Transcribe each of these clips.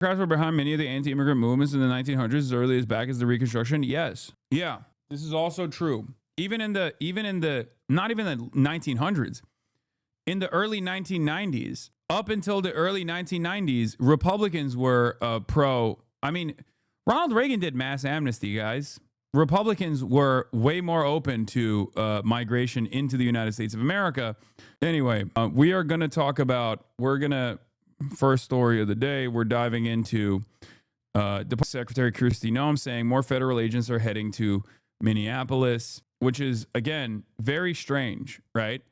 Democrats were behind many of the anti-immigrant movements in the 1900s, as early as back as the Reconstruction. Yes. Yeah. This is also true. Even in the not even the 1900s, in the early 1990s, up until the early 1990s, Republicans were I mean, Ronald Reagan did mass amnesty, guys. Republicans were way more open to migration into the United States of America. Anyway, we are going to talk about, first story of the day, we're diving into Department Secretary Kristi Noem saying more federal agents are heading to Minneapolis, which is, again, very strange, right?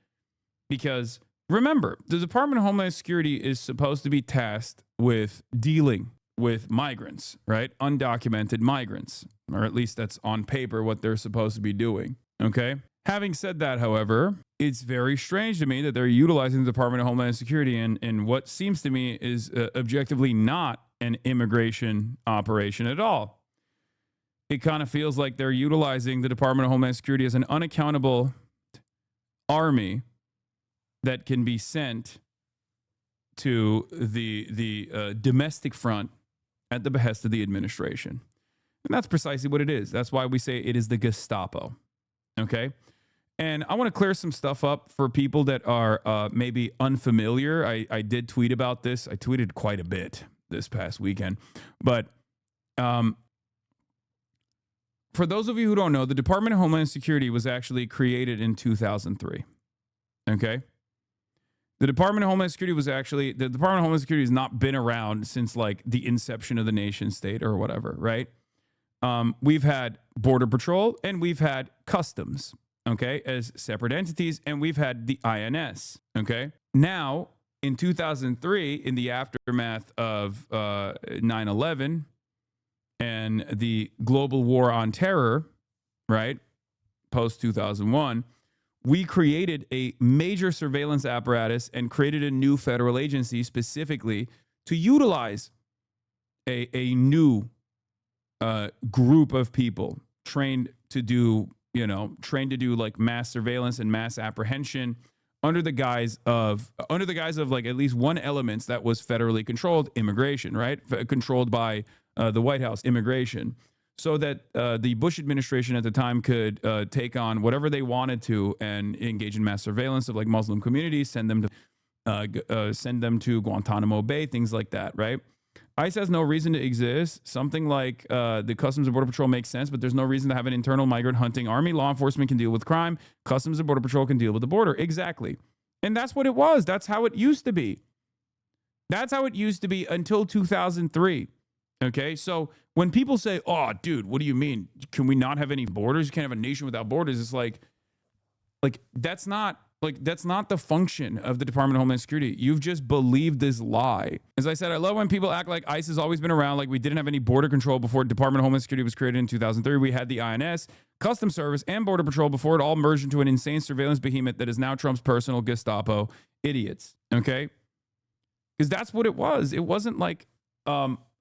Because remember, the Department of Homeland Security is supposed to be tasked with dealing with migrants, right? Undocumented migrants, or at least that's on paper what they're supposed to be doing, okay? Having said that, however, it's very strange to me that they're utilizing the Department of Homeland Security in what seems to me is objectively not an immigration operation at all. It kind of feels like they're utilizing the Department of Homeland Security as an unaccountable army that can be sent to the domestic front at the behest of the administration. And that's precisely what it is. That's why we say it is the Gestapo. Okay? And I want to clear some stuff up for people that are maybe unfamiliar. I did tweet about this. I tweeted quite a bit this past weekend. But for those of you who don't know, the Department of Homeland Security was actually created in 2003. Okay? The Department of Homeland Security the Department of Homeland Security has not been around since like the inception of the nation state or whatever, right? We've had Border Patrol and we've had Customs, okay, as separate entities, and we've had the INS, okay? Now, in 2003, in the aftermath of 9/11 and the global war on terror, right, post-2001, we created a major surveillance apparatus and created a new federal agency specifically to utilize a new group of people trained to do like mass surveillance and mass apprehension under the guise of like at least one element that was federally controlled, immigration, right? Controlled by the White House, immigration. So that the Bush administration at the time could take on whatever they wanted to and engage in mass surveillance of like Muslim communities, send them to Guantanamo Bay, things like that, right? ICE has no reason to exist. Something like the Customs and Border Patrol makes sense, but there's no reason to have an internal migrant hunting army. Law enforcement can deal with crime. Customs and Border Patrol can deal with the border. Exactly. And that's what it was. That's how it used to be. That's how it used to be until 2003. Okay, so when people say, "Oh, dude, what do you mean? Can we not have any borders? You can't have a nation without borders." It's like that's not the function of the Department of Homeland Security. You've just believed this lie. As I said, I love when people act like ICE has always been around, like we didn't have any border control before Department of Homeland Security was created in 2003. We had the INS, Customs Service, and Border Patrol before it all merged into an insane surveillance behemoth that is now Trump's personal Gestapo. Idiots. Okay, because that's what it was. It wasn't like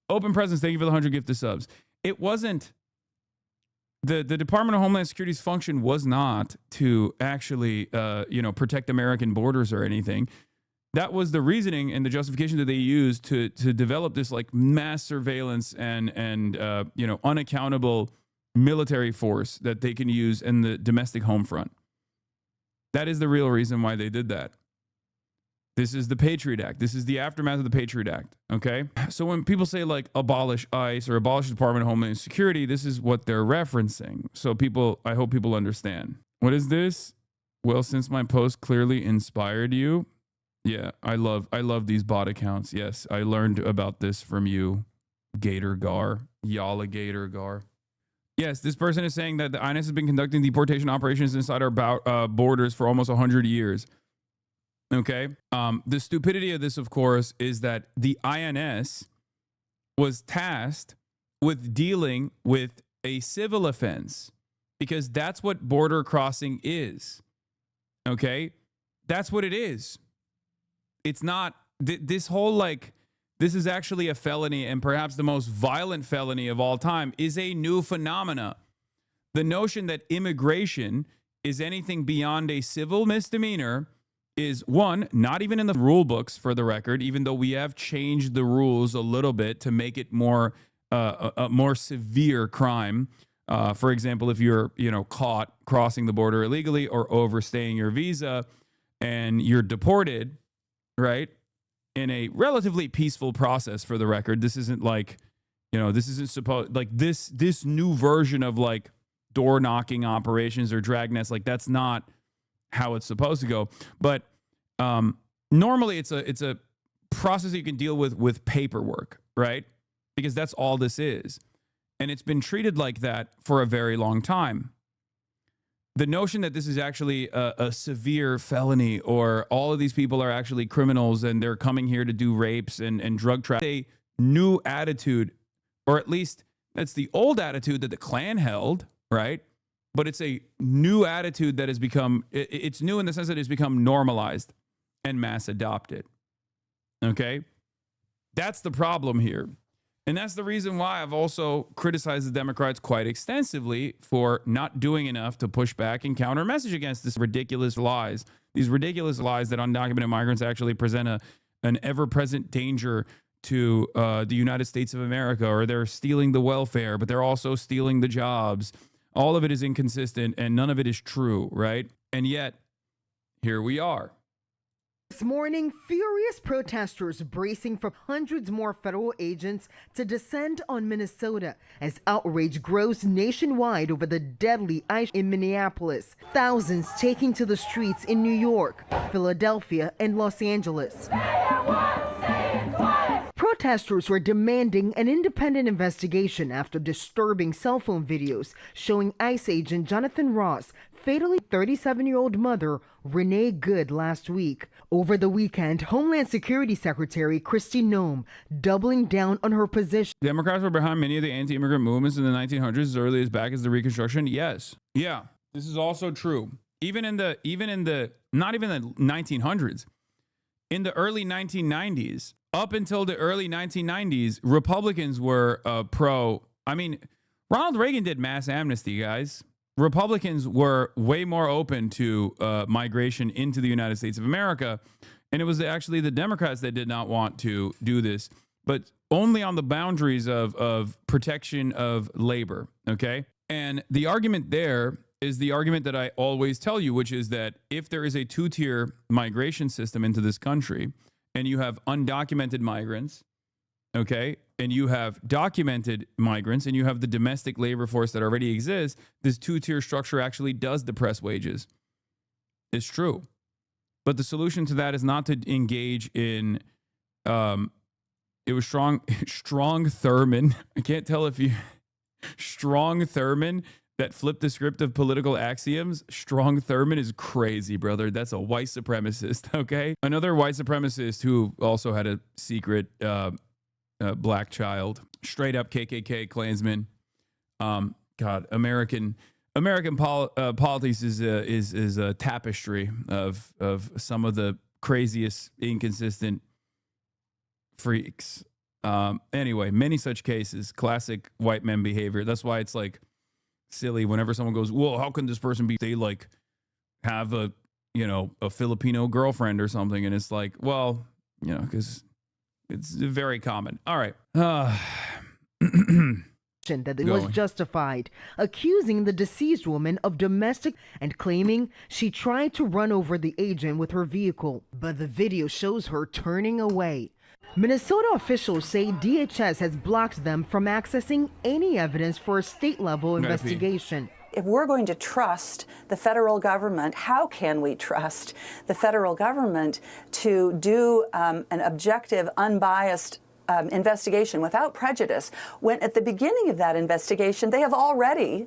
Open Presence, thank you for the 100 gifted subs. It wasn't, the Department of Homeland Security's function was not to actually, protect American borders or anything. That was the reasoning and the justification that they used to develop this like mass surveillance and unaccountable military force that they can use in the domestic home front. That is the real reason why they did that. This is the Patriot Act. This is the aftermath of the Patriot Act, okay? So when people say like abolish ICE or abolish the Department of Homeland Security, this is what they're referencing. So I hope people understand. What is this? Well, since my post clearly inspired you, yeah, I love these bot accounts. Yes, I learned about this from you, Gator Gar, Yala Gator Gar. Yes, this person is saying that the INS has been conducting deportation operations inside our borders for almost 100 years. Okay. The stupidity of this, of course, is that the INS was tasked with dealing with a civil offense because that's what border crossing is. Okay. That's what it is. It's not this whole this is actually a felony, and perhaps the most violent felony of all time is a new phenomena. The notion that immigration is anything beyond a civil misdemeanor is one, not even in the rule books for the record, even though we have changed the rules a little bit to make it more a more severe crime. For example, if you're caught crossing the border illegally or overstaying your visa and you're deported, right, in a relatively peaceful process for the record. This isn't like, this isn't supposed like this new version of like door knocking operations or dragnets. Like that's not how it's supposed to go. But normally it's a process you can deal with paperwork, right? Because that's all this is. And it's been treated like that for a very long time. The notion that this is actually a severe felony or all of these people are actually criminals and they're coming here to do rapes and drug trafficking, a new attitude, or at least that's the old attitude that the Klan held, right? But it's a new attitude that has become, it's new in the sense that it's become normalized and mass adopted. Okay? That's the problem here. And that's the reason why I've also criticized the Democrats quite extensively for not doing enough to push back and counter message against this ridiculous lies. These ridiculous lies that undocumented migrants actually present an ever-present danger to the United States of America, or they're stealing the welfare, but they're also stealing the jobs. All of it is inconsistent and none of it is true, right? And yet, here we are. This morning, furious protesters bracing for hundreds more federal agents to descend on Minnesota as outrage grows nationwide over the deadly ice in Minneapolis. Thousands taking to the streets in New York, Philadelphia, and Los Angeles. Protesters were demanding an independent investigation after disturbing cell phone videos showing ICE agent Jonathan Ross fatally 37-year-old mother Renee Good last week. Over the weekend, Homeland Security Secretary Kristi Noem doubling down on her position. Democrats were behind many of the anti-immigrant movements in the 1900s, as early as back as the Reconstruction. Yes. Yeah. This is also true. Even in the not even the 1900s, in the early 1990s, up until the early 1990s, Republicans were pro. I mean, Ronald Reagan did mass amnesty, guys. Republicans were way more open to migration into the United States of America. And it was actually the Democrats that did not want to do this, but only on the boundaries of protection of labor. Okay. And the argument there is the argument that I always tell you, which is that if there is a two-tier migration system into this country and you have undocumented migrants, okay, and you have documented migrants and you have the domestic labor force that already exists, this two-tier structure actually does depress wages. It's true. But the solution to that is not to engage in, it was Strong Thurmond. I can't tell if you, Strong Thurmond that flipped the script of political axioms. Strong Thurmond is crazy, brother. That's a white supremacist, okay? Another white supremacist who also had a secret black child, straight up KKK Klansman. God, American politics is a tapestry of some of the craziest, inconsistent freaks. Anyway, many such cases, classic white men behavior. That's why it's like silly whenever someone goes, well, how can this person be, they like have a Filipino girlfriend or something. And it's like, well, because it's very common. All right. That it was justified, accusing the deceased woman of domestic and claiming she tried to run over the agent with her vehicle, but the video shows her turning away. Minnesota officials say DHS has blocked them from accessing any evidence for a state-level investigation. If we're going to trust the federal government, how can we trust the federal government to do an objective, unbiased investigation without prejudice when at the beginning of that investigation they have already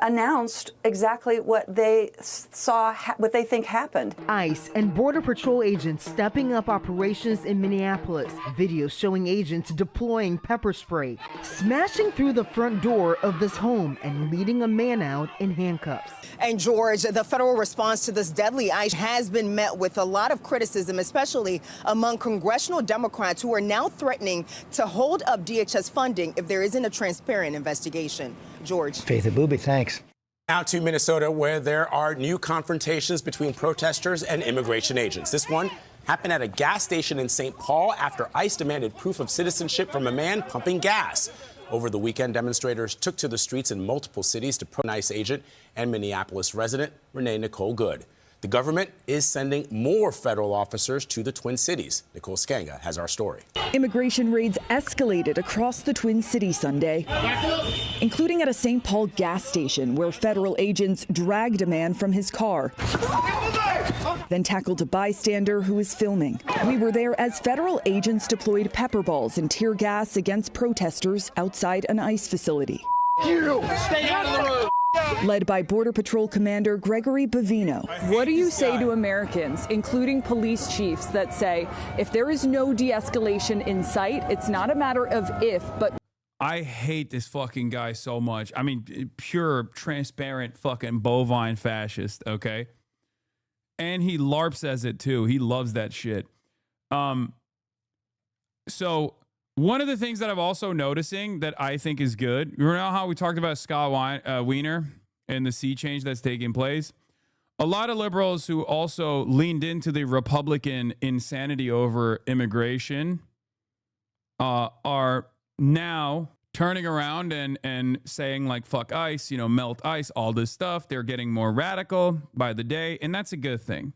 announced exactly what they saw, what they think happened. ICE and Border Patrol agents stepping up operations in Minneapolis. Videos showing agents deploying pepper spray, smashing through the front door of this home and leading a man out in handcuffs. And George, the federal response to this deadly ICE has been met with a lot of criticism, especially among congressional Democrats who are now threatening to hold up DHS funding if there isn't a transparent investigation. George. Faith Abubi, thanks. Now to Minnesota, where there are new confrontations between protesters and immigration agents. This one happened at a gas station in St. Paul after ICE demanded proof of citizenship from a man pumping gas. Over the weekend, demonstrators took to the streets in multiple cities to protest an ICE agent and Minneapolis resident Renee Nicole Good. The government is sending more federal officers to the Twin Cities. Nicole Skanga has our story. Immigration raids escalated across the Twin Cities Sunday, including at a St. Paul gas station where federal agents dragged a man from his car, then tackled a bystander who was filming. We were there as federal agents deployed pepper balls and tear gas against protesters outside an ICE facility. Stay out of the road. Led by Border Patrol Commander Gregory Bavino. What do you say to Americans, including police chiefs, that say if there is no de-escalation in sight, it's not a matter of if, but... I hate this fucking guy so much. I mean, pure, transparent fucking bovine fascist, okay? And he LARP says it too. He loves that shit. So one of the things that I'm also noticing that I think is good, you know how we talked about Scott Wiener and the sea change that's taking place? A lot of liberals who also leaned into the Republican insanity over immigration are now turning around and saying like, fuck ICE, you know, melt ICE, all this stuff. They're getting more radical by the day, and that's a good thing.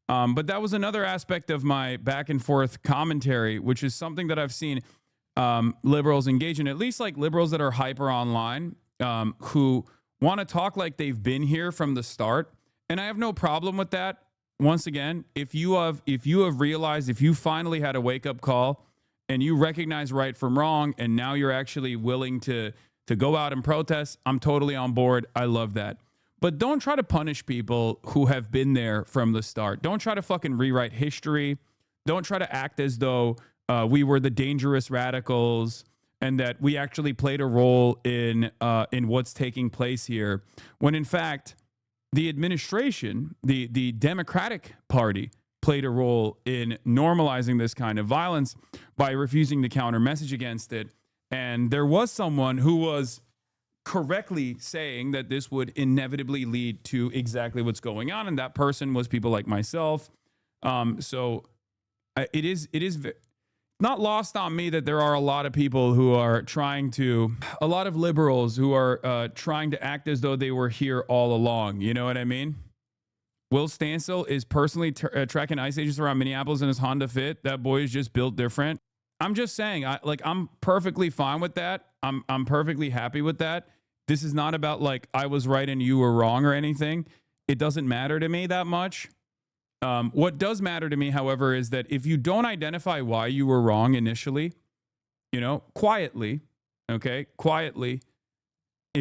But that was another aspect of my back and forth commentary, which is something that I've seen liberals engage in, at least like liberals that are hyper online, who want to talk like they've been here from the start. And I have no problem with that. Once again, if you have realized, if you finally had a wake up call and you recognize right from wrong, and now you're actually willing to go out and protest, I'm totally on board. I love that. But don't try to punish people who have been there from the start. Don't try to fucking rewrite history. Don't try to act as though we were the dangerous radicals and that we actually played a role in what's taking place here. When in fact, the administration, the Democratic Party, played a role in normalizing this kind of violence by refusing to counter message against it. And there was someone who was correctly saying that this would inevitably lead to exactly what's going on, and that person was people like myself. So it is not lost on me that there are a lot of people who are a lot of liberals who are trying to act as though they were here all along. You know what I mean? Will Stansel is personally tracking ICE agents around Minneapolis in his Honda Fit. That boy is just built different. I'm just saying, I'm perfectly fine with that. I'm perfectly happy with that. This is not about like I was right and you were wrong or anything. It doesn't matter to me that much. What does matter to me, however, is that if you don't identify why you were wrong initially, you know, quietly, if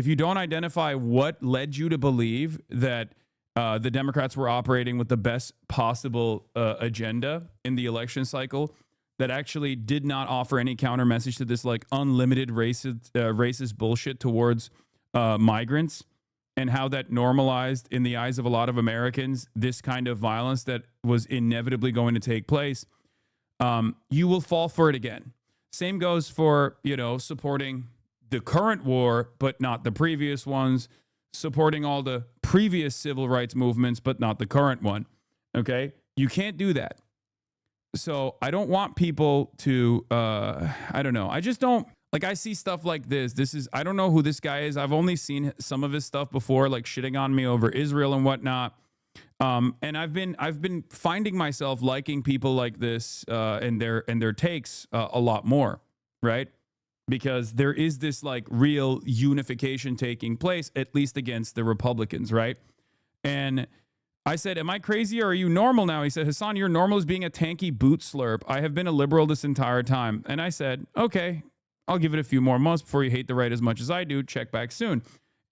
you don't identify what led you to believe that the Democrats were operating with the best possible agenda in the election cycle that actually did not offer any counter message to this like unlimited racist bullshit towards migrants, and how that normalized in the eyes of a lot of Americans this kind of violence that was inevitably going to take place, you will fall for it again. Same goes for, you know, supporting the current war, but not the previous ones, supporting all the previous civil rights movements, but not the current one. Okay? You can't do that. So I don't want people to, I don't know. I just don't, like, I see stuff like this. I don't know who this guy is. I've only seen some of his stuff before, like shitting on me over Israel and whatnot. And I've been finding myself liking people like this and their takes a lot more, right? Because there is this like real unification taking place, at least against the Republicans, right? And I said, am I crazy or are you normal now? He said, Hasan, you're normal as being a tanky boot slurp. I have been a liberal this entire time. And I said, okay, I'll give it a few more months before you hate the right as much as I do. Check back soon.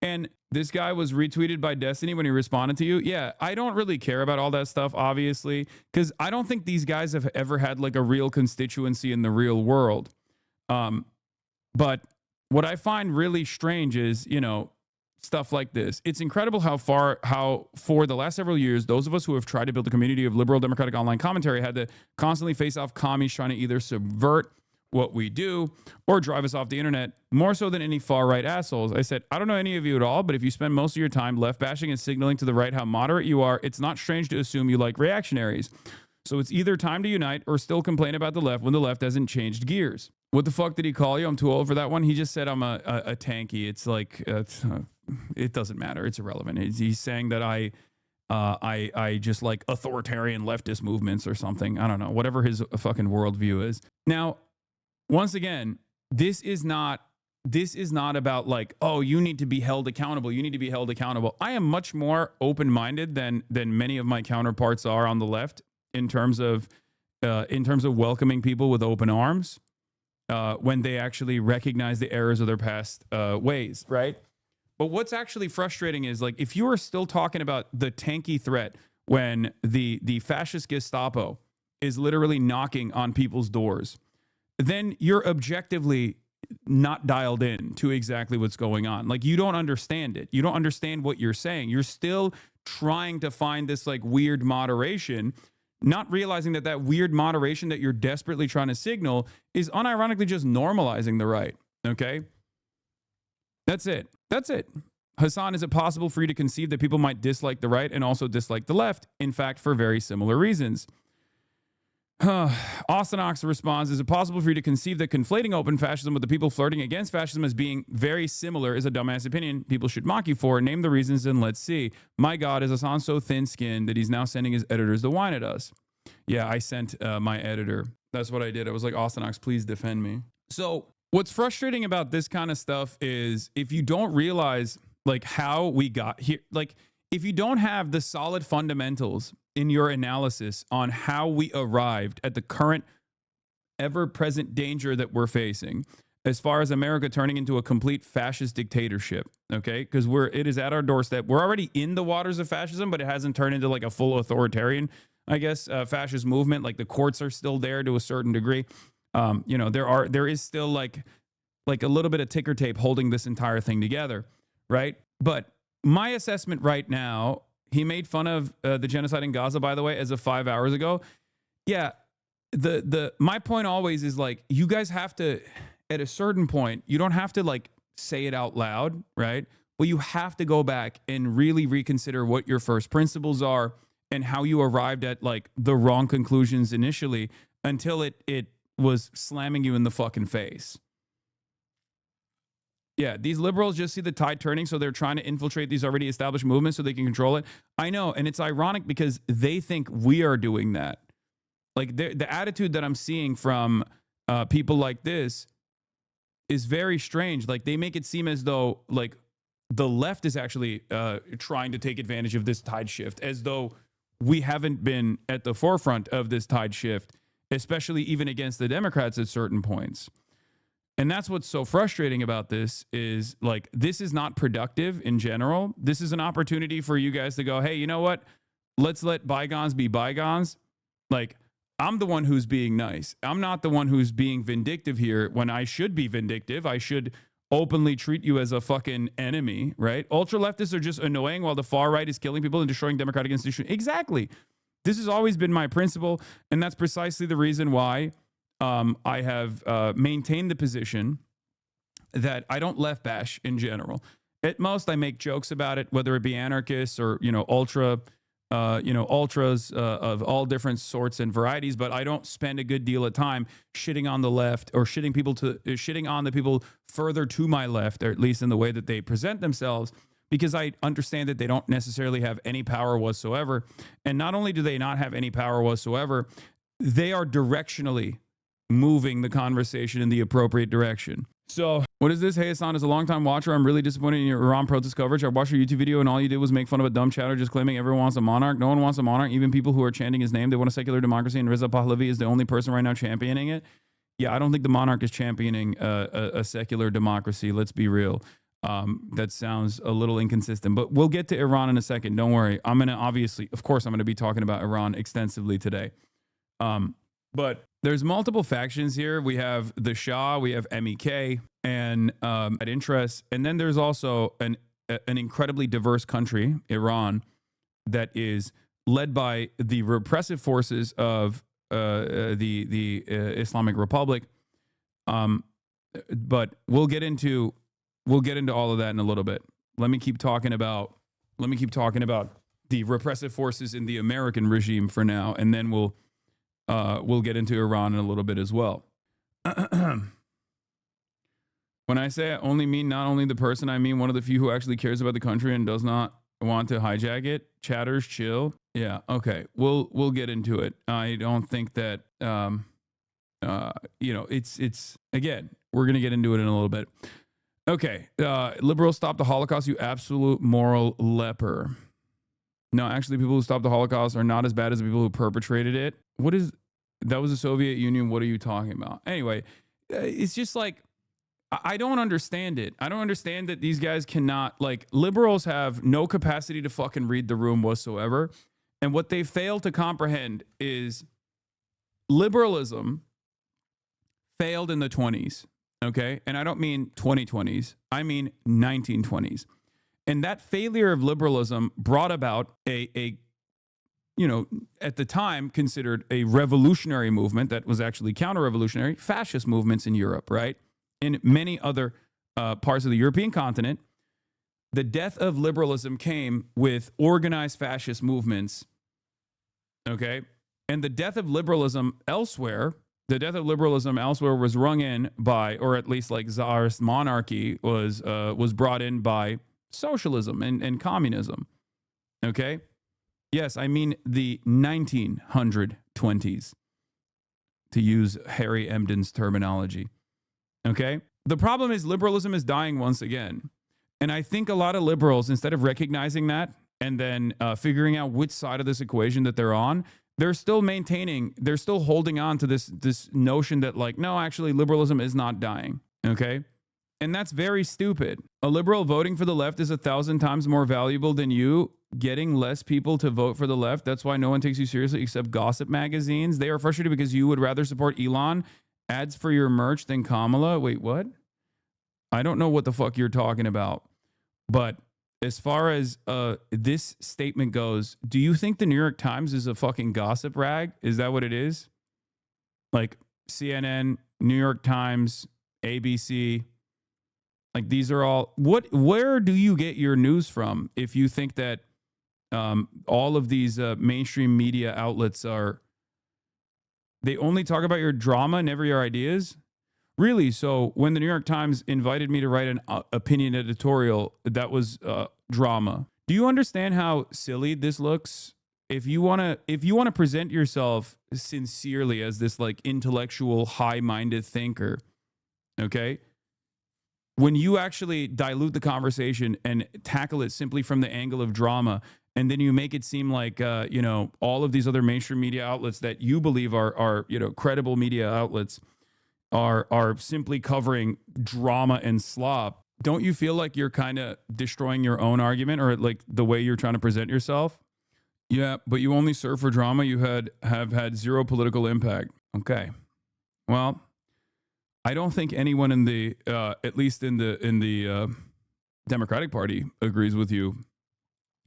And this guy was retweeted by Destiny when he responded to you. Yeah, I don't really care about all that stuff, obviously, because I don't think these guys have ever had like a real constituency in the real world. But what I find really strange is, you know, stuff like this. It's incredible how for the last several years, those of us who have tried to build a community of liberal democratic online commentary had to constantly face off commies trying to either subvert what we do or drive us off the internet more so than any far-right assholes. I said, I don't know any of you at all, but if you spend most of your time left bashing and signaling to the right how moderate you are, it's not strange to assume you like reactionaries. So it's either time to unite or still complain about the left when the left hasn't changed gears. What the fuck did he call you? I'm too old for that one. He just said I'm a tanky. It's like, it doesn't matter. It's irrelevant. He's saying that I just like authoritarian leftist movements or something. I don't know. Whatever his fucking worldview is. Now, once again, this is not about like, oh, you need to be held accountable. You need to be held accountable. I am much more open-minded than many of my counterparts are on the left in terms of welcoming people with open arms when they actually recognize the errors of their past ways, right? But what's actually frustrating is, like, if you are still talking about the tanky threat when the fascist Gestapo is literally knocking on people's doors, then you're objectively not dialed in to exactly what's going on. Like, you don't understand it. You don't understand what you're saying. You're still trying to find this like weird moderation, not realizing that weird moderation that you're desperately trying to signal is unironically just normalizing the right. Okay? That's it. That's it. Hasan, is it possible for you to conceive that people might dislike the right and also dislike the left? In fact, for very similar reasons. Austin responds, is it possible for you to conceive that conflating open fascism with the people flirting against fascism as being very similar is a dumbass opinion people should mock you for? Name the reasons and let's see. My God, is Hasan so thin-skinned that he's now sending his editors to whine at us? Yeah, I sent my editor. That's what I did. I was like, Austin, please defend me. So what's frustrating about this kind of stuff is if you don't realize like how we got here, like if you don't have the solid fundamentals in your analysis on how we arrived at the current ever-present danger that we're facing as far as America turning into a complete fascist dictatorship, okay? Because it is at our doorstep. We're already in the waters of fascism, but it hasn't turned into like a full authoritarian, I guess, fascist movement. Like the courts are still there to a certain degree. You know, there is still like a little bit of ticker tape holding this entire thing together, right? But my assessment right now, he made fun of the genocide in Gaza, by the way, as of 5 hours ago. Yeah, my point always is like, you guys have to, at a certain point, you don't have to like say it out loud, right? But you have to go back and really reconsider what your first principles are and how you arrived at like the wrong conclusions initially until it was slamming you in the fucking face. Yeah, these liberals just see the tide turning, so they're trying to infiltrate these already established movements so they can control it. I know, and it's ironic because they think we are doing that. Like, the attitude that I'm seeing from people like this is very strange. Like, they make it seem as though, like, the left is actually trying to take advantage of this tide shift, as though we haven't been at the forefront of this tide shift, especially even against the Democrats at certain points. And that's what's so frustrating about this is like, this is not productive in general. This is an opportunity for you guys to go, hey, you know what? Let's let bygones be bygones. Like, I'm the one who's being nice. I'm not the one who's being vindictive here when I should be vindictive. I should openly treat you as a fucking enemy, right? Ultra leftists are just annoying while the far right is killing people and destroying democratic institutions. Exactly. This has always been my principle. And that's precisely the reason why I have maintained the position that I don't left bash in general. At most, I make jokes about it, whether it be anarchists or, ultras of all different sorts and varieties. But I don't spend a good deal of time shitting on the left or shitting on the people further to my left, or at least in the way that they present themselves, because I understand that they don't necessarily have any power whatsoever. And not only do they not have any power whatsoever, they are directionally moving the conversation in the appropriate direction. So what is this? Hey, Hasan, as a longtime watcher, I'm really disappointed in your Iran protest coverage. I watched your YouTube video and all you did was make fun of a dumb chatter just claiming everyone wants a monarch. No one wants a monarch. Even people who are chanting his name, they want a secular democracy, and Reza Pahlavi is the only person right now championing it. Yeah, I don't think the monarch is championing a secular democracy. Let's be real. That sounds a little inconsistent, but we'll get to Iran in a second. Don't worry. I'm going to be talking about Iran extensively today. But there's multiple factions here. We have the Shah, we have MEK, and at interest. And then there's also an incredibly diverse country, Iran, that is led by the repressive forces of the Islamic Republic, But we'll get into all of that in a little bit. Let me keep talking about the repressive forces in the American regime for now, and then we'll get into Iran in a little bit as well. When I say I only mean not only the person, I mean one of the few who actually cares about the country and does not want to hijack it. Chatters, chill. Yeah, okay. We'll get into it. I don't think that it's again, we're gonna get into it in a little bit. Okay. Liberals stop the Holocaust, you absolute moral leper. No, actually, people who stopped the Holocaust are not as bad as the people who perpetrated it. That was the Soviet Union. What are you talking about? Anyway, it's just like, I don't understand it. I don't understand that these guys cannot, like, liberals have no capacity to fucking read the room whatsoever. And what they fail to comprehend is liberalism failed in the 20s, okay? And I don't mean 2020s. I mean 1920s. And that failure of liberalism brought about a at the time considered a revolutionary movement that was actually counter-revolutionary, fascist movements in Europe, right? In many other parts of the European continent. The death of liberalism came with organized fascist movements, okay? And the death of liberalism elsewhere was rung in by, or at least like Tsarist monarchy was brought in by socialism and communism, okay? Yes, I mean the 1920s, to use Harry Emden's terminology, okay? The problem is liberalism is dying once again. And I think a lot of liberals, instead of recognizing that and then figuring out which side of this equation that they're on, they're still holding on to this notion that, like, no, actually liberalism is not dying, okay? And that's very stupid. A liberal voting for the left is 1,000 times more valuable than you getting less people to vote for the left. That's why no one takes you seriously except gossip magazines. They are frustrated because you would rather support Elon ads for your merch than Kamala. Wait, what? I don't know what the fuck you're talking about. But as far as this statement goes, do you think the New York Times is a fucking gossip rag? Is that what it is? Like CNN, New York Times, ABC, like these are all, where do you get your news from if you think that all of these mainstream media outlets they only talk about your drama, never your ideas? Really? So when the New York Times invited me to write an opinion editorial, that was drama. Do you understand how silly this looks? If you want to present yourself sincerely as this like intellectual, high-minded thinker, okay? When you actually dilute the conversation and tackle it simply from the angle of drama, and then you make it seem like all of these other mainstream media outlets that you believe are credible media outlets are simply covering drama and slop, don't you feel like you're kind of destroying your own argument or like the way you're trying to present yourself? Yeah, but you only serve for drama. You have had zero political impact. Okay, well, I don't think anyone in the at least in the Democratic Party agrees with you.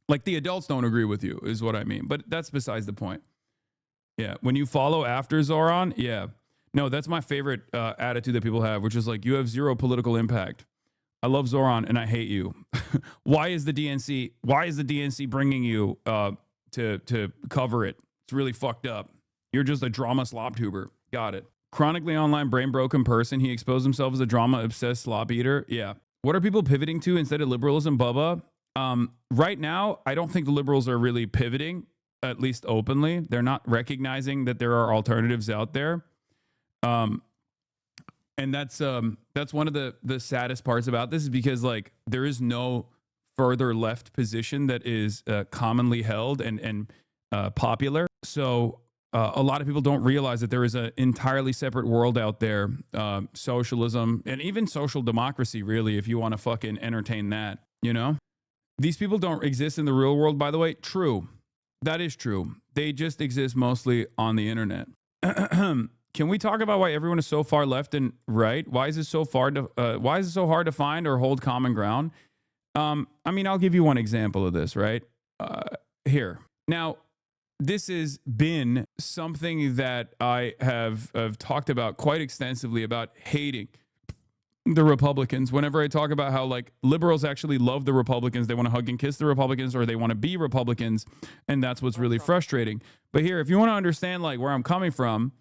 Like the adults don't agree with you is what I mean. But that's besides the point. Yeah, when you follow after Zoran, yeah. No, that's my favorite attitude that people have, which is like, you have zero political impact. I love Zoran and I hate you. Why is the DNC bringing you to cover it? It's really fucked up. You're just a drama slop tuber. Got it. Chronically online brain broken person. He exposed himself as a drama obsessed slop eater. Yeah. What are people pivoting to instead of liberalism, Bubba? Right now, I don't think the liberals are really pivoting, at least openly. They're not recognizing that there are alternatives out there. And that's one of the saddest parts about this, is because like there is no further left position that is commonly held and popular. So a lot of people don't realize that there is an entirely separate world out there, socialism and even social democracy, really, if you want to fucking entertain that, you know? These people don't exist in the real world, by the way. True. That is true. They just exist mostly on the internet. Can we talk about why everyone is so far left and right? Why is it so hard to find or hold common ground? I mean, I'll give you one example of this, right? Here. Now, this has been something that I have talked about quite extensively about hating the Republicans. Whenever I talk about how like liberals actually love the Republicans, they want to hug and kiss the Republicans, or they want to be Republicans, and that's what's really frustrating. But here, if you want to understand like where I'm coming from,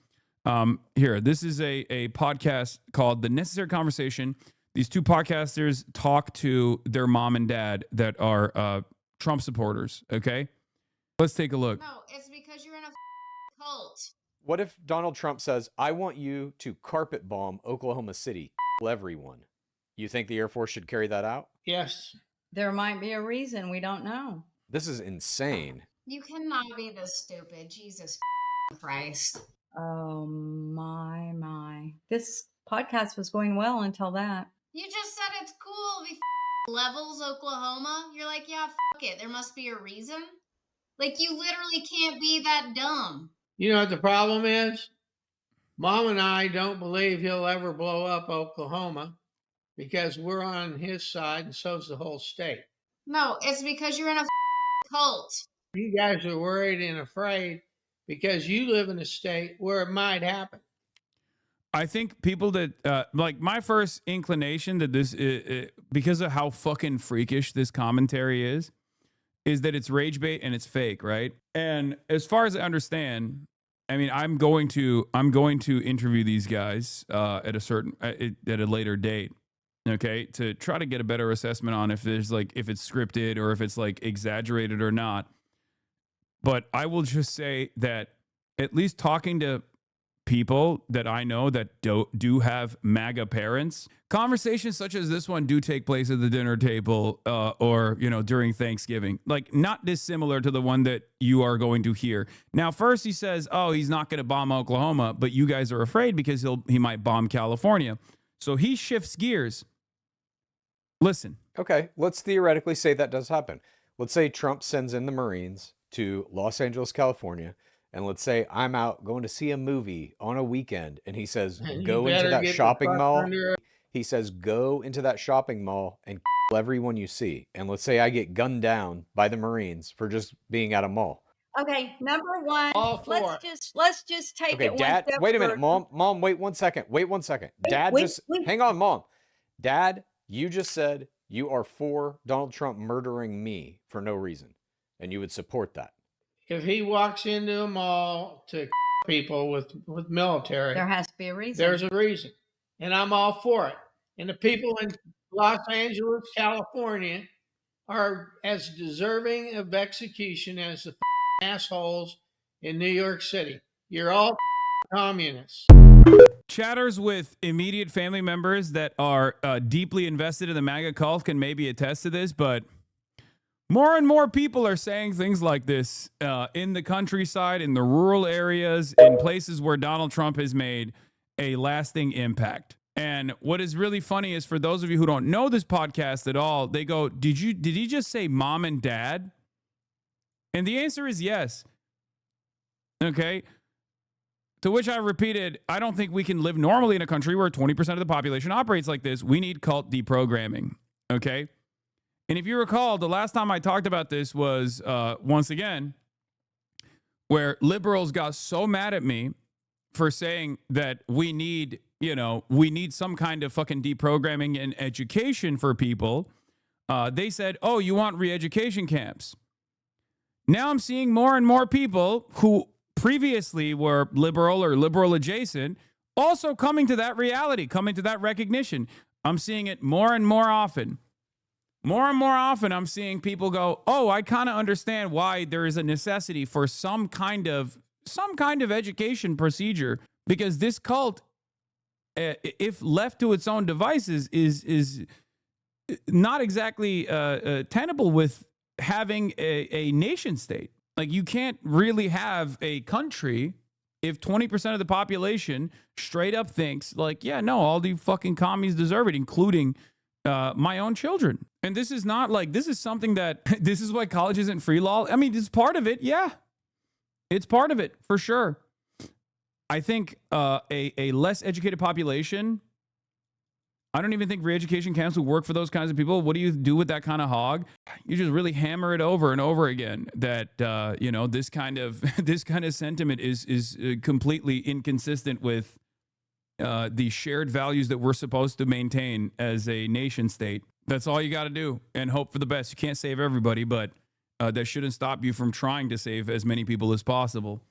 here, this is a podcast called The Necessary Conversation. These two podcasters talk to their mom and dad that are Trump supporters. Okay, let's take a look. No, it's because you're in a cult. What if Donald Trump says, I want you to carpet bomb Oklahoma City, everyone? You think the Air Force should carry that out? Yes. There might be a reason. We don't know. This is insane. You cannot be this stupid. Jesus Christ. Oh, my. This podcast was going well until that. You just said it's cool if he levels Oklahoma. You're like, yeah, it. There must be a reason. Like, you literally can't be that dumb. You know what the problem is? Mom and I don't believe he'll ever blow up Oklahoma because we're on his side and so's the whole state. No, it's because you're in a cult. You guys are worried and afraid because you live in a state where it might happen. I think people that like my first inclination that this because of how fucking freakish this commentary is that it's rage bait and it's fake, right? And as far as I understand, I mean, I'm going to interview these guys at a later date, okay, to try to get a better assessment on if it's scripted or if it's like exaggerated or not. But I will just say that at least talking to people that I know that do have MAGA parents, conversations such as this one do take place at the dinner table or, you know, during Thanksgiving, like not dissimilar to the one that you are going to hear. Now, first he says, oh, he's not going to bomb Oklahoma, but you guys are afraid because he might bomb California. So he shifts gears. Listen. Okay, let's theoretically say that does happen. Let's say Trump sends in the Marines to Los Angeles, California. And let's say I'm out going to see a movie on a weekend and he says, go into that shopping mall. He says, go into that shopping mall and kill everyone you see. And let's say I get gunned down by the Marines for just being at a mall. Okay, number one, let's just take it Dad, one step wait a minute, further. Mom, wait 1 second. Dad, hang on, Mom. Dad, you just said you are for Donald Trump murdering me for no reason. And you would support that. If he walks into a mall to people with military, There has to be a reason. there's a reason. And I'm all for it. And the people in Los Angeles, California are as deserving of execution as the assholes in New York City. You're all communists. Chatters with immediate family members that are deeply invested in the MAGA cult can maybe attest to this, but more and more people are saying things like this in the countryside, in the rural areas, in places where Donald Trump has made a lasting impact. And what is really funny is for those of you who don't know this podcast at all, they go, did he just say mom and dad? And the answer is yes. Okay. To which I repeated, I don't think we can live normally in a country where 20% of the population operates like this. We need cult deprogramming. Okay. And if you recall, the last time I talked about this was, once again, where liberals got so mad at me for saying that we need some kind of fucking deprogramming and education for people. They said, oh, you want re-education camps. Now I'm seeing more and more people who previously were liberal or liberal adjacent also coming to that reality, coming to that recognition. I'm seeing it more and more often. More and more often, I'm seeing people go, oh, I kind of understand why there is a necessity for some kind of education procedure, because this cult, if left to its own devices, is not exactly tenable with having a nation state. Like, you can't really have a country if 20% of the population straight up thinks like, yeah, no, all the fucking commies deserve it, including my own children. And this is not like, this is something that, this is why college isn't free law. I mean, it's part of it. Yeah, it's part of it for sure. I think a less educated population, I don't even think re-education camps would work for those kinds of people. What do you do with that kind of hog? You just really hammer it over and over again that, you know, this kind of sentiment is completely inconsistent with the shared values that we're supposed to maintain as a nation state. That's all you got to do and hope for the best. You can't save everybody, but that shouldn't stop you from trying to save as many people as possible.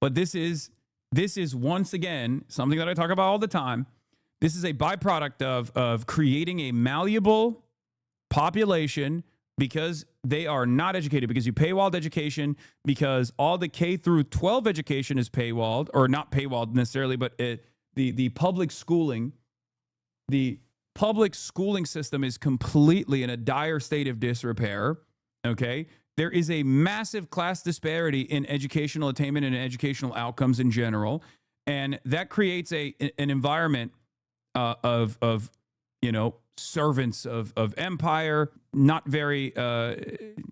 But this is once again something that I talk about all the time. This is a byproduct of creating a malleable population because they are not educated, because you paywalled education, because all the K through 12 education is paywalled, or not paywalled necessarily, but the public schooling system is completely in a dire state of disrepair. Okay. There is a massive class disparity in educational attainment and educational outcomes in general. And that creates an environment of you know, servants of empire, not very,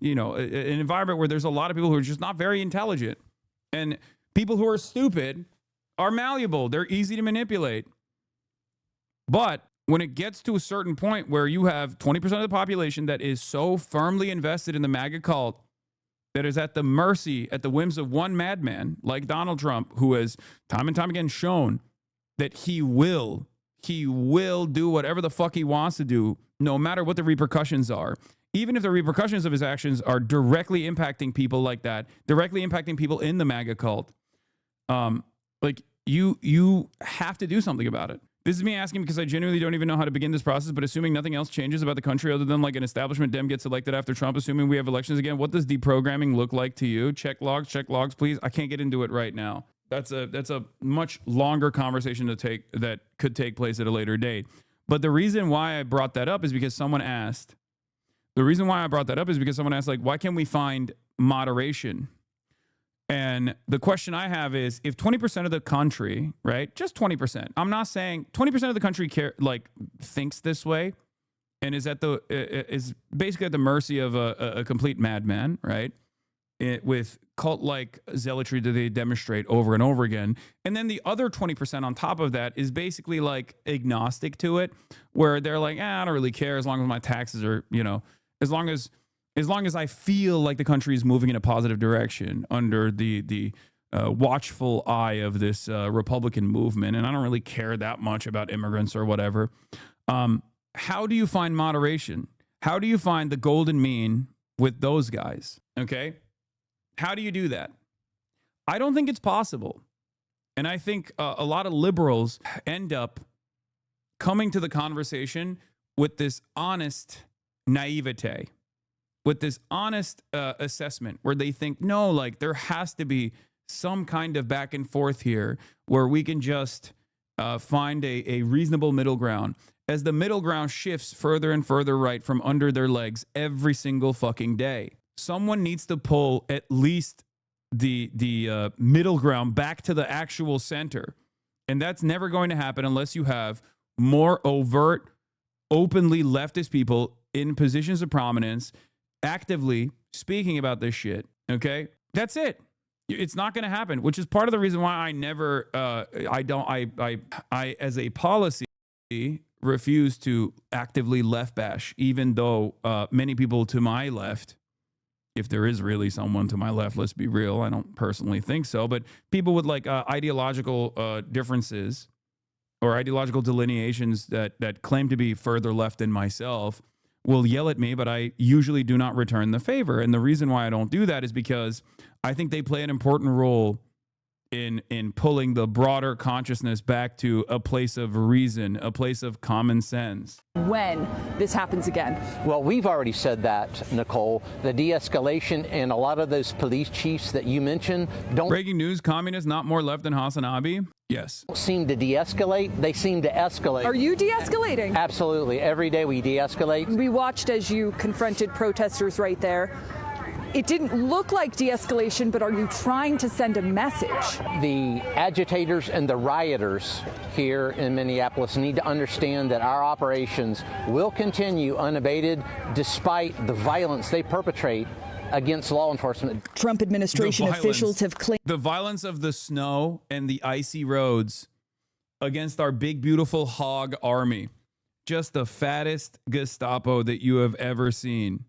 you know, an environment where there's a lot of people who are just not very intelligent. And people who are stupid are malleable. They're easy to manipulate. But when it gets to a certain point where you have 20% of the population that is so firmly invested in the MAGA cult that is at the mercy, at the whims of one madman like Donald Trump, who has time and time again shown that he will do whatever the fuck he wants to do, no matter what the repercussions are. Even if the repercussions of his actions are directly impacting people like that, directly impacting people in the MAGA cult, like you have to do something about it. This is me asking because I genuinely don't even know how to begin this process, but assuming nothing else changes about the country other than like an establishment Dem gets elected after Trump, assuming we have elections again, what does deprogramming look like to you? Check logs, please. I can't get into it right now. That's a much longer conversation that could take place at a later date. But the reason why I brought that up is because someone asked. The reason why I brought that up is because someone asked, like, why can't we find moderation? And the question I have is, if 20% of the country, right, just 20%, I'm not saying 20% of the country thinks this way and is basically at the mercy of a complete madman, right? With cult-like zealotry that they demonstrate over and over again. And then the other 20% on top of that is basically like agnostic to it, where they're like, I don't really care as long as my taxes are, you know, as long as I feel like the country is moving in a positive direction under the watchful eye of this Republican movement, and I don't really care that much about immigrants or whatever. How do you find moderation? How do you find the golden mean with those guys? Okay? How do you do that? I don't think it's possible. And I think a lot of liberals end up coming to the conversation with this honest naivete, with this honest assessment where they think, no, like there has to be some kind of back and forth here where we can just find a reasonable middle ground. As the middle ground shifts further and further right from under their legs every single fucking day. Someone needs to pull at least the middle ground back to the actual center. And that's never going to happen unless you have more overt, openly leftist people in positions of prominence actively speaking about this shit. Okay? That's it. It's not going to happen, which is part of the reason why I never, I as a policy refuse to actively left bash, even though many people to my left, if there is really someone to my left, let's be real, I don't personally think so, but people with like ideological differences or ideological delineations that claim to be further left than myself will yell at me, but I usually do not return the favor. And the reason why I don't do that is because I think they play an important role in pulling the broader consciousness back to a place of reason, a place of common sense. When this happens again? Well, we've already said that, Nicole. The de-escalation and a lot of those police chiefs that you mentioned don't... Breaking news, communists not more left than HasanAbi? Yes. Seem to de-escalate. They seem to escalate. Are you de-escalating? Absolutely. Every day we de-escalate. We watched as you confronted protesters right there. It didn't look like de-escalation, but are you trying to send a message? The agitators and the rioters here in Minneapolis need to understand that our operations will continue unabated despite the violence they perpetrate against law enforcement. Trump administration officials have claimed the violence of the snow and the icy roads against our big, beautiful hog army. Just the fattest Gestapo that you have ever seen.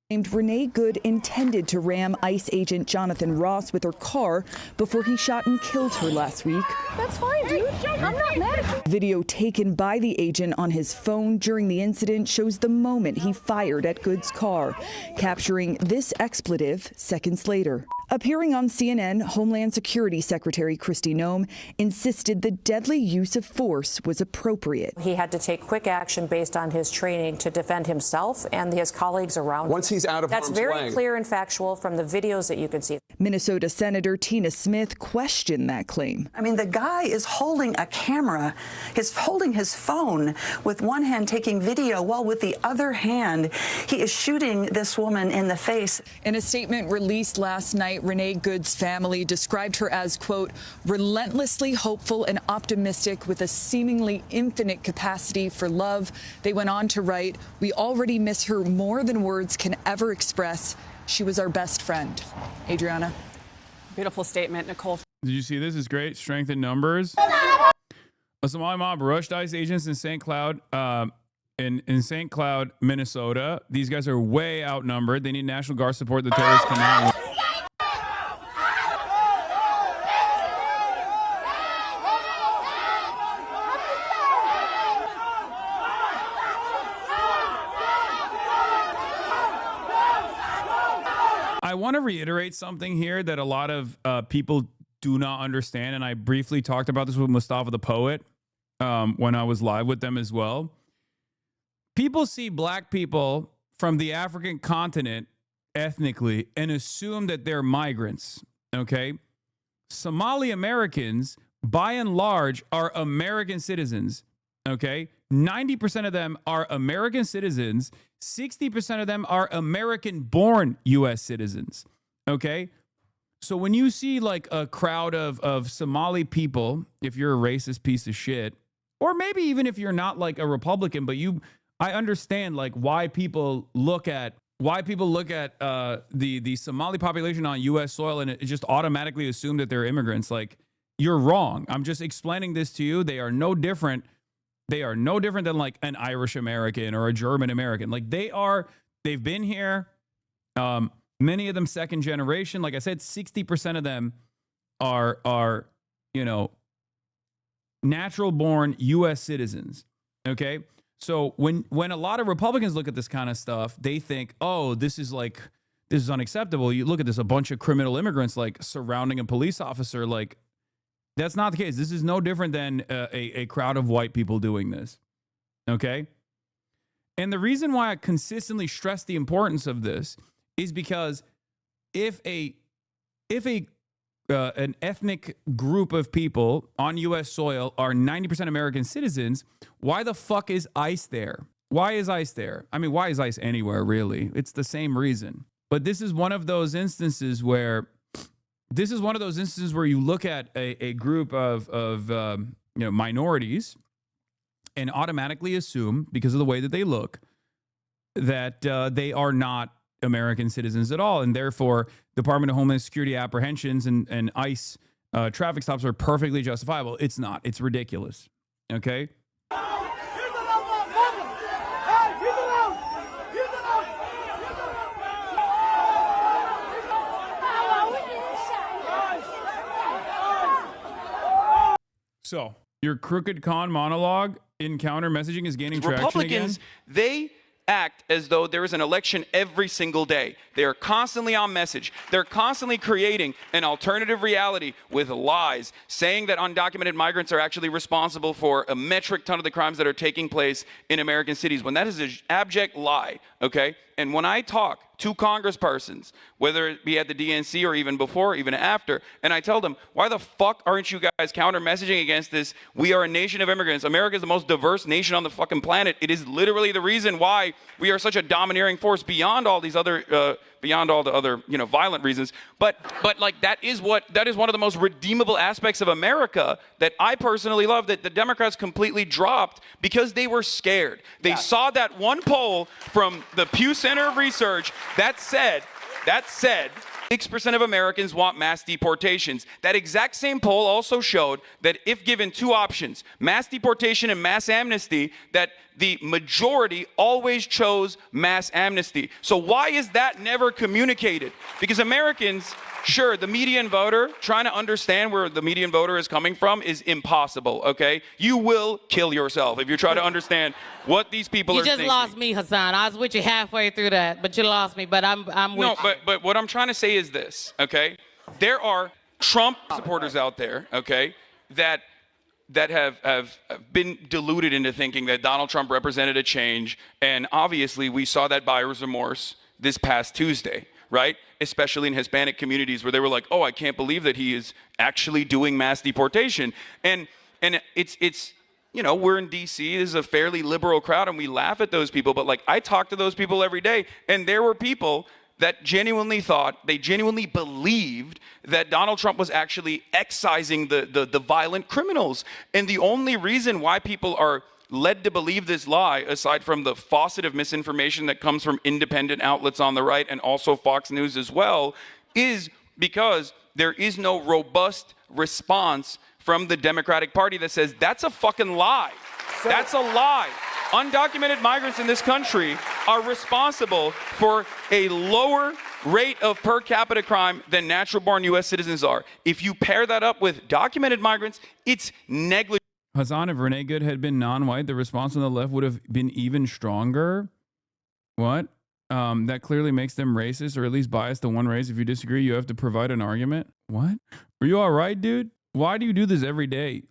Named Renee Good intended to ram ICE agent Jonathan Ross with her car before he shot and killed her last week. That's fine, dude. I'm not mad at you. Video taken by the agent on his phone during the incident shows the moment he fired at Good's car, capturing this expletive seconds later. Appearing on CNN, Homeland Security Secretary Kristi Noem insisted the deadly use of force was appropriate. He had to take quick action based on his training to defend himself and his colleagues around him. Once he's out of That's harm's very way. clear and factual from the videos that you can see. Minnesota Senator Tina Smith questioned that claim. I mean, the guy is holding a camera, he's holding his phone with one hand taking video, while with the other hand, he is shooting this woman in the face. In a statement released last night, Renee Good's family described her as, quote, relentlessly hopeful and optimistic with a seemingly infinite capacity for love. They went on to write, we already miss her more than words can ever express. She was our best friend. Adriana. Beautiful statement, Nicole. Did you see this? It's great. Strength in numbers. A Somali mob rushed ICE agents in St. Cloud, in St. Cloud, Minnesota. These guys are way outnumbered. They need National Guard support. The terrorists cannot win. I want to reiterate something here that a lot of people do not understand, and I briefly talked about this with Mustafa the Poet when I was live with them as well. People see black people from the African continent ethnically and assume that they're migrants, okay? Somali Americans, by and large, are American citizens, okay? 90% of them are American citizens. 60% of them are American-born U.S. citizens, okay? So when you see like a crowd of Somali people, if you're a racist piece of shit, or maybe even if you're not like a Republican, but I understand like why people look at the Somali population on U.S. soil and it just automatically assume that they're immigrants. Like, you're wrong. I'm just explaining this to you. They are no different. They are no different than like an Irish American or a German American. Like they've been here. Many of them second generation. Like I said, 60% of them are natural born U.S. citizens. Okay. So when a lot of Republicans look at this kind of stuff, they think, oh, this is unacceptable. You look at this, a bunch of criminal immigrants like surrounding a police officer. Like, that's not the case. This is no different than a crowd of white people doing this. Okay. And the reason why I consistently stress the importance of this is because if an ethnic group of people on U.S. soil are 90% American citizens, why the fuck is ICE there? Why is ICE there? I mean, why is ICE anywhere, really? It's the same reason. But this is one of those instances where you look at a group of minorities and automatically assume, because of the way that they look, that they are not American citizens at all, and therefore Department of Homeland Security apprehensions and ICE traffic stops are perfectly justifiable. It's not. It's ridiculous. Okay? So, your crooked con monologue in counter messaging is gaining traction Republicans, again? they act as though there is an election every single day. They are constantly on message. They're constantly creating an alternative reality with lies, saying that undocumented migrants are actually responsible for a metric ton of the crimes that are taking place in American cities, when that is an abject lie, okay? And when I talk to congresspersons, whether it be at the DNC or even before, even after, and I tell them, why the fuck aren't you guys counter-messaging against this? We are a nation of immigrants. America is the most diverse nation on the fucking planet. It is literally the reason why we are such a domineering force beyond all these other, beyond all the other, violent reasons. But like that is one of the most redeemable aspects of America that I personally love, that the Democrats completely dropped because they were scared. They saw that one poll from the Pew Center of Research that said 6% of Americans want mass deportations. That exact same poll also showed that if given two options, mass deportation and mass amnesty, that the majority always chose mass amnesty. So why is that never communicated? Because Americans, sure, the median voter, trying to understand where the median voter is coming from is impossible, okay? You will kill yourself if you try to understand what these people are thinking. You just lost me, Hasan. I was with you halfway through that, but you lost me. But I'm with you. But what I'm trying to say is this, okay? There are Trump supporters out there, okay, that have been deluded into thinking that Donald Trump represented a change, and obviously we saw that buyer's remorse this past Tuesday, right? Especially in Hispanic communities where they were like, oh, I can't believe that he is actually doing mass deportation. And it's you know, we're in DC, this is a fairly liberal crowd, and we laugh at those people, but like I talk to those people every day, and there were people that genuinely thought, they genuinely believed that Donald Trump was actually excising the violent criminals. And the only reason why people are led to believe this lie, aside from the faucet of misinformation that comes from independent outlets on the right and also Fox News as well, is because there is no robust response from the Democratic Party that says that's a fucking lie. That's a lie. Undocumented migrants in this country are responsible for a lower rate of per capita crime than natural-born U.S. citizens are. If you pair that up with documented migrants, it's negligible. Hasan, if Renee Good had been non-white, the response on the left would have been even stronger. What? That clearly makes them racist, or at least biased to one race. If you disagree, you have to provide an argument. What? Are you all right, dude? Why do you do this every day?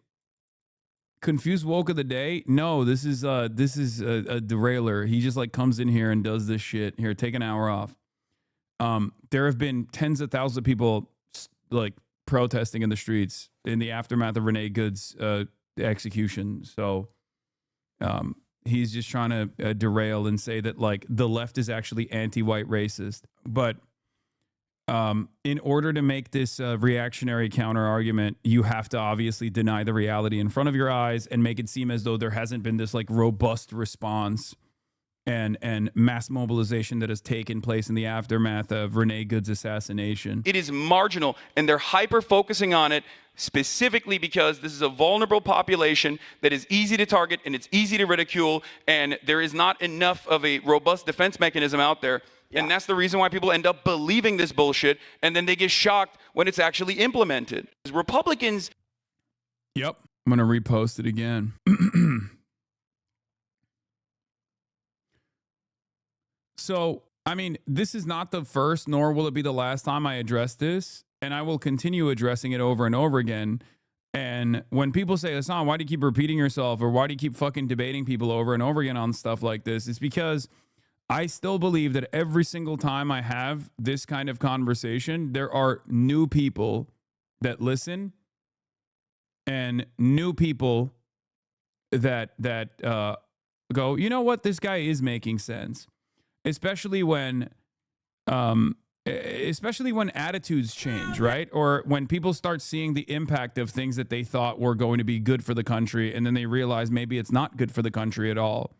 Confused woke of the day? No, this is a derailer. He just like comes in here and does this shit. Here, take an hour off. There have been tens of thousands of people like protesting in the streets in the aftermath of Renee Good's execution. So he's just trying to derail and say that like the left is actually anti-white racist. But in order to make this reactionary counter argument, you have to obviously deny the reality in front of your eyes and make it seem as though there hasn't been this like robust response and mass mobilization that has taken place in the aftermath of Renee Good's assassination. It is marginal, and they're hyper-focusing on it specifically because this is a vulnerable population that is easy to target and it's easy to ridicule, and there is not enough of a robust defense mechanism out there. And that's the reason why people end up believing this bullshit, and then they get shocked when it's actually implemented. Republicans... Yep. I'm going to repost it again. So, I mean, this is not the first, nor will it be the last time I address this, and I will continue addressing it over and over again. And when people say, Hasan, why do you keep repeating yourself, or why do you keep fucking debating people over and over again on stuff like this? It's because I still believe that every single time I have this kind of conversation, there are new people that listen and new people that go, you know what, this guy is making sense. Especially when attitudes change, right? Or when people start seeing the impact of things that they thought were going to be good for the country, and then they realize maybe it's not good for the country at all.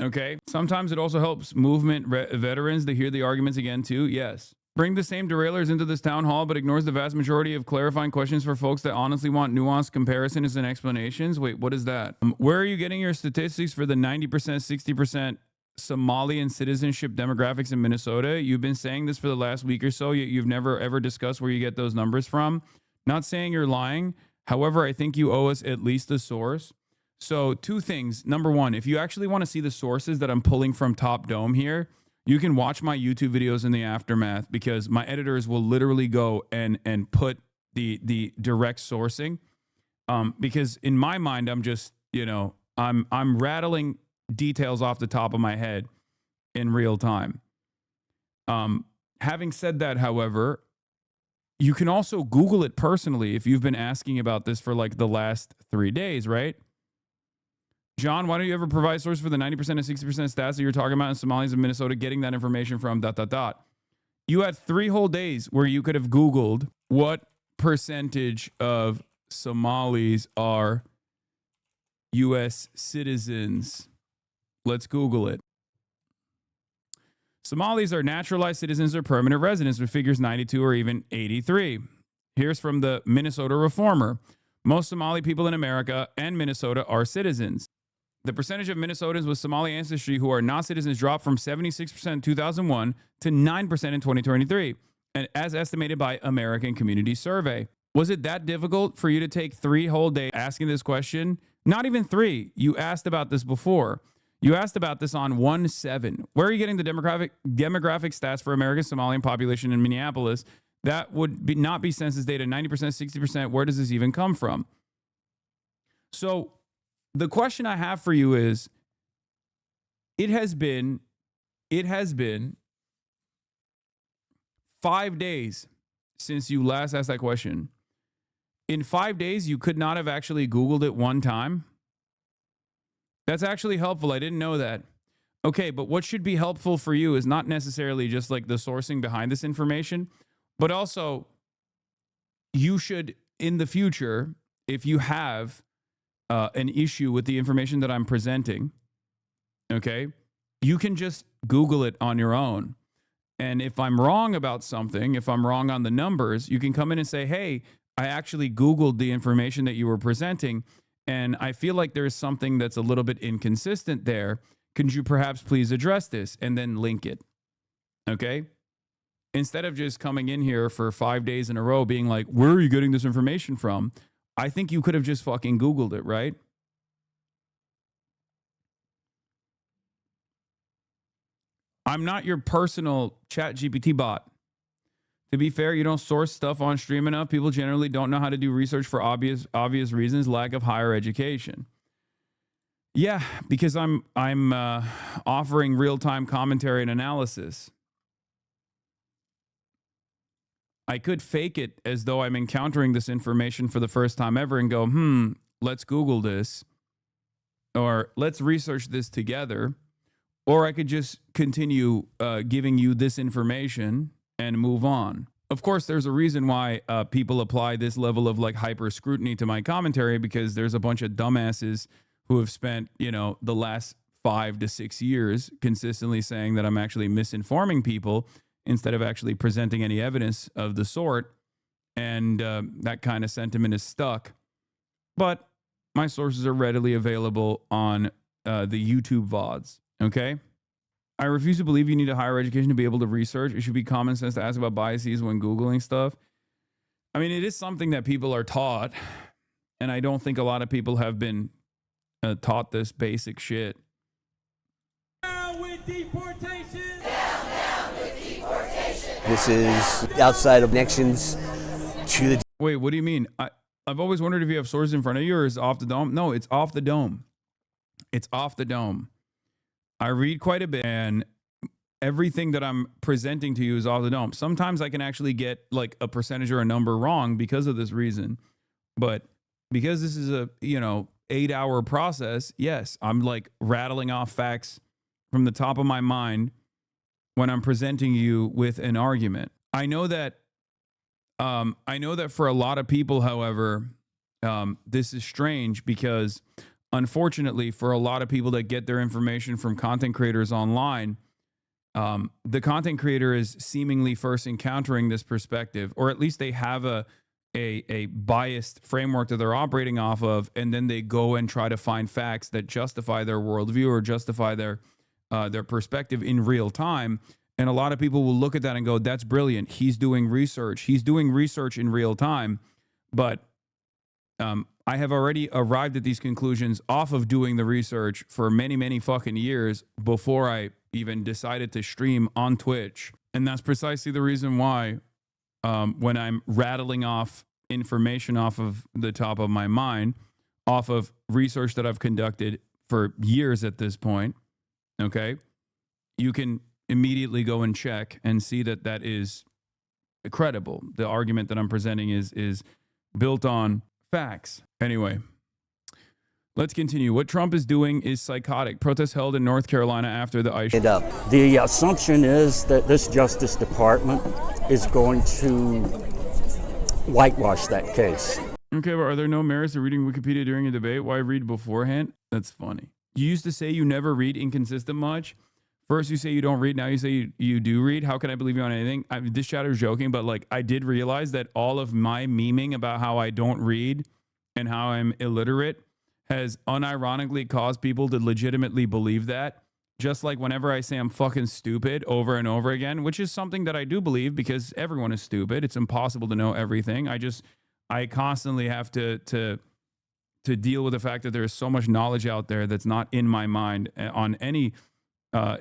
Okay? Sometimes it also helps movement veterans to hear the arguments again, too. Yes. Bring the same derailers into this town hall, but ignores the vast majority of clarifying questions for folks that honestly want nuanced comparisons and explanations. Wait, what is that? Where are you getting your statistics for the 90%, 60% Somalian citizenship demographics in Minnesota? You've been saying this for the last week or so. You've never ever discussed where you get those numbers from. Not saying you're lying. However, I think you owe us at least a source. So two things. Number one, if you actually want to see the sources that I'm pulling from Top Dome here, you can watch my YouTube videos in the aftermath, because my editors will literally go and put the direct sourcing. Because in my mind, I'm just, I'm rattling details off the top of my head in real time. Having said that, however, you can also Google it personally if you've been asking about this for like the last 3 days, right? John, why don't you ever provide source for the 90% and 60% stats that you're talking about in Somalis in Minnesota getting that information from ... You had 3 whole days where you could have Googled what percentage of Somalis are U.S. citizens. Let's Google it. Somalis are naturalized citizens or permanent residents with figures 92 or even 83. Here's from the Minnesota Reformer. Most Somali people in America and Minnesota are citizens. The percentage of Minnesotans with Somali ancestry who are not citizens dropped from 76% in 2001 to 9% in 2023, and as estimated by American Community Survey. Was it that difficult for you to take 3 whole days asking this question? Not even 3. You asked about this before. You asked about this on 1/7. Where are you getting the demographic stats for American Somalian population in Minneapolis? That would not be census data, 90%, 60%. Where does this even come from? So the question I have for you is, it has been 5 days since you last asked that question. In 5 days, you could not have actually Googled it one time. That's actually helpful. I didn't know that. Okay, but what should be helpful for you is not necessarily just like the sourcing behind this information, but also you should, in the future, if you have an issue with the information that I'm presenting, okay, you can just Google it on your own. And if I'm wrong about something, if I'm wrong on the numbers, you can come in and say, hey, I actually Googled the information that you were presenting, and I feel like there's something that's a little bit inconsistent there. Could you perhaps please address this? And then link it. Okay? Instead of just coming in here for 5 days in a row being like, where are you getting this information from? I think you could have just fucking Googled it, right? I'm not your personal ChatGPT bot. To be fair, you don't source stuff on stream enough. People generally don't know how to do research for obvious reasons, lack of higher education. Yeah, because I'm offering real-time commentary and analysis. I could fake it as though I'm encountering this information for the first time ever and go, let's Google this, or let's research this together. Or I could just continue giving you this information and move on. Of course, there's a reason why people apply this level of like hyper scrutiny to my commentary, because there's a bunch of dumbasses who have spent, the last 5 to 6 years consistently saying that I'm actually misinforming people instead of actually presenting any evidence of the sort. And that kind of sentiment is stuck. But my sources are readily available on the YouTube VODs. Okay? I refuse to believe you need a higher education to be able to research. It should be common sense to ask about biases when Googling stuff. I mean, it is something that people are taught, and I don't think a lot of people have been taught this basic shit. Down with deportation! Down with deportation! This is outside of connections to the... Wait, what do you mean? I've always wondered if you have sources in front of you or is it off the dome? No, it's off the dome. It's off the dome. I read quite a bit, and everything that I'm presenting to you is off the dome. Sometimes I can actually get like a percentage or a number wrong because of this reason. But because this is a, 8-hour process, yes, I'm like rattling off facts from the top of my mind when I'm presenting you with an argument. I know that for a lot of people, however, this is strange because unfortunately, for a lot of people that get their information from content creators online, the content creator is seemingly first encountering this perspective, or at least they have a biased framework that they're operating off of, and then they go and try to find facts that justify their worldview or justify their perspective in real time. And a lot of people will look at that and go, that's brilliant. He's doing research. He's doing research in real time. But I have already arrived at these conclusions off of doing the research for many, many fucking years before I even decided to stream on Twitch. And that's precisely the reason why when I'm rattling off information off of the top of my mind, off of research that I've conducted for years at this point, okay, you can immediately go and check and see that that is credible. The argument that I'm presenting is built on facts. Anyway, let's continue. What Trump is doing is psychotic. Protests held in North Carolina after the ICE. The assumption is that this Justice Department is going to whitewash that case. Okay, but are there no merits to reading Wikipedia during a debate? Why read beforehand? That's funny. You used to say you never read inconsistent much. First you say you don't read, now you say you do read. How can I believe you on anything? This chatter's joking, but like I did realize that all of my memeing about how I don't read and how I'm illiterate has unironically caused people to legitimately believe that. Just like whenever I say I'm fucking stupid over and over again, which is something that I do believe because everyone is stupid. It's impossible to know everything. I constantly have to deal with the fact that there is so much knowledge out there that's not in my mind on any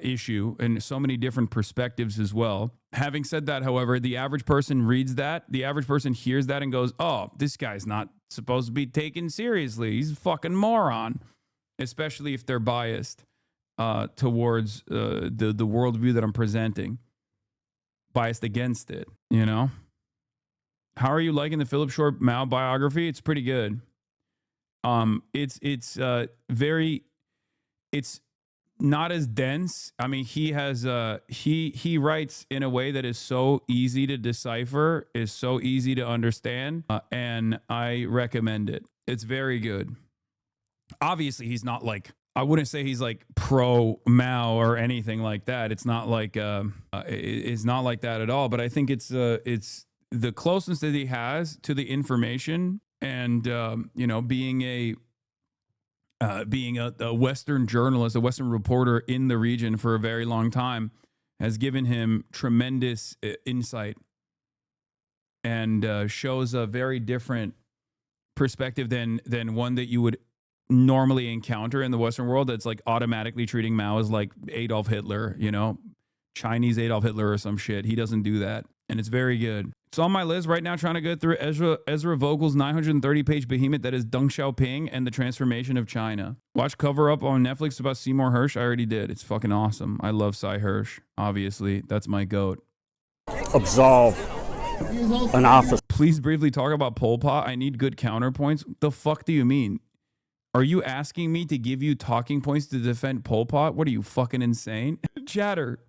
issue and so many different perspectives as well. Having said that, however, the average person reads that, the average person hears that and goes, oh, this guy's not supposed to be taken seriously. He's a fucking moron, especially if they're biased towards the worldview that I'm presenting, biased against it, you know? How are you liking the Philip Short Mao biography? It's pretty good. It's not as dense. I mean, he has he writes in a way that is so easy to decipher, is so easy to understand, and I recommend it. It's very good. Obviously, he's not like, I wouldn't say he's like pro Mao or anything like that. It's not like it's not like that at all. But I think it's the closeness that he has to the information, and you know, being a Western journalist, a Western reporter in the region for a very long time, has given him tremendous insight and shows a very different perspective than one that you would normally encounter in the Western world. That's like automatically treating Mao as like Adolf Hitler, you know, Chinese Adolf Hitler or some shit. He doesn't do that, and it's very good. It's on my list right now, trying to go through Ezra Vogel's 930-page behemoth that is Deng Xiaoping and the Transformation of China. Watch Cover Up on Netflix about Seymour Hersh. I already did. It's fucking awesome. I love Cy Hersh. Obviously, that's my goat. Absolve an officer. Please briefly talk about Pol Pot. I need good counterpoints. The fuck do you mean? Are you asking me to give you talking points to defend Pol Pot? What are you, fucking insane? Chatter.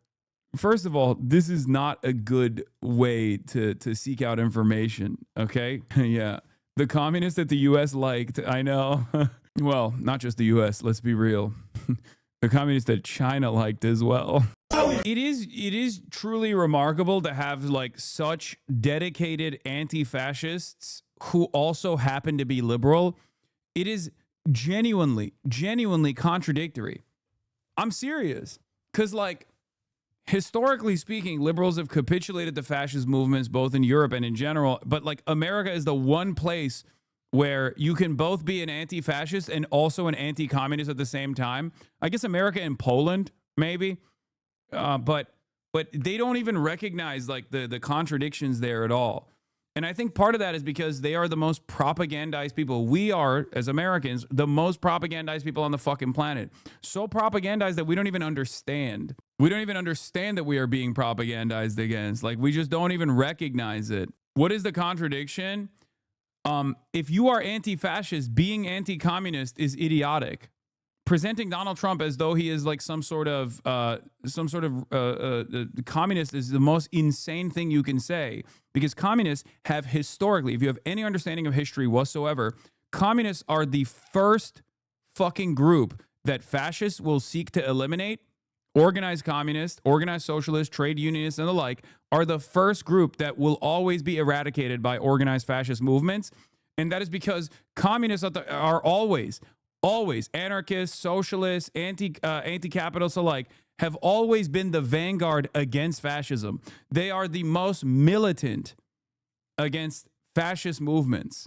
First of all, this is not a good way to seek out information, okay? Yeah. The communists that the U.S. liked, I know. Well, not just the U.S., let's be real. The communists that China liked as well. It is truly remarkable to have like such dedicated anti-fascists who also happen to be liberal. It is genuinely contradictory. I'm serious. Because like, historically speaking, liberals have capitulated to fascist movements both in Europe and in general, but like America is the one place where you can both be an anti-fascist and also an anti-communist at the same time. I guess America and Poland, maybe, but they don't even recognize like the contradictions there at all. And I think part of that is because they are the most propagandized people. We are, as Americans, the most propagandized people on the fucking planet. So propagandized that we don't even understand. We don't even understand that we are being propagandized against. Like, we just don't even recognize it. What is the contradiction? If you are anti-fascist, being anti-communist is idiotic. Presenting Donald Trump as though he is like some sort of communist is the most insane thing you can say, because communists have historically, if you have any understanding of history whatsoever, communists are the first fucking group that fascists will seek to eliminate. Organized communists, organized socialists, trade unionists, and the like are the first group that will always be eradicated by organized fascist movements. And that is because communists are always anarchists, socialists, anti-capitalists alike have always been the vanguard against fascism. They are the most militant against fascist movements.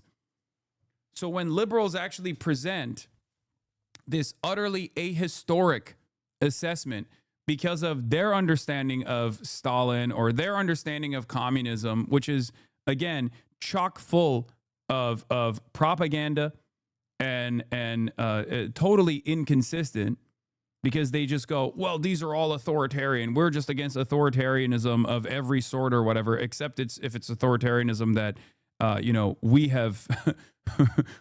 So when liberals actually present this utterly ahistoric assessment because of their understanding of Stalin or their understanding of communism, which is, again, chock full of propaganda and totally inconsistent, because they just go, well, these are all authoritarian. We're just against authoritarianism of every sort or whatever, except if it's authoritarianism that, we have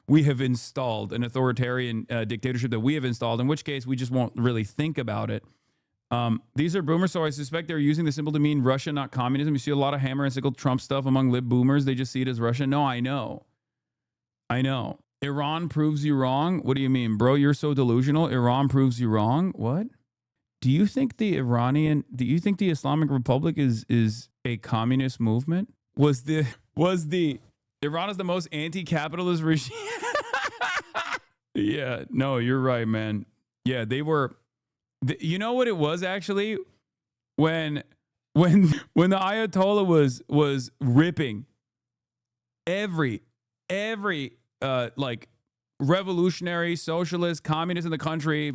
we have installed, an authoritarian dictatorship that we have installed, in which case we just won't really think about it. These are boomers, so I suspect they're using the symbol to mean Russia, not communism. You see a lot of hammer and sickle Trump stuff among lib boomers. They just see it as Russia. No, I know. Iran proves you wrong. What do you mean, bro? You're so delusional. Iran proves you wrong. What? Do you think the Islamic Republic is a communist movement? Iran is the most anti-capitalist regime? Yeah, no, you're right, man. Yeah, they were. You know what it was actually when the Ayatollah was ripping every like revolutionary, socialist, communist in the country,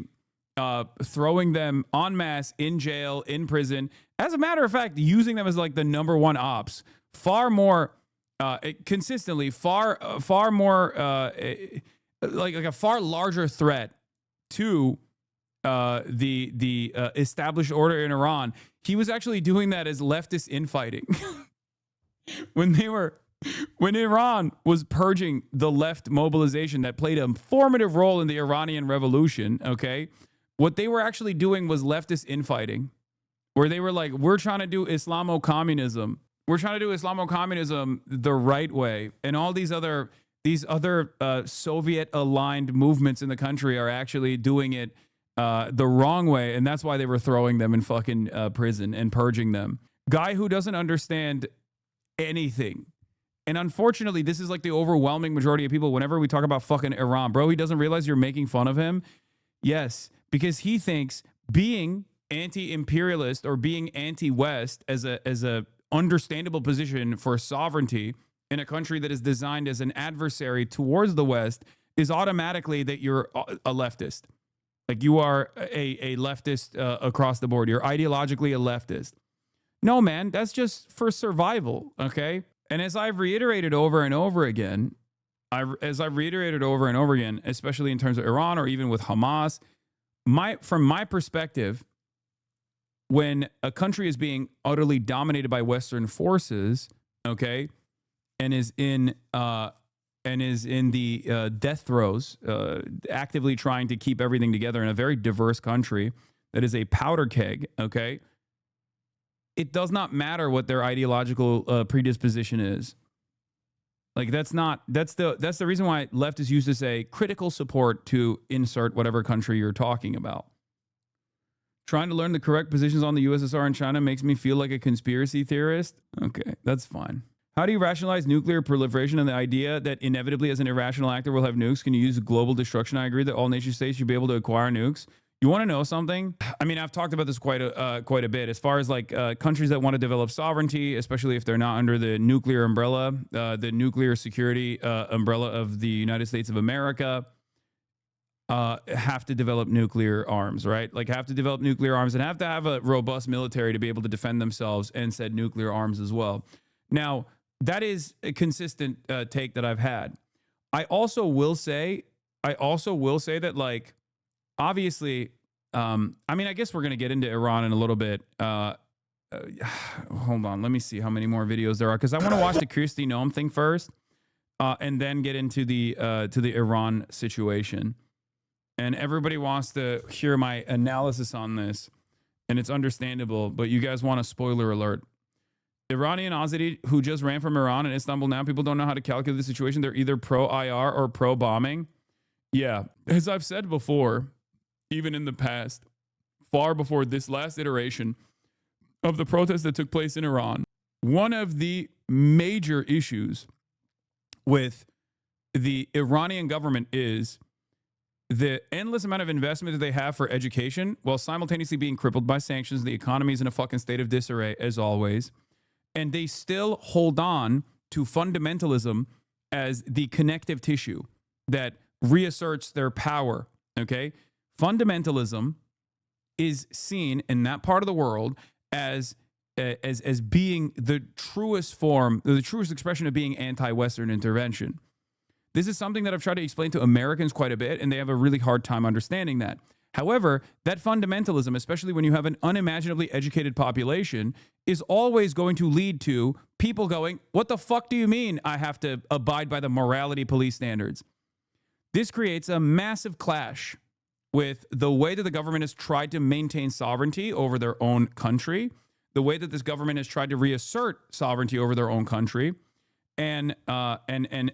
throwing them en masse in jail, in prison. As a matter of fact, using them as like the number one ops, far more consistently, far more like a far larger threat to the established order in Iran. He was actually doing that as leftist infighting. when Iran was purging the left mobilization that played a formative role in the Iranian revolution, okay, what they were actually doing was leftist infighting, where they were like, we're trying to do Islamo-communism. We're trying to do Islamo-communism the right way. And all these other Soviet-aligned movements in the country are actually doing it the wrong way. And that's why they were throwing them in fucking prison and purging them. Guy who doesn't understand anything. And unfortunately, this is like the overwhelming majority of people. Whenever we talk about fucking Iran, bro, he doesn't realize you're making fun of him. Yes, because he thinks being anti-imperialist or being anti-West as a understandable position for sovereignty in a country that is designed as an adversary towards the West is automatically that you're a leftist. Like you are a leftist across the board. You're ideologically a leftist. No, man, that's just for survival, okay? And as I've reiterated over and over again, especially in terms of Iran or even with Hamas, from my perspective, when a country is being utterly dominated by Western forces, okay, and is in the death throes, actively trying to keep everything together in a very diverse country that is a powder keg, okay, it does not matter what their ideological predisposition is. Like that's the reason why leftists used to say critical support to insert whatever country you're talking about. Trying to learn the correct positions on the USSR and China makes me feel like a conspiracy theorist. Okay, that's fine. How do you rationalize nuclear proliferation and the idea that inevitably as an irrational actor will have nukes? Can you use global destruction? I agree that all nation states should be able to acquire nukes. You want to know something? I mean, I've talked about this quite a bit as far as like countries that want to develop sovereignty, especially if they're not under the nuclear umbrella, the nuclear security umbrella of the United States of America, have to develop nuclear arms, right? Like have to develop nuclear arms and have to have a robust military to be able to defend themselves and said nuclear arms as well. Now, that is a consistent take that I've had. I also will say that like, obviously, I mean, I guess we're going to get into Iran in a little bit. Hold on. Let me see how many more videos there are. Because I want to watch the Kristi Noem thing first and then get into the Iran situation. And everybody wants to hear my analysis on this. And it's understandable. But you guys want a spoiler alert. Iranian Azadi who just ran from Iran and Istanbul now, people don't know how to calculate the situation. They're either pro-IR or pro-bombing. Yeah. As I've said before, even in the past, far before this last iteration of the protests that took place in Iran, one of the major issues with the Iranian government is the endless amount of investment that they have for education while simultaneously being crippled by sanctions. The economy is in a fucking state of disarray, as always. And they still hold on to fundamentalism as the connective tissue that reasserts their power, okay? Fundamentalism is seen in that part of the world as being the truest form, the truest expression of being anti-Western intervention. This is something that I've tried to explain to Americans quite a bit, and they have a really hard time understanding that. However, that fundamentalism, especially when you have an unimaginably educated population, is always going to lead to people going, what the fuck do you mean I have to abide by the morality police standards? This creates a massive clash with the way that the government has tried to maintain sovereignty over their own country, the way that this government has tried to reassert sovereignty over their own country, and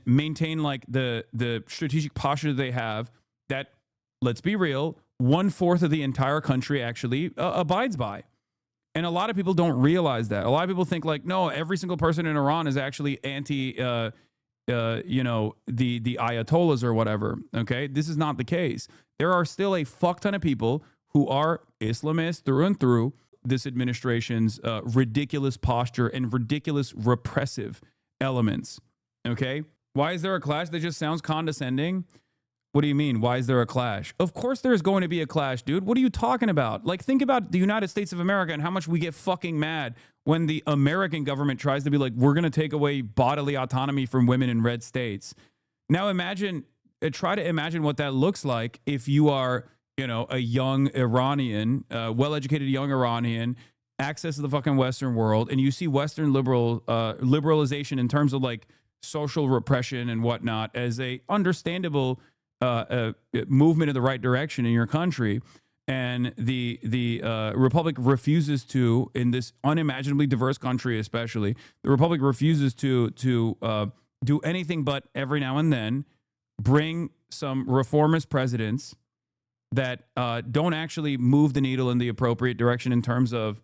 maintain like the strategic posture that they have that, let's be real, 1/4 of the entire country actually abides by. And a lot of people don't realize that. A lot of people think like, no, every single person in Iran is actually anti, the Ayatollahs or whatever. Okay, this is not the case. There are still a fuck ton of people who are Islamists through and through this administration's ridiculous posture and ridiculous repressive elements. Okay, why is there a clash that just sounds condescending? What do you mean? Why is there a clash? Of course there's going to be a clash, dude. What are you talking about? Like, think about the United States of America and how much we get fucking mad when the American government tries to be like, we're going to take away bodily autonomy from women in red states. Now imagine, try to imagine what that looks like if you are, a young Iranian, well-educated young Iranian, access to the fucking Western world, and you see Western liberalization in terms of like social repression and whatnot as a understandable movement in the right direction in your country, and the Republic refuses to, in this unimaginably diverse country especially, the Republic refuses to do anything but every now and then bring some reformist presidents that don't actually move the needle in the appropriate direction in terms of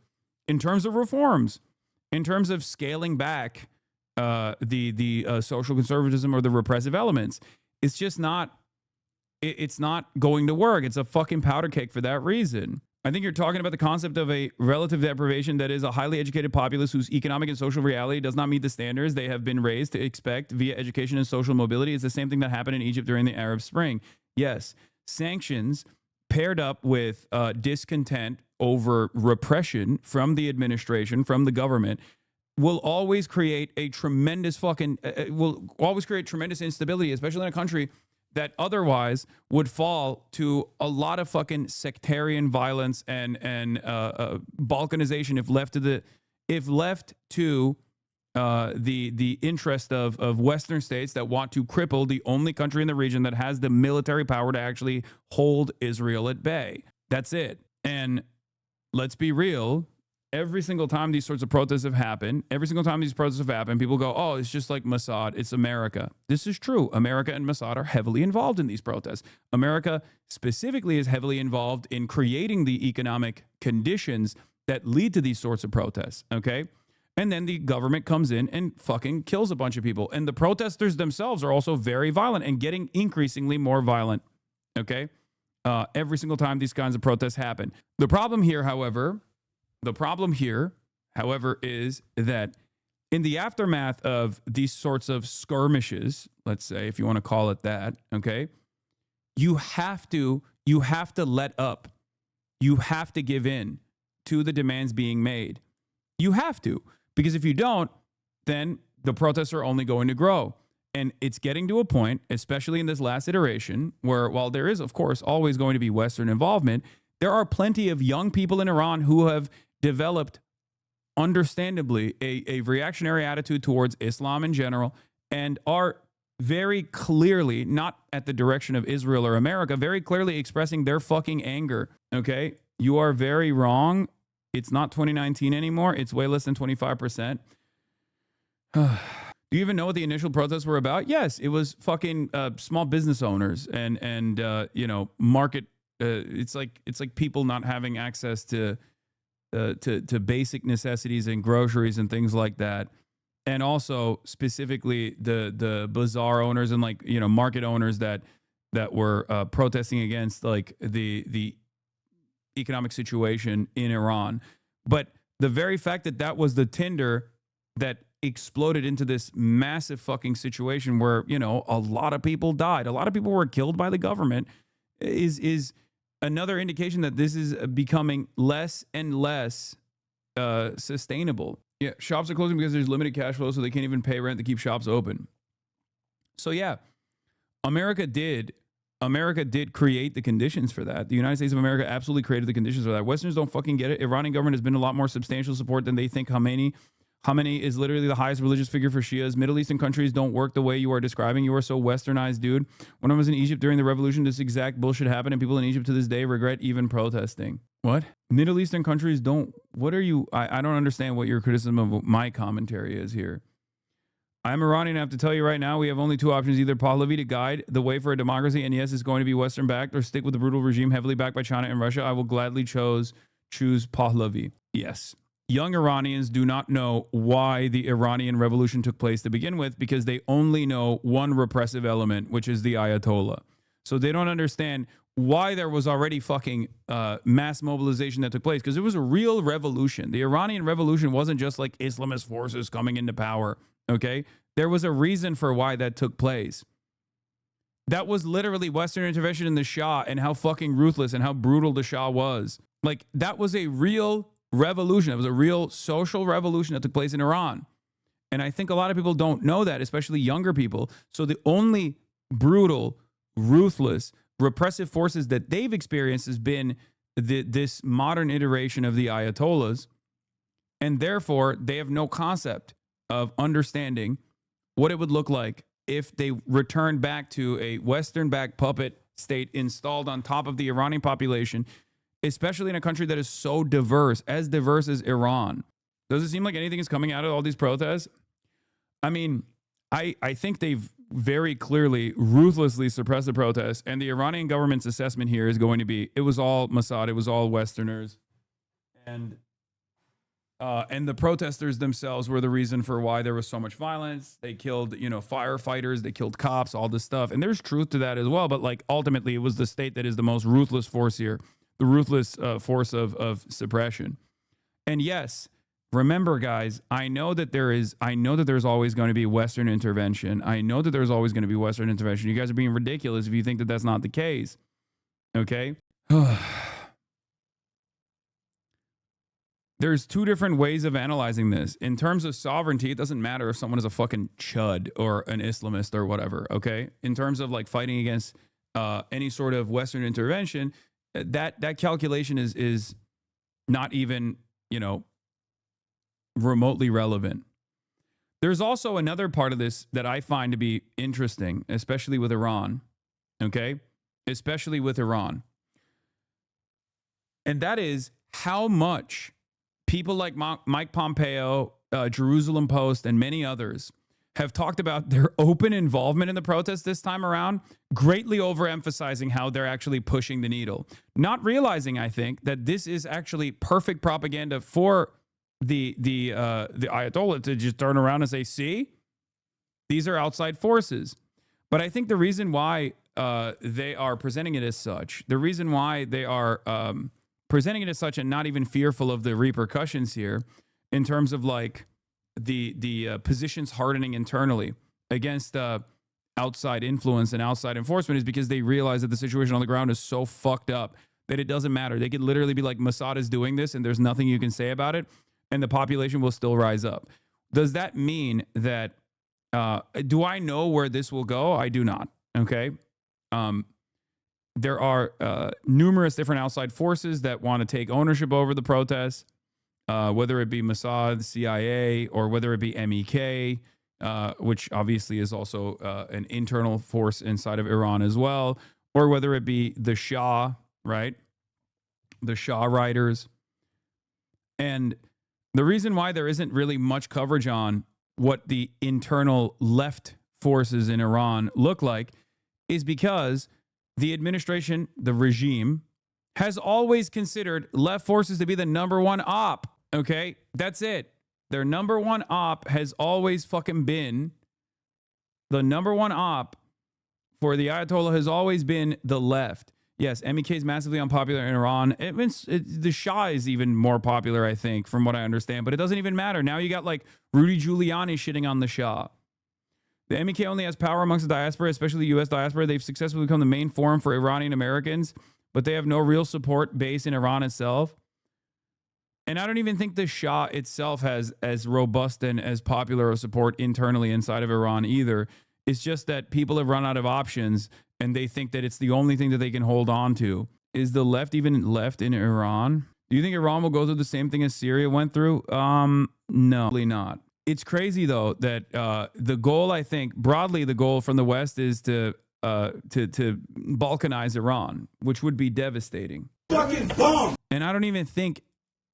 reforms, in terms of scaling back the social conservatism or the repressive elements. It's just not. It's not going to work. It's a fucking powder keg for that reason. I think you're talking about the concept of a relative deprivation that is a highly educated populace whose economic and social reality does not meet the standards they have been raised to expect via education and social mobility. It's the same thing that happened in Egypt during the Arab Spring. Yes, sanctions paired up with discontent over repression from the administration, from the government, will always create a tremendous instability, especially in a country that otherwise would fall to a lot of fucking sectarian violence and balkanization if left to the interest of Western states that want to cripple the only country in the region that has the military power to actually hold Israel at bay. That's it. And let's be real. Every single time these sorts of protests have happened, people go, oh, it's just like Mossad. It's America. This is true. America and Mossad are heavily involved in these protests. America specifically is heavily involved in creating the economic conditions that lead to these sorts of protests, okay? And then the government comes in and fucking kills a bunch of people. And the protesters themselves are also very violent and getting increasingly more violent, okay? Every single time these kinds of protests happen. The problem here, however, is that in the aftermath of these sorts of skirmishes, let's say, if you want to call it that, okay, you have to let up. You have to give in to the demands being made. You have to, because if you don't, then the protests are only going to grow. And it's getting to a point, especially in this last iteration, where while there is, of course, always going to be Western involvement, there are plenty of young people in Iran who have developed, understandably, a reactionary attitude towards Islam in general and are very clearly, not at the direction of Israel or America, very clearly expressing their fucking anger, okay? You are very wrong. It's not 2019 anymore. It's way less than 25%. Do you even know what the initial protests were about? Yes, it was fucking small business owners and market. It's like people not having access to basic necessities and groceries and things like that, and also specifically the bazaar owners and market owners that were protesting against like the economic situation in Iran. But the very fact that was the tinder that exploded into this massive fucking situation where a lot of people died, a lot of people were killed by the government, is another indication that this is becoming less and less sustainable. Yeah, shops are closing because there's limited cash flow, so they can't even pay rent to keep shops open. So yeah, America did create the conditions for that. The United States of America absolutely created the conditions for that. Westerners don't fucking get it. Iranian government has been a lot more substantial support than they think. Khamenei is literally the highest religious figure for Shias. Middle Eastern countries don't work the way you are describing. You are so westernized, dude. When I was in Egypt during the revolution, this exact bullshit happened, and people in Egypt to this day regret even protesting. What? Middle Eastern countries don't... What are you... I don't understand what your criticism of my commentary is here. I'm Iranian. I have to tell you right now, we have only two options: either Pahlavi to guide the way for a democracy, and yes, it's going to be Western backed, or stick with the brutal regime heavily backed by China and Russia. I will gladly choose Pahlavi. Yes. Young Iranians do not know why the Iranian Revolution took place to begin with, because they only know one repressive element, which is the Ayatollah. So they don't understand why there was already fucking mass mobilization that took place, because it was a real revolution. The Iranian Revolution wasn't just like Islamist forces coming into power, okay? There was a reason for why that took place. That was literally Western intervention in the Shah and how fucking ruthless and how brutal the Shah was. Like, that was a real revolution. It was a real social revolution that took place in Iran. And I think a lot of people don't know that, especially younger people. So the only brutal, ruthless, repressive forces that they've experienced has been this modern iteration of the Ayatollahs. And therefore, they have no concept of understanding what it would look like if they returned back to a Western-backed puppet state installed on top of the Iranian population, especially in a country that is so diverse as Iran. Does it seem like anything is coming out of all these protests? I mean, I think they've very clearly, ruthlessly suppressed the protests, and the Iranian government's assessment here is going to be, it was all Mossad, it was all Westerners, and the protesters themselves were the reason for why there was so much violence. They killed, firefighters, they killed cops, all this stuff, and there's truth to that as well, but like ultimately it was the state that is the most ruthless force here. The ruthless force of suppression. And yes, remember, guys, I know that there's always going to be Western intervention. I know that there's always going to be Western intervention. You guys are being ridiculous if you think that that's not the case. Okay? There's two different ways of analyzing this. In terms of sovereignty, it doesn't matter if someone is a fucking chud or an Islamist or whatever, okay? In terms of like fighting against any sort of Western intervention, that calculation is not even, remotely relevant. There's also another part of this that I find to be interesting, especially with Iran, okay? Especially with Iran. And that is how much people like Mike Pompeo, Jerusalem Post, and many others have talked about their open involvement in the protests this time around, greatly overemphasizing how they're actually pushing the needle. Not realizing, I think, that this is actually perfect propaganda for the Ayatollah to just turn around and say, see, these are outside forces. But I think the reason why they are presenting it as such, the reason why they are presenting it as such and not even fearful of the repercussions here in terms of like the positions hardening internally against outside influence and outside enforcement is because they realize that the situation on the ground is so fucked up that it doesn't matter. They could literally be like, Mossad is doing this and there's nothing you can say about it, and the population will still rise up. Does that mean that, do I know where this will go? I do not, okay? There are numerous different outside forces that want to take ownership over the protests, whether it be Mossad, CIA, or whether it be MEK, which obviously is also an internal force inside of Iran as well, or whether it be the Shah, right? The Shah riders. And the reason why there isn't really much coverage on what the internal left forces in Iran look like is because the administration, the regime, has always considered left forces to be the number one op. Okay, that's it. Their number one op has always fucking been, the number one op for the Ayatollah has always been the left. Yes, MEK is massively unpopular in Iran. The Shah is even more popular, I think, from what I understand, but it doesn't even matter. Now you got like Rudy Giuliani shitting on the Shah. The MEK only has power amongst the diaspora, especially the U.S. diaspora. They've successfully become the main forum for Iranian Americans, but they have no real support base in Iran itself. And I don't even think the Shah itself has as robust and as popular of support internally inside of Iran either. It's just that people have run out of options and they think that it's the only thing that they can hold on to. Is the left even left in Iran? Do you think Iran will go through the same thing as Syria went through? No, probably not. It's crazy though that the goal, I think, broadly the goal from the West is to balkanize Iran, which would be devastating. Fucking bomb. And I don't even think,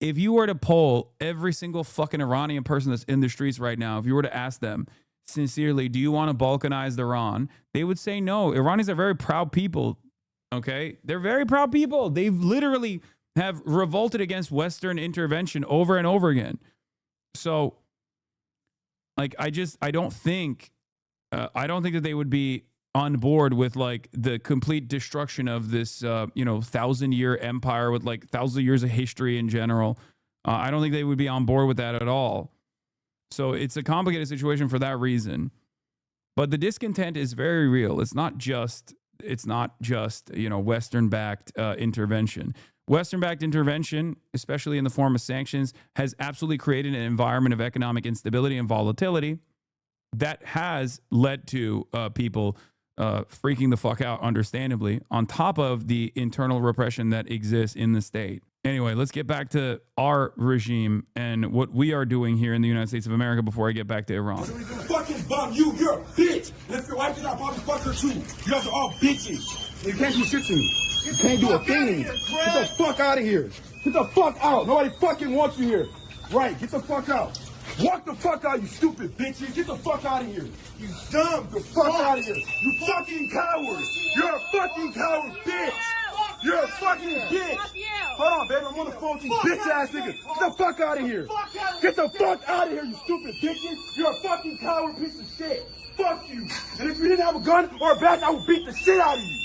if you were to poll every single fucking Iranian person that's in the streets right now, if you were to ask them, sincerely, do you want to balkanize Iran? They would say no. Iranians are very proud people. Okay? They're very proud people. They've literally have revolted against Western intervention over and over again. So, like, I don't think that they would be on board with like the complete destruction of this, 1,000-year empire with like 1,000 years of history in general. I don't think they would be on board with that at all. So it's a complicated situation for that reason. But the discontent is very real. It's not just Western-backed intervention. Western-backed intervention, especially in the form of sanctions, has absolutely created an environment of economic instability and volatility that has led to people freaking the fuck out, understandably, on top of the internal repression that exists in the state. Anyway, let's get back to our regime and what we are doing here in the United States of America before I get back to Iran. Fucking bum you, you're a bitch. And if your wife is, I'll probably fuck her too. You guys are all bitches. You can't do shit to me. You can't do a thing. Get the fuck out of here. Get the fuck out. Nobody fucking wants you here. Right, get the fuck out. Walk the fuck out, you stupid bitches. Get the fuck out of here. You dumb. Get the fuck out of here. You fucking coward. You're a fucking coward, bitch. You're a fucking bitch. Hold on, baby. I'm on the phone with you bitch ass niggas. Get the fuck out of here. Get the fuck out of here, you stupid bitches. You're a fucking coward piece of shit. Fuck you. And if you didn't have a gun or a badge, I would beat the shit out of you.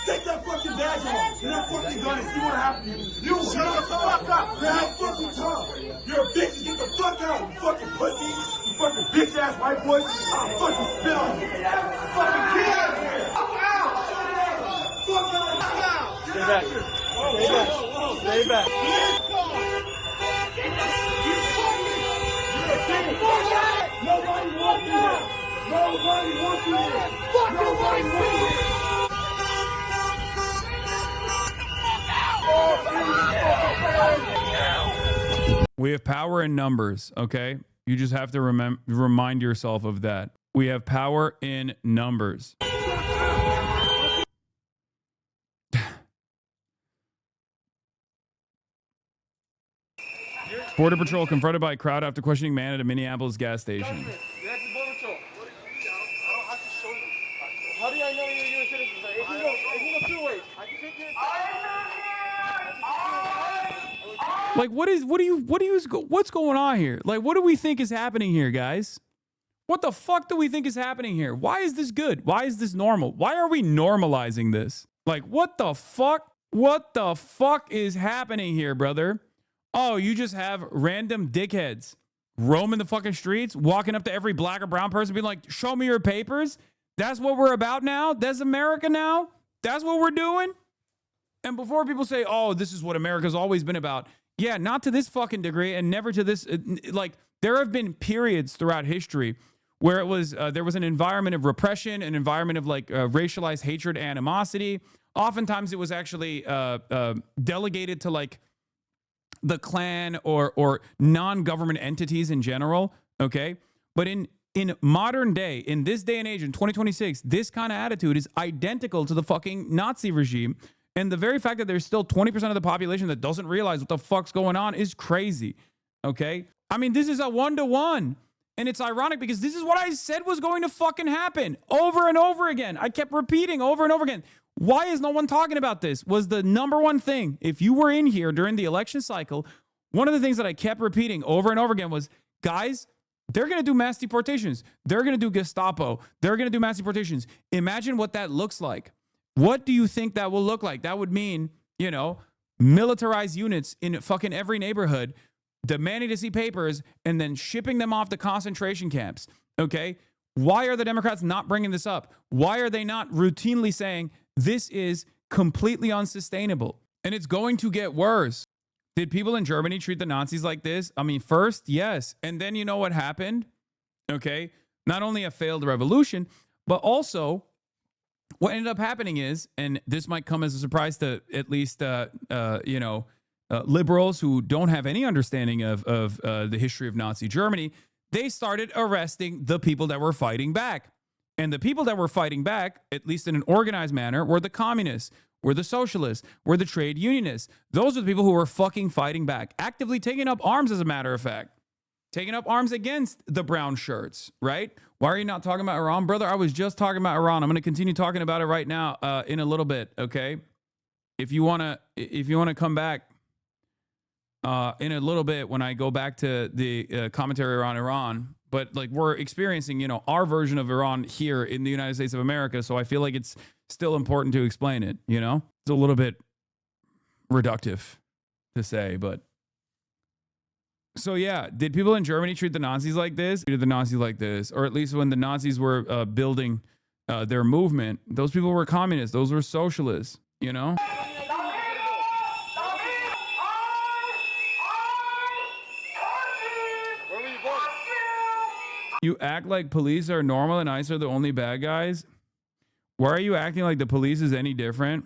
Take that fucking badge off and that fucking gun and see what happens. You shut the fuck up. Man, that fucking tongue. You're a bitch. Get the fuck out, you fucking pussy. You fucking bitch ass white boy. I'll fucking spit on you. Fucking get out of here. Fuck out. Fuck out. Stay back. Stay back. Nobody wants you here. Nobody wants you here. Nobody wants you here. We have power in numbers, okay? You just have to remind yourself of that. We have power in numbers. Border Patrol confronted by a crowd after questioning man at a Minneapolis gas station. How do I know you're a U.S. citizen? If you go two ways, I can take you. Like, what's going on here? Like, what do we think is happening here, guys? What the fuck do we think is happening here? Why is this good? Why is this normal? Why are we normalizing this? Like, what the fuck? What the fuck is happening here, brother? Oh, you just have random dickheads roaming the fucking streets, walking up to every black or brown person being like, show me your papers. That's what we're about now? That's America now? That's what we're doing? And before people say, oh, this is what America's always been about. Yeah, not to this fucking degree and never to this. Like, there have been periods throughout history where it was there was an environment of repression, an environment of like racialized hatred, animosity. Oftentimes it was actually delegated to like the Klan or non-government entities in general, okay? But in modern day, in this day and age, in 2026, this kind of attitude is identical to the fucking Nazi regime. And the very fact that there's still 20% of the population that doesn't realize what the fuck's going on is crazy, okay? I mean, this is a 1-to-1. And it's ironic because this is what I said was going to fucking happen over and over again. I kept repeating over and over again. Why is no one talking about this? Was the number one thing. If you were in here during the election cycle, one of the things that I kept repeating over and over again was, guys, they're going to do mass deportations. They're going to do Gestapo. They're going to do mass deportations. Imagine what that looks like. What do you think that will look like? That would mean, militarized units in fucking every neighborhood demanding to see papers and then shipping them off to concentration camps. Okay? Why are the Democrats not bringing this up? Why are they not routinely saying this is completely unsustainable and it's going to get worse? Did people in Germany treat the Nazis like this? I mean, first, yes. And then you know what happened? Okay? Not only a failed revolution, but also what ended up happening is, and this might come as a surprise to at least, liberals who don't have any understanding of the history of Nazi Germany, they started arresting the people that were fighting back. And the people that were fighting back, at least in an organized manner, were the communists, were the socialists, were the trade unionists. Those are the people who were fucking fighting back, actively taking up arms, as a matter of fact. taking up arms against the brown shirts, right? Why are you not talking about Iran? Brother, I was just talking about Iran. I'm going to continue talking about it right now in a little bit, okay? If you want to come back in a little bit when I go back to the commentary around Iran, but like we're experiencing, you know, our version of Iran here in the United States of America, so I feel like it's still important to explain it, you know? It's a little bit reductive to say, but so yeah, did people in Germany treat the Nazis like this? Treated the Nazis like this, or at least when the Nazis were building their movement, those people were communists, those were socialists, you know? You act like police are normal and ICE are the only bad guys. Why are you acting like the police is any different?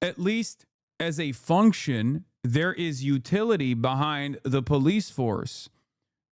At least as a function, there is utility behind the police force.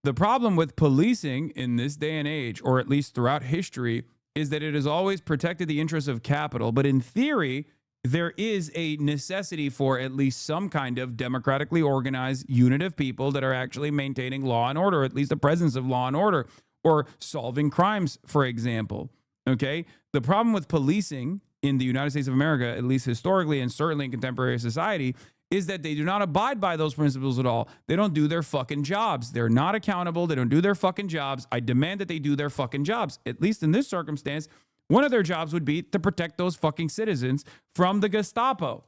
The problem with policing in this day and age, or at least throughout history, is that it has always protected the interests of capital. But in theory, there is a necessity for at least some kind of democratically organized unit of people that are actually maintaining law and order, at least the presence of law and order, or solving crimes, for example. Okay? The problem with policing in the United States of America, at least historically and certainly in contemporary society, is that they do not abide by those principles at all. They don't do their fucking jobs. They're not accountable. They don't do their fucking jobs. I demand that they do their fucking jobs. At least in this circumstance, one of their jobs would be to protect those fucking citizens from the Gestapo.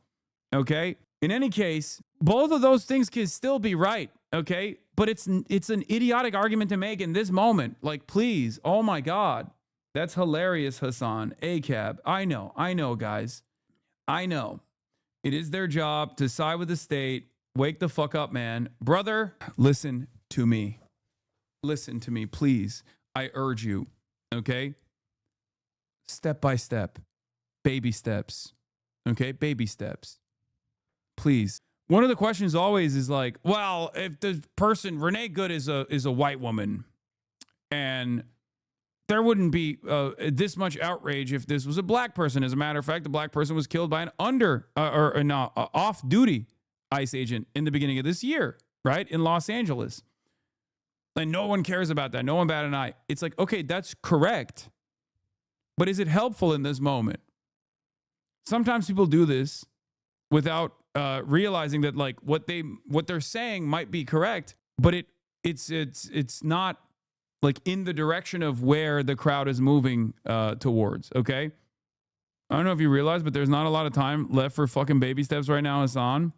Okay? In any case, both of those things can still be right. Okay? But it's an idiotic argument to make in this moment. Like, please, oh my God. That's hilarious, Hasan. ACAB. I know, guys. I know. It is their job to side with the state. Wake the fuck up, man. Brother, listen to me. Listen to me, please. I urge you, okay? Step by step. Baby steps. Okay? Baby steps. Please. One of the questions always is like, well, if the person, Renee Good is a white woman, and there wouldn't be this much outrage if this was a black person. As a matter of fact, the black person was killed by an off-duty ICE agent in the beginning of this year, right, in Los Angeles. And no one cares about that. No one bat an eye. It's like, okay, that's correct. But is it helpful in this moment? Sometimes people do this without realizing that like what they're saying might be correct, but it's not like in the direction of where the crowd is moving towards, okay? I don't know if you realize, but there's not a lot of time left for fucking baby steps right now, Hasan.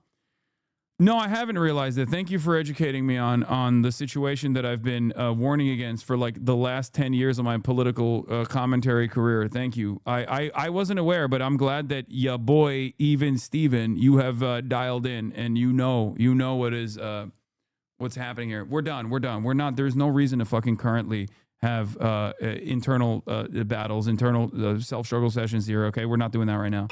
No, I haven't realized it. Thank you for educating me on the situation that I've been warning against for like the last 10 years of my political commentary career. Thank you. I wasn't aware, but I'm glad that ya boy, even Steven, you have dialed in and you know what is what's happening here. We're done. We're not, there's no reason to fucking currently have internal battles, internal self-struggle sessions here, okay? We're not doing that right now.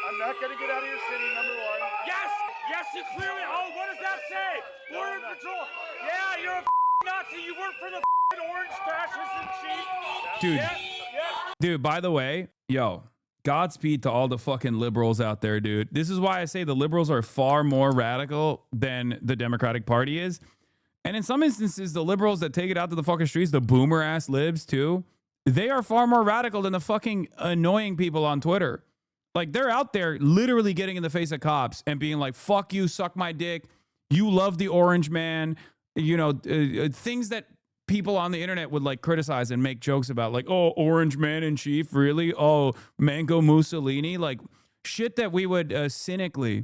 I'm not gonna get out of your city, number one. Yes, you clearly. Oh, what does that say? Border Patrol. Yeah, you're a Nazi. You work for the orange fascists in chief. Dude, Yeah. dude, by the way, yo, Godspeed to all the fucking liberals out there, dude. This is why I say the liberals are far more radical than the Democratic Party is. And in some instances, the liberals that take it out to the fucking streets, the boomer ass libs too, they are far more radical than the fucking annoying people on Twitter. Like, they're out there literally getting in the face of cops and being like, fuck you, suck my dick. You love the orange man. You know, things that people on the internet would like criticize and make jokes about, like, oh, orange man in chief, really? Oh, Mango Mussolini? Like, shit that we would cynically,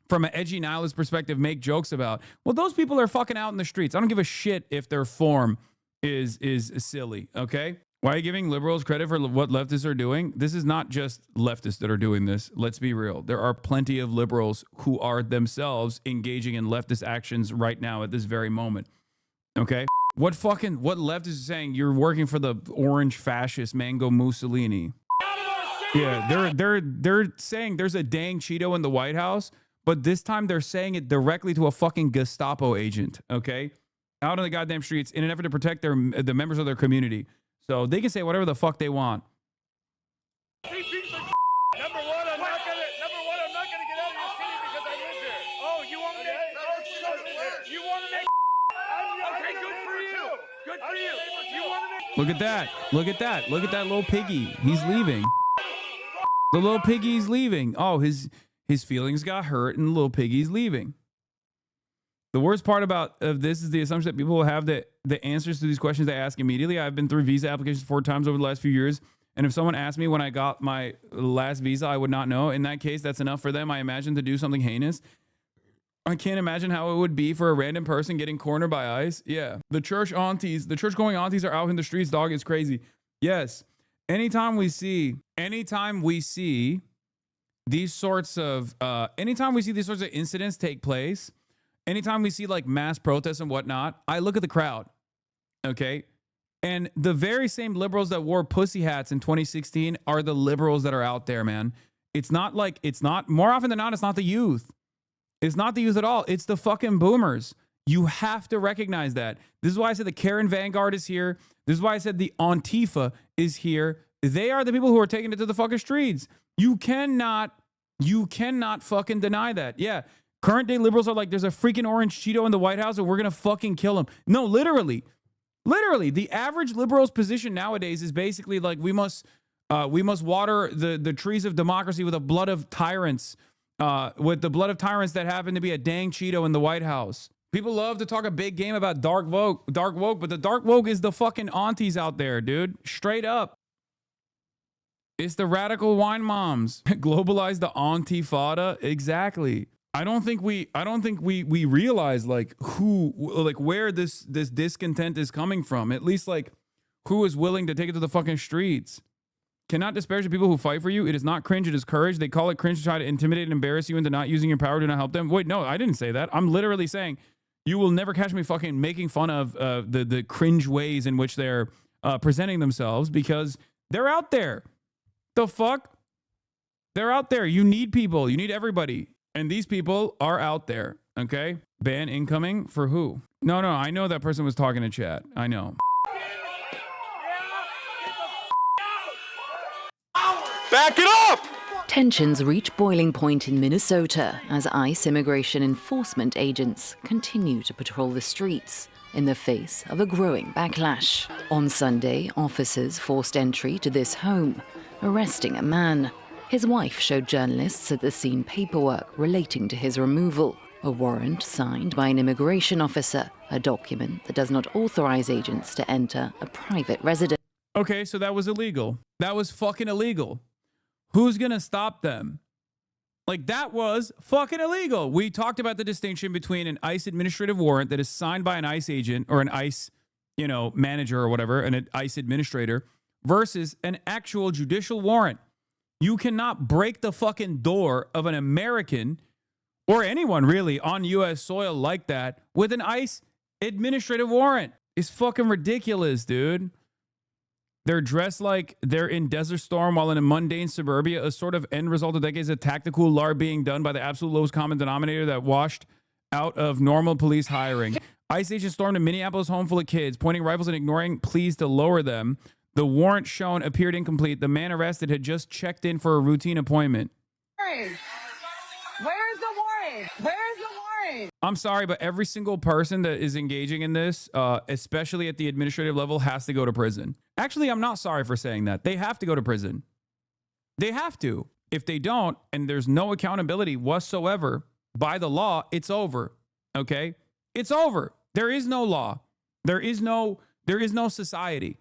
from an edgy nihilist perspective, make jokes about. Well, those people are fucking out in the streets. I don't give a shit if their form is silly, okay? Why are you giving liberals credit for what leftists are doing? This is not just leftists that are doing this. Let's be real. There are plenty of liberals who are themselves engaging in leftist actions right now at this very moment. Okay? What leftist is saying you're working for the orange fascist Mango Mussolini? Yeah, they're saying there's a dang Cheeto in the White House, but this time they're saying it directly to a fucking Gestapo agent, okay? Out on the goddamn streets in an effort to protect the members of their community. So they can say whatever the fuck they want. Number one, I'm not Look at that. Look at that. Look at that little piggy. He's leaving. The little piggy's leaving. Oh, his feelings got hurt and the little piggy's leaving. The worst part of this is the assumption that people will have the answers to these questions they ask immediately. I've been through visa applications 4 times over the last few years. And if someone asked me when I got my last visa, I would not know. In that case, that's enough for them, I imagine, to do something heinous. I can't imagine how it would be for a random person getting cornered by ICE. Yeah. The church going aunties are out in the streets, dog. It's crazy. Yes. Anytime we see these sorts of incidents take place, anytime we see like mass protests and whatnot, I look at the crowd. Okay. And the very same liberals that wore pussy hats in 2016 are the liberals that are out there, man. It's not more often than not, it's not the youth. It's not the youth at all. It's the fucking boomers. You have to recognize that. This is why I said the Karen Vanguard is here. This is why I said the Antifa is here. They are the people who are taking it to the fucking streets. You cannot fucking deny that. Yeah. Current day liberals are like, there's a freaking orange Cheeto in the White House and we're going to fucking kill him. No, literally, the average liberal's position nowadays is basically like, we must water the trees of democracy with the blood of tyrants. With the blood of tyrants that happen to be a dang Cheeto in the White House. People love to talk a big game about dark woke, but the dark woke is the fucking aunties out there, dude. Straight up. It's the radical wine moms. Globalize the Antifada. Exactly. I don't think we realize like where this discontent is coming from. At least like who is willing to take it to the fucking streets. Cannot disparage the people who fight for you. It is not cringe, it is courage. They call it cringe to try to intimidate and embarrass you into not using your power to not help them. Wait, no, I didn't say that. I'm literally saying you will never catch me fucking making fun of the cringe ways in which they're presenting themselves because they're out there. The fuck? They're out there. You need people. You need everybody. And these people are out there. Okay? Ban incoming for who? No, I know that person was talking to chat. I know. Back it up! Tensions reach boiling point in Minnesota as ICE immigration enforcement agents continue to patrol the streets in the face of a growing backlash. On Sunday, officers forced entry to this home, arresting a man. His wife showed journalists at the scene paperwork relating to his removal, a warrant signed by an immigration officer, a document that does not authorize agents to enter a private residence. Okay, so that was illegal. That was fucking illegal. Who's going to stop them? Like, that was fucking illegal. We talked about the distinction between an ICE administrative warrant that is signed by an ICE agent or an ICE, manager or whatever, an ICE administrator versus an actual judicial warrant. You cannot break the fucking door of an American or anyone really on U.S. soil like that with an ICE administrative warrant. It's fucking ridiculous, dude. They're dressed like they're in Desert Storm while in a mundane suburbia, a sort of end result of decades of tactical LARP being done by the absolute lowest common denominator that washed out of normal police hiring. ICE agents stormed a Minneapolis home full of kids, pointing rifles and ignoring pleas to lower them. The warrant shown appeared incomplete. The man arrested had just checked in for a routine appointment. Where's the warrant? Where's the warrant? I'm sorry, but every single person that is engaging in this, especially at the administrative level, has to go to prison. Actually, I'm not sorry for saying that. They have to go to prison. They have to. If they don't, and there's no accountability whatsoever by the law, it's over. Okay? It's over. There is no law. There is no society.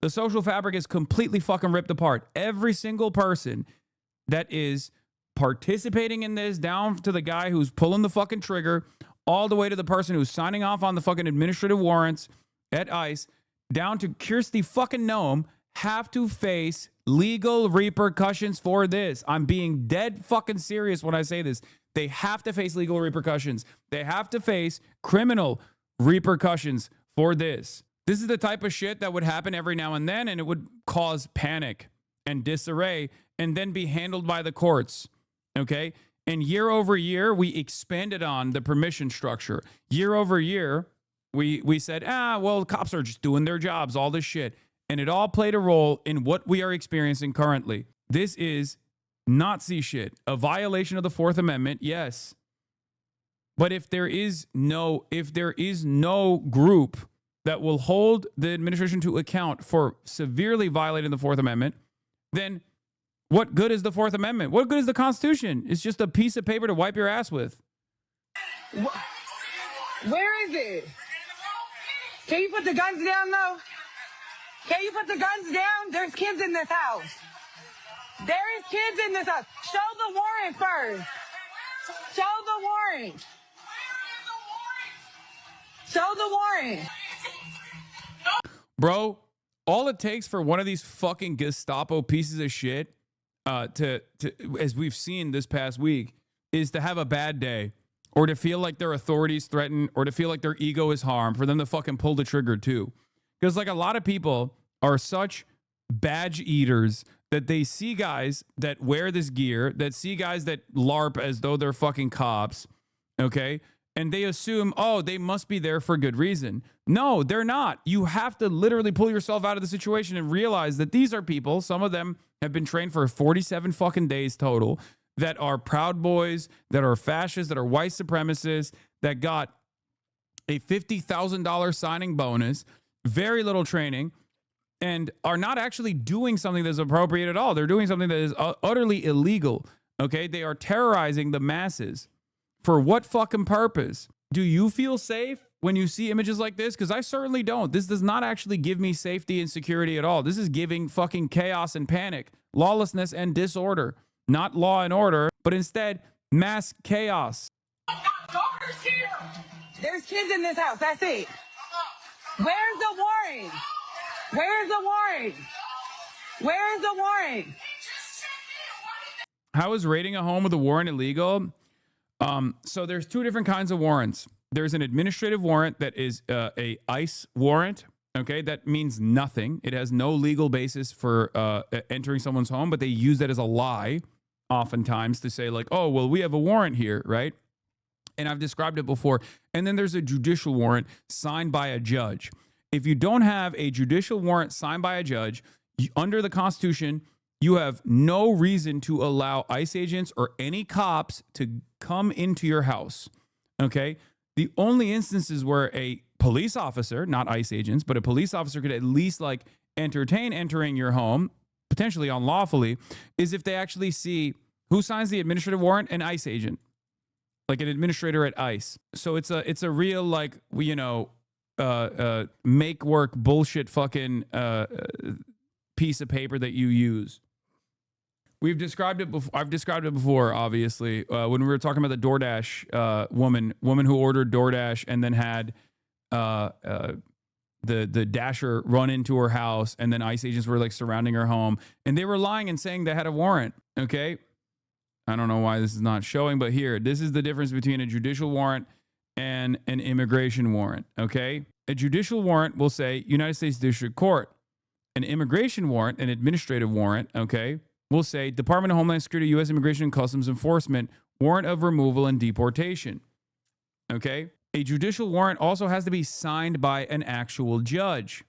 The social fabric is completely fucking ripped apart. Every single person that is participating in this, down to the guy who's pulling the fucking trigger, all the way to the person who's signing off on the fucking administrative warrants at ICE, down to Kirsty fucking Noem, have to face legal repercussions for this. I'm being dead fucking serious when I say this. They have to face legal repercussions. They have to face criminal repercussions for this. This is the type of shit that would happen every now and then, and it would cause panic and disarray and then be handled by the courts. Okay? And year over year, we expanded on the permission structure. Year over year, we said, well, cops are just doing their jobs, all this shit. And it all played a role in what we are experiencing currently. This is Nazi shit. A violation of the Fourth Amendment, yes. But if there is no group that will hold the administration to account for severely violating the Fourth Amendment, then what good is the Fourth Amendment? What good is the Constitution? It's just a piece of paper to wipe your ass with. Where is it? Can you put the guns down, though? Can you put the guns down? There's kids in this house. There is kids in this house. Show the warrant first. Show the warrant. Show the warrant. Bro, all it takes for one of these fucking Gestapo pieces of shit to as we've seen this past week, is to have a bad day, or to feel like their authority's threatened, or to feel like their ego is harmed, for them to fucking pull the trigger too. Because like a lot of people are such badge eaters that they see guys that wear this gear, that see guys that LARP as though they're fucking cops, okay? And they assume, oh, they must be there for good reason. No, they're not. You have to literally pull yourself out of the situation and realize that these are people, some of them have been trained for 47 fucking days total, that are Proud Boys, that are fascists, that are white supremacists, that got a $50,000 signing bonus, very little training, and are not actually doing something that's appropriate at all. They're doing something that is utterly illegal, okay? They are terrorizing the masses. For what fucking purpose? Do you feel safe when you see images like this? Because I certainly don't. This does not actually give me safety and security at all. This is giving fucking chaos and panic, lawlessness and disorder. Not law and order, but instead mass chaos. Daughter's here. There's kids in this house. That's it. Where's the warrant? Where's the warrant? Where's the warrant? How is raiding a home with a warrant illegal? So there's two different kinds of warrants. There's an administrative warrant that is a ICE warrant. Okay, that means nothing. It has no legal basis for entering someone's home, but they use that as a lie oftentimes to say like, oh, well, we have a warrant here, right? And I've described it before. And then there's a judicial warrant signed by a judge. If you don't have a judicial warrant signed by a judge, under the Constitution, you have no reason to allow ICE agents or any cops to come into your house, okay? The only instances where a police officer, not ICE agents, but a police officer could at least like entertain entering your home, potentially unlawfully, is if they actually see who signs the administrative warrant, an ICE agent, like an administrator at ICE. So it's a real like, you know, make work bullshit fucking piece of paper that you use. We've described it before. I've described it before, obviously, when we were talking about the DoorDash woman who ordered DoorDash and then had the dasher run into her house, and then ICE agents were like surrounding her home, and they were lying and saying they had a warrant. Okay, I don't know why this is not showing, but here, this is the difference between a judicial warrant and an immigration warrant. Okay, a judicial warrant will say United States District Court. An immigration warrant, an administrative warrant, okay, will say Department of Homeland Security, U.S. Immigration and Customs Enforcement, warrant of removal and deportation. Okay? A judicial warrant also has to be signed by an actual judge.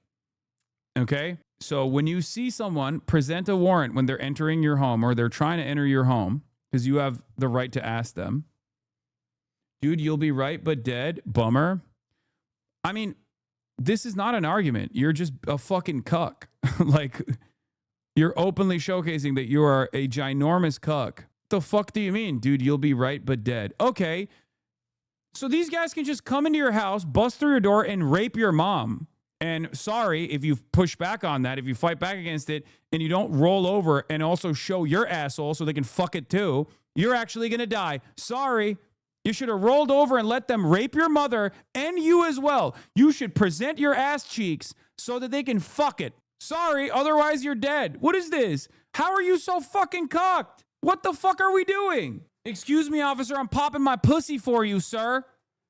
Okay? So when you see someone present a warrant when they're entering your home or they're trying to enter your home, because you have the right to ask them, dude, you'll be right but dead. Bummer. I mean, this is not an argument. You're just a fucking cuck. Like, you're openly showcasing that you are a ginormous cuck. The fuck do you mean, dude? You'll be right but dead. Okay. So these guys can just come into your house, bust through your door, and rape your mom. And sorry if you push back on that, if you fight back against it, and you don't roll over and also show your asshole so they can fuck it too, you're actually going to die. Sorry. You should have rolled over and let them rape your mother and you as well. You should present your ass cheeks so that they can fuck it. Sorry, otherwise you're dead. What is this? How are you so fucking cocked? What the fuck are we doing? Excuse me, officer, I'm popping my pussy for you, sir.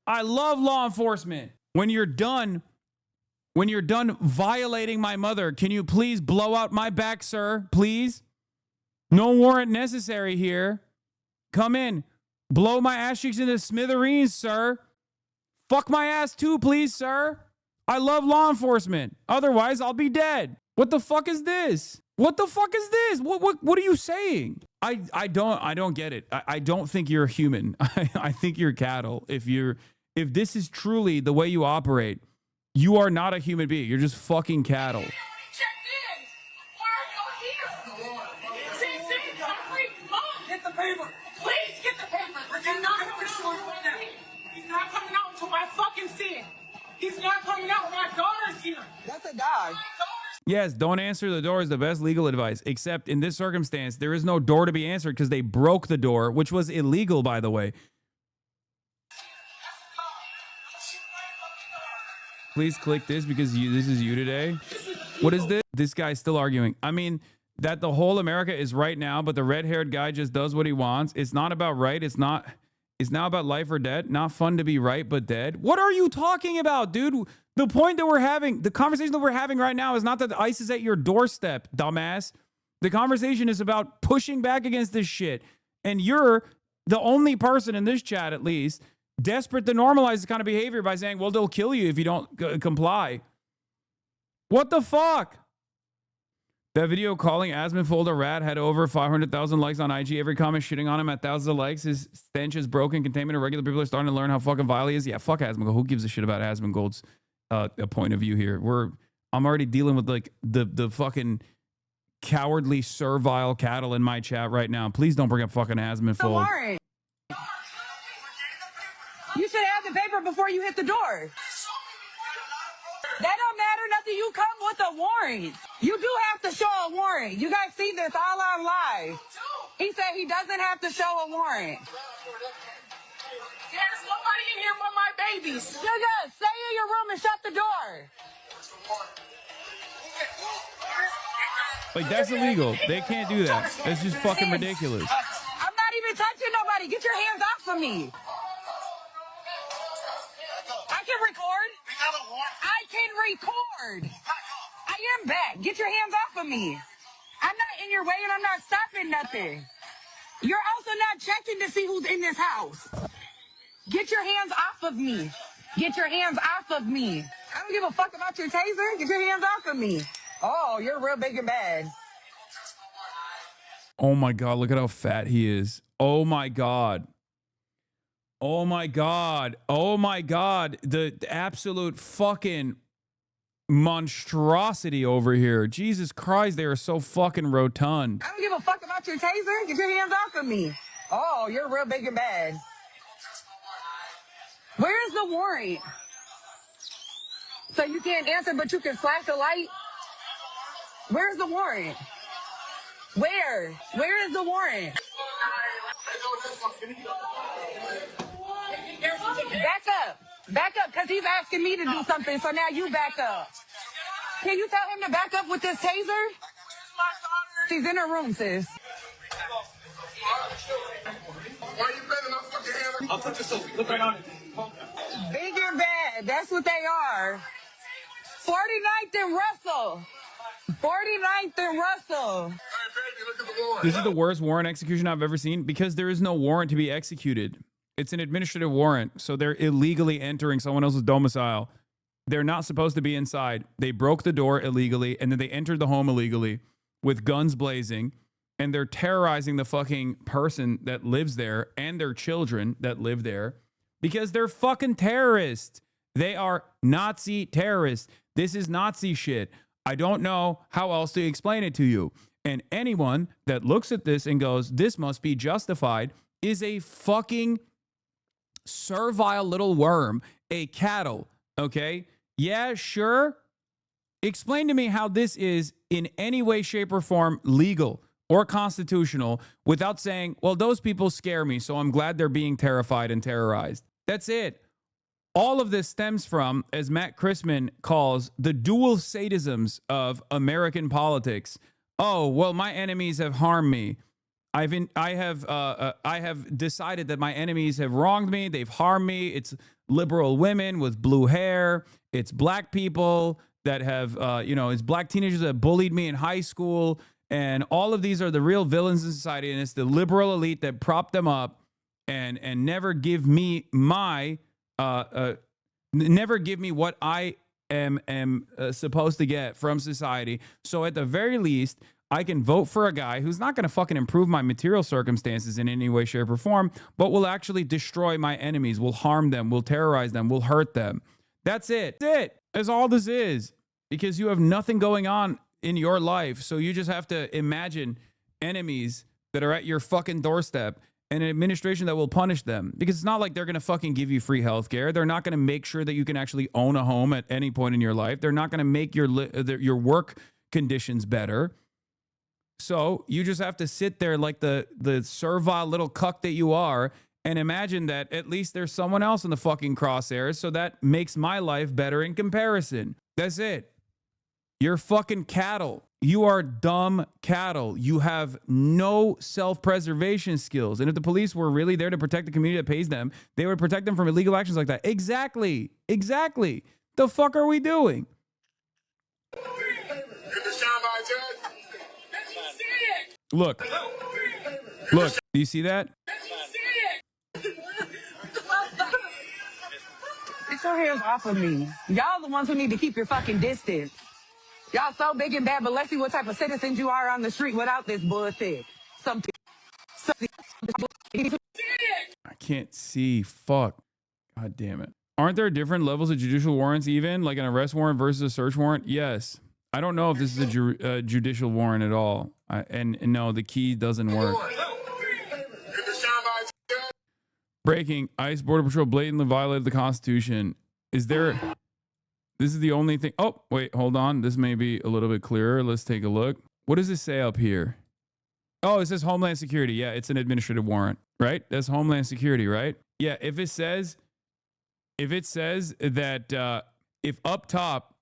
I love law enforcement. When you're done violating my mother, can you please blow out my back, sir? Please? No warrant necessary here. Come in. Blow my ass cheeks into smithereens, sir. Fuck my ass too, please, sir. I love law enforcement. Otherwise, I'll be dead. What the fuck is this? What the fuck is this? What are you saying? I don't get it. I don't think you're a human. I think you're cattle. If this is truly the way you operate, You are not a human being. You're just fucking cattle. Get the paper. Please get the paper. He's not coming out. He's not coming out until I fucking see it. He's not coming out. My daughter's here. That's a dog. Yes, don't answer the door is the best legal advice. Except in this circumstance, there is no door to be answered because they broke the door, which was illegal, by the way. Please click this because this is you today. What is this? This guy's still arguing. I mean, that the whole America is right now, but the red-haired guy just does what he wants. It's not about right. It's now about life or death. Not fun to be right, but dead. What are you talking about, dude? The point that we're having, the conversation that we're having right now is not that ICE is at your doorstep, dumbass. The conversation is about pushing back against this shit. And you're the only person in this chat, at least, desperate to normalize this kind of behavior by saying, well, they'll kill you if you don't comply. What the fuck? That video calling Hasanverse a rat had over 500,000 likes on IG. Every comment shitting on him at thousands of likes. His stench is broken. Containment of regular people are starting to learn how fucking vile he is. Yeah, fuck Hasanverse. Who gives a shit about Hasanverse's point of view here? I'm already dealing with like the fucking cowardly, servile cattle in my chat right now. Please don't bring up fucking Hasanverse. Warrant. You should have the paper before you hit the door. That don't matter nothing. You come with a warrant. You do have to show a warrant. You guys see this all on live. He said he doesn't have to show a warrant. There's nobody in here but my babies. You guys stay in your room and shut the door. Like, that's illegal. They can't do that. That's just fucking ridiculous. I'm not even touching nobody. Get your hands off of me. I can record. I can record. I am back. Get your hands off of me. I'm not in your way and I'm not stopping nothing. You're also not checking to see who's in this house. Get your hands off of me. Get your hands off of me. I don't give a fuck about your taser. Get your hands off of me. Oh, you're real big and bad. Oh my God, look at how fat he is. Oh my God. Oh my God. Oh my God. The absolute fucking monstrosity over here. Jesus Christ, they are so fucking rotund. I don't give a fuck about your taser. Get your hands off of me. Oh, you're real big and bad. Where's the warrant? So you can't answer, but you can flash a light? Where's the warrant? Where? Where is the warrant? Back up. Back up, because he's asking me to do something, so now you back up. Can you tell him to back up with this taser? She's in her room, sis. I'll put this over. Look right on it. Big and bad. That's what they are. 49th and Russell. 49th and Russell. This is the worst warrant execution I've ever seen because there is no warrant to be executed. It's an administrative warrant, so they're illegally entering someone else's domicile. They're not supposed to be inside. They broke the door illegally, and then they entered the home illegally with guns blazing, and they're terrorizing the fucking person that lives there and their children that live there because they're fucking terrorists. They are Nazi terrorists. This is Nazi shit. I don't know how else to explain it to you. And anyone that looks at this and goes, this must be justified, is a fucking servile little worm, a cattle, okay? Yeah, sure. Explain to me how this is in any way, shape, or form legal or constitutional without saying, well, those people scare me, so I'm glad they're being terrified and terrorized. That's it. All of this stems from, as Matt Christman calls, the dual sadisms of American politics. Oh, well, my enemies have harmed me. I have decided that my enemies have wronged me. They've harmed me. It's liberal women with blue hair. It's black people that have, it's black teenagers that bullied me in high school. And all of these are the real villains in society. And it's the liberal elite that prop them up and never give me my, never give me what I am supposed to get from society. So at the very least, I can vote for a guy who's not going to fucking improve my material circumstances in any way, shape, or form, but will actually destroy my enemies, will harm them, will terrorize them, will hurt them. That's it. That's it. That's all this is. Because you have nothing going on in your life. So you just have to imagine enemies that are at your fucking doorstep and an administration that will punish them. Because it's not like they're going to fucking give you free health care. They're not going to make sure that you can actually own a home at any point in your life. They're not going to make your work conditions better. So you just have to sit there like the servile little cuck that you are and imagine that at least there's someone else in the fucking crosshairs, so that makes my life better in comparison. That's it. You're fucking cattle. You are dumb cattle. You have no self-preservation skills. And if the police were really there to protect the community that pays them, they would protect them from illegal actions like that. Exactly. Exactly. The fuck are we doing? Look. Look. Do you see that? Get your hands off of me. Y'all the ones who need to keep your fucking distance. Y'all so big and bad, but let's see what type of citizens you are on the street without this bullshit. Something. I can't see. Fuck. God damn it. Aren't there different levels of judicial warrants even? Like an arrest warrant versus a search warrant? Yes. I don't know if this is a judicial warrant at all. And no, the key doesn't work. Breaking. ICE Border Patrol blatantly violated the Constitution. Is there... This is the only thing... Oh, wait, hold on. This may be a little bit clearer. Let's take a look. What does it say up here? Oh, it says Homeland Security. Yeah, it's an administrative warrant, right? That's Homeland Security, right? Yeah, if it says that if up top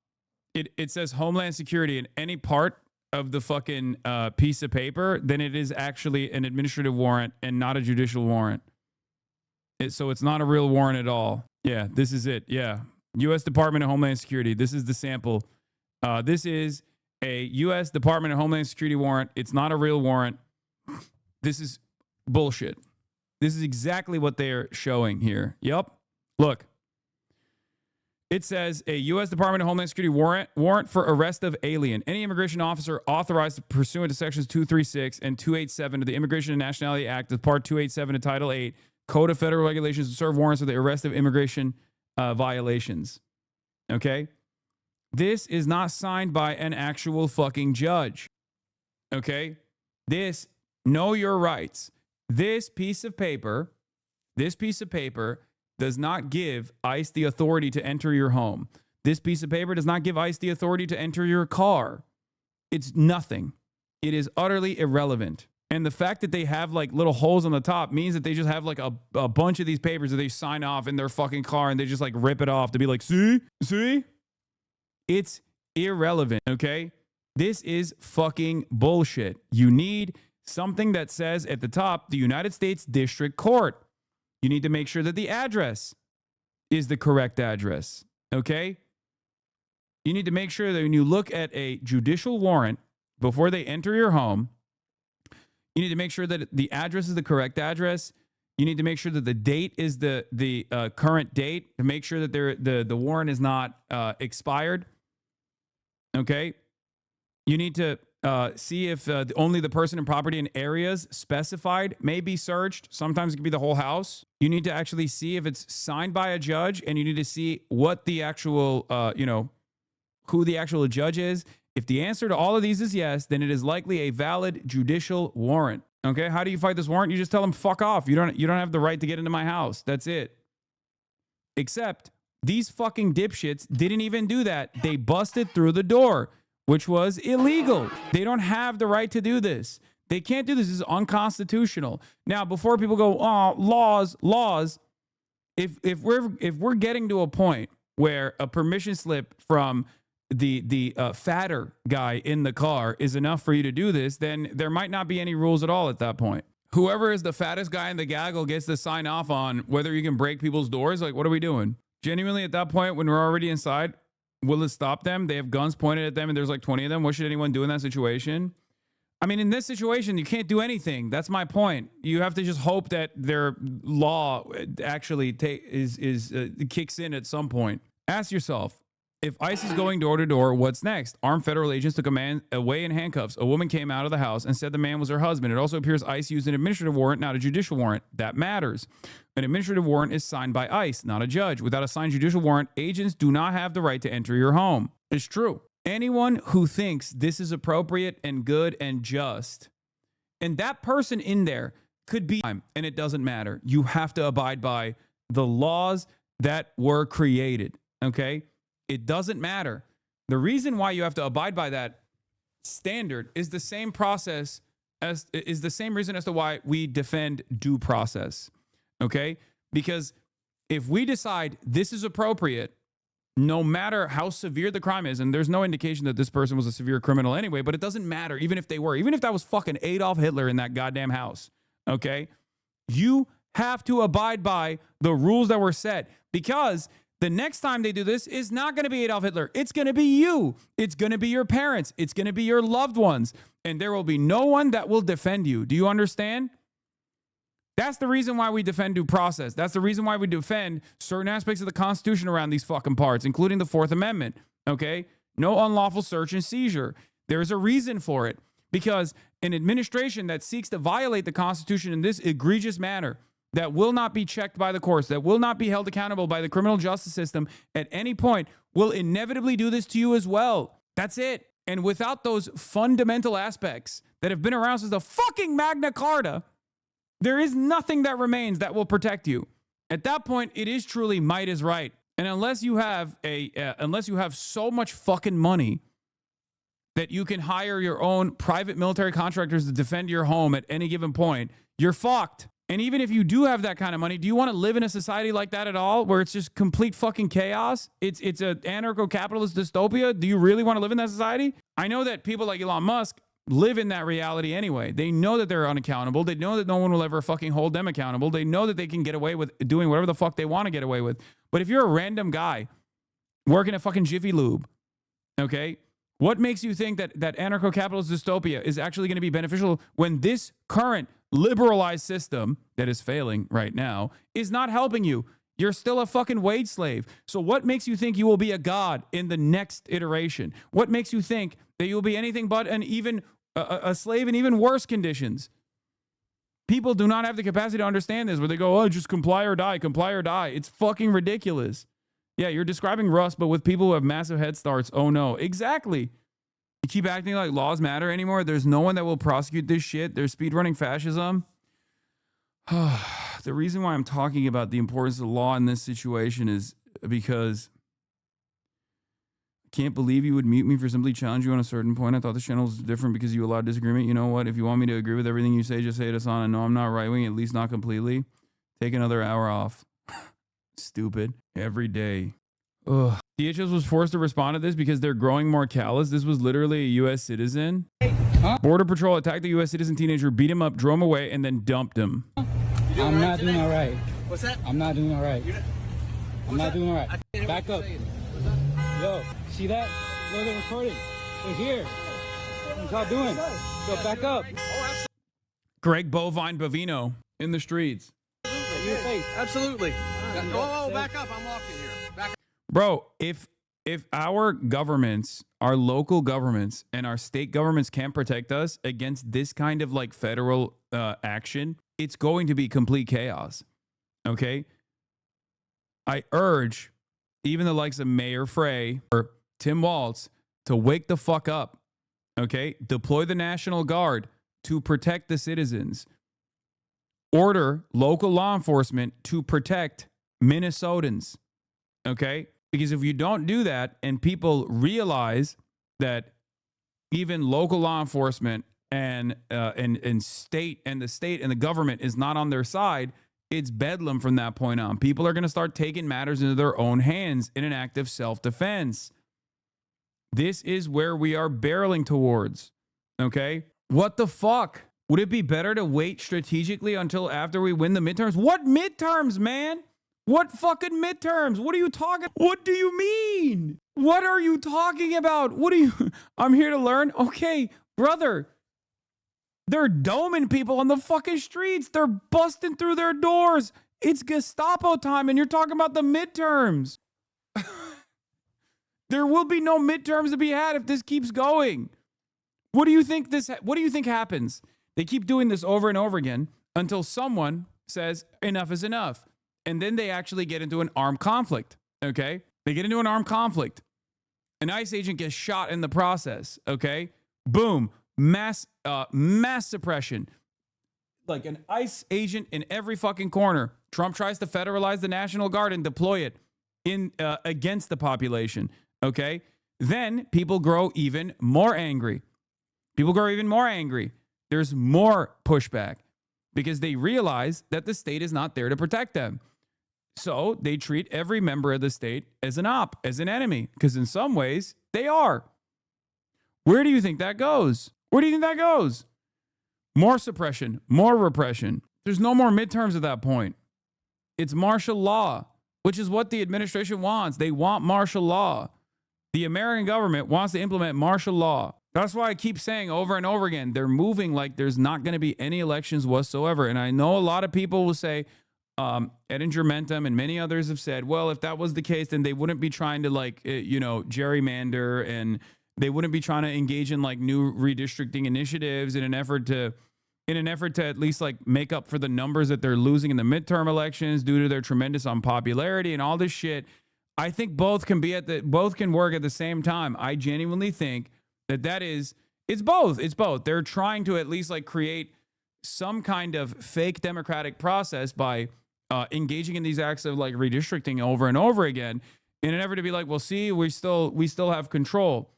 it says Homeland Security in any part of the fucking piece of paper, then it is actually an administrative warrant and not a judicial warrant. So it's not a real warrant at all. Yeah, this is it. Yeah. U.S. Department of Homeland Security. This is the sample. This is a U.S. Department of Homeland Security warrant. It's not a real warrant. This is bullshit. This is exactly what they are showing here. Yep. Look. It says a U.S. Department of Homeland Security warrant for arrest of alien. Any immigration officer authorized pursuant to sections 236 and 287 of the Immigration and Nationality Act of Part 287 of Title 8, Code of Federal Regulations to serve warrants for the arrest of immigration violations. Okay? This is not signed by an actual fucking judge. Okay? This, know your rights. This piece of paper does not give ICE the authority to enter your home. This piece of paper does not give ICE the authority to enter your car. It's nothing. It is utterly irrelevant. And the fact that they have like little holes on the top means that they just have like a bunch of these papers that they sign off in their fucking car and they just like rip it off to be like, see? It's irrelevant, okay? This is fucking bullshit. You need something that says at the top, the United States District Court. You need to make sure that the address is the correct address, okay? You need to make sure that when you look at a judicial warrant before they enter your home, you need to make sure that the address is the correct address. You need to make sure that the date is the current date to make sure that the warrant is not expired, okay? You need to see if only the person and property and areas specified may be searched. Sometimes it can be the whole house. You need to actually see if it's signed by a judge, and you need to see what the actual, who the actual judge is. If the answer to all of these is yes, then it is likely a valid judicial warrant. Okay, how do you fight this warrant? You just tell them, fuck off. You don't have the right to get into my house. That's it. Except these fucking dipshits didn't even do that. They busted through the door, which was illegal. They don't have the right to do this. They can't do this. This is unconstitutional. Now, before people go, oh, laws. If we're getting to a point where a permission slip from the fatter guy in the car is enough for you to do this, then there might not be any rules at all at that point. Whoever is the fattest guy in the gaggle gets to sign off on whether you can break people's doors. Like, what are we doing? Genuinely, at that point, when we're already inside, will it stop them? They have guns pointed at them and there's like 20 of them. What should anyone do in that situation? I mean, in this situation, you can't do anything. That's my point. You have to just hope that their law actually kicks in at some point. Ask yourself, If ICE is going door to door, what's next? Armed federal agents took a man away in handcuffs. A woman came out of the house and said the man was her husband. It also appears ICE used an administrative warrant, not a judicial warrant. That matters. An administrative warrant is signed by ICE, not a judge. Without a signed judicial warrant, agents do not have the right to enter your home. It's true. Anyone who thinks this is appropriate and good and just, and that person in there could be, and it doesn't matter. You have to abide by the laws that were created, okay? It doesn't matter. The reason why you have to abide by that standard is the same process is the same reason as to why we defend due process. Okay? Because if we decide this is appropriate, no matter how severe the crime is, and there's no indication that this person was a severe criminal anyway, but it doesn't matter, even if they were, even if that was fucking Adolf Hitler in that goddamn house, okay? You have to abide by the rules that were set, because the next time they do this is not going to be Adolf Hitler. It's going to be you. It's going to be your parents. It's going to be your loved ones. And there will be no one that will defend you. Do you understand? That's the reason why we defend due process. That's the reason why we defend certain aspects of the Constitution around these fucking parts, including the Fourth Amendment. Okay? No unlawful search and seizure. There's a reason for it. Because an administration that seeks to violate the Constitution in this egregious manner, that will not be checked by the courts, that will not be held accountable by the criminal justice system at any point, will inevitably do this to you as well. That's it. And without those fundamental aspects that have been around since the fucking Magna Carta, there is nothing that remains that will protect you. At that point, it is truly might is right. And unless you have so much fucking money that you can hire your own private military contractors to defend your home at any given point, you're fucked. And even if you do have that kind of money, do you want to live in a society like that at all, where it's just complete fucking chaos? It's an anarcho-capitalist dystopia. Do you really want to live in that society? I know that people like Elon Musk live in that reality anyway. They know that they're unaccountable. They know that no one will ever fucking hold them accountable. They know that they can get away with doing whatever the fuck they want to get away with. But if you're a random guy working at fucking Jiffy Lube, okay, what makes you think that anarcho-capitalist dystopia is actually going to be beneficial when this current liberalized system that is failing right now is not helping you? You're still a fucking wage slave. So what makes you think you will be a god in the next iteration? What makes you think that you'll be anything but a slave in even worse conditions? People do not have the capacity to understand this, where they go, oh, just comply or die, comply or die. It's fucking ridiculous. Yeah, you're describing Rust, but with people who have massive head starts. Oh no, exactly. You keep acting like laws matter anymore. There's no one that will prosecute this shit. They're speedrunning fascism. The reason why I'm talking about the importance of law in this situation is because I can't believe you would mute me for simply challenging you on a certain point. I thought the channel was different because you allowed disagreement. You know what? If you want me to agree with everything you say, just say it, Hasan. I know I'm not right-wing, at least not completely. Take another hour off. Stupid. Every day. Ugh. DHS was forced to respond to this because they're growing more callous. This was literally a U.S. citizen. Border Patrol attacked the U.S. citizen teenager, beat him up, drove him away, and then dumped him. I'm not doing all right. What's that? I'm not doing all right. I'm not doing all right. Back up. Yo, see that? Look, they're recording. They're here. What y'all doing? Yo, back up. Greg Bovine in the streets. Your face. Absolutely. Oh, back up. I'm walking here. Back up. Bro, if our governments, our local governments, and our state governments can't protect us against this kind of like federal action, it's going to be complete chaos. Okay? I urge even the likes of Mayor Frey or Tim Walz to wake the fuck up. Okay? Deploy the National Guard to protect the citizens. Order local law enforcement to protect Minnesotans. Okay? Because if you don't do that and people realize that even local law enforcement and the state and the government is not on their side, it's bedlam from that point on. People are going to start taking matters into their own hands in an act of self-defense. This is where we are barreling towards. Okay? What the fuck? Would it be better to wait strategically until after we win the midterms? What midterms, man? What fucking midterms? What are you talking? What do you mean? What are you talking about? What are you? I'm here to learn. Okay, brother. They're doming people on the fucking streets. They're busting through their doors. It's Gestapo time, and you're talking about the midterms. There will be no midterms to be had if this keeps going. What do you think happens? They keep doing this over and over again until someone says enough is enough. And then they actually get into an armed conflict, okay? They get into an armed conflict. An ICE agent gets shot in the process, okay? Boom, mass suppression. Like an ICE agent in every fucking corner. Trump tries to federalize the National Guard and deploy it in against the population, okay? Then people grow even more angry. There's more pushback because they realize that the state is not there to protect them. So they treat every member of the state as an enemy, because in some ways they are. Where do you think that goes? More suppression, more repression. There's no more midterms at that point. It's martial law, which is what the administration wants. They want martial law. The American government wants to implement martial law. That's why I keep saying over and over again, they're moving like there's not going to be any elections whatsoever. And I know a lot of people will say, Edinger Mentum and many others have said, well, if that was the case, then they wouldn't be trying to gerrymander, and they wouldn't be trying to engage in like new redistricting initiatives in an effort to at least like make up for the numbers that they're losing in the midterm elections due to their tremendous unpopularity and all this shit. I think both can work at the same time. I genuinely think it's both. They're trying to at least like create some kind of fake democratic process by engaging in these acts of like redistricting over and over again in an effort to be like, well, see, we still have control.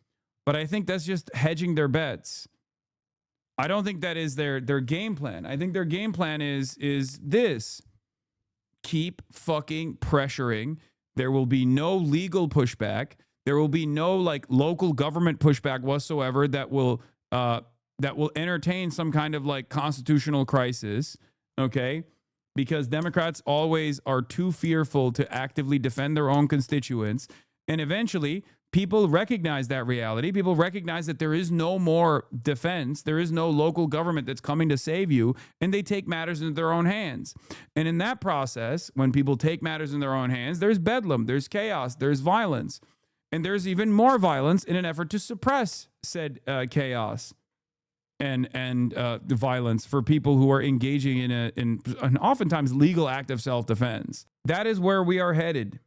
But I think that's just hedging their bets. I don't think that is their game plan. I think their game plan is this: keep fucking pressuring. There will be no legal pushback. There will be no like local government pushback whatsoever that will entertain some kind of like constitutional crisis, okay? Because Democrats always are too fearful to actively defend their own constituents. And eventually, people recognize that reality. People recognize that there is no more defense. There is no local government that's coming to save you, and they take matters into their own hands. And in that process, when people take matters in their own hands, there's bedlam, there's chaos, there's violence. And there's even more violence in an effort to suppress said chaos and the violence for people who are engaging in an oftentimes legal act of self-defense. That is where we are headed.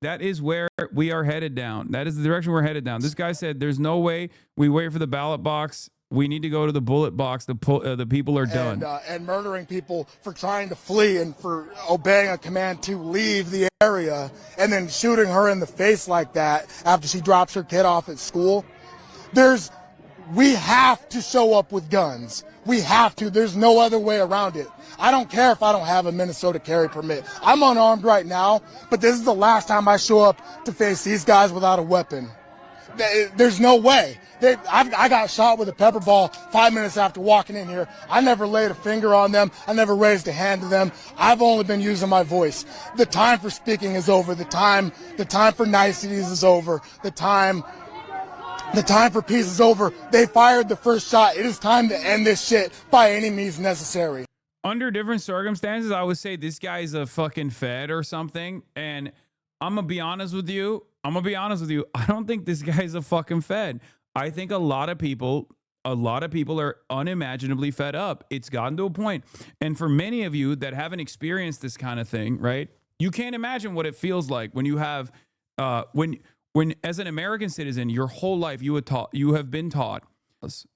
That is where we are headed down. That is the direction we're headed down. This guy said there's no way we wait for the ballot box. We need to go to the bullet box. The people are done. And murdering people for trying to flee and for obeying a command to leave the area, and then shooting her in the face like that after she drops her kid off at school. We have to show up with guns. We have to. There's no other way around it. I don't care if I don't have a Minnesota carry permit. I'm unarmed right now, but this is the last time I show up to face these guys without a weapon. There's no way. I got shot with a pepper ball 5 minutes after walking in here. I never laid a finger on them. I never raised a hand to them. I've only been using my voice. The time for speaking is over. The time for niceties is over. The time for peace is over. They fired the first shot. It is time to end this shit by any means necessary. Under different circumstances, I would say this guy's a fucking Fed or something. And I'm going to be honest with you. I don't think this guy's a fucking Fed. I think a lot of people are unimaginably fed up. It's gotten to a point. And for many of you that haven't experienced this kind of thing, right? You can't imagine what it feels like when you have, when as an American citizen, your whole life you have been taught,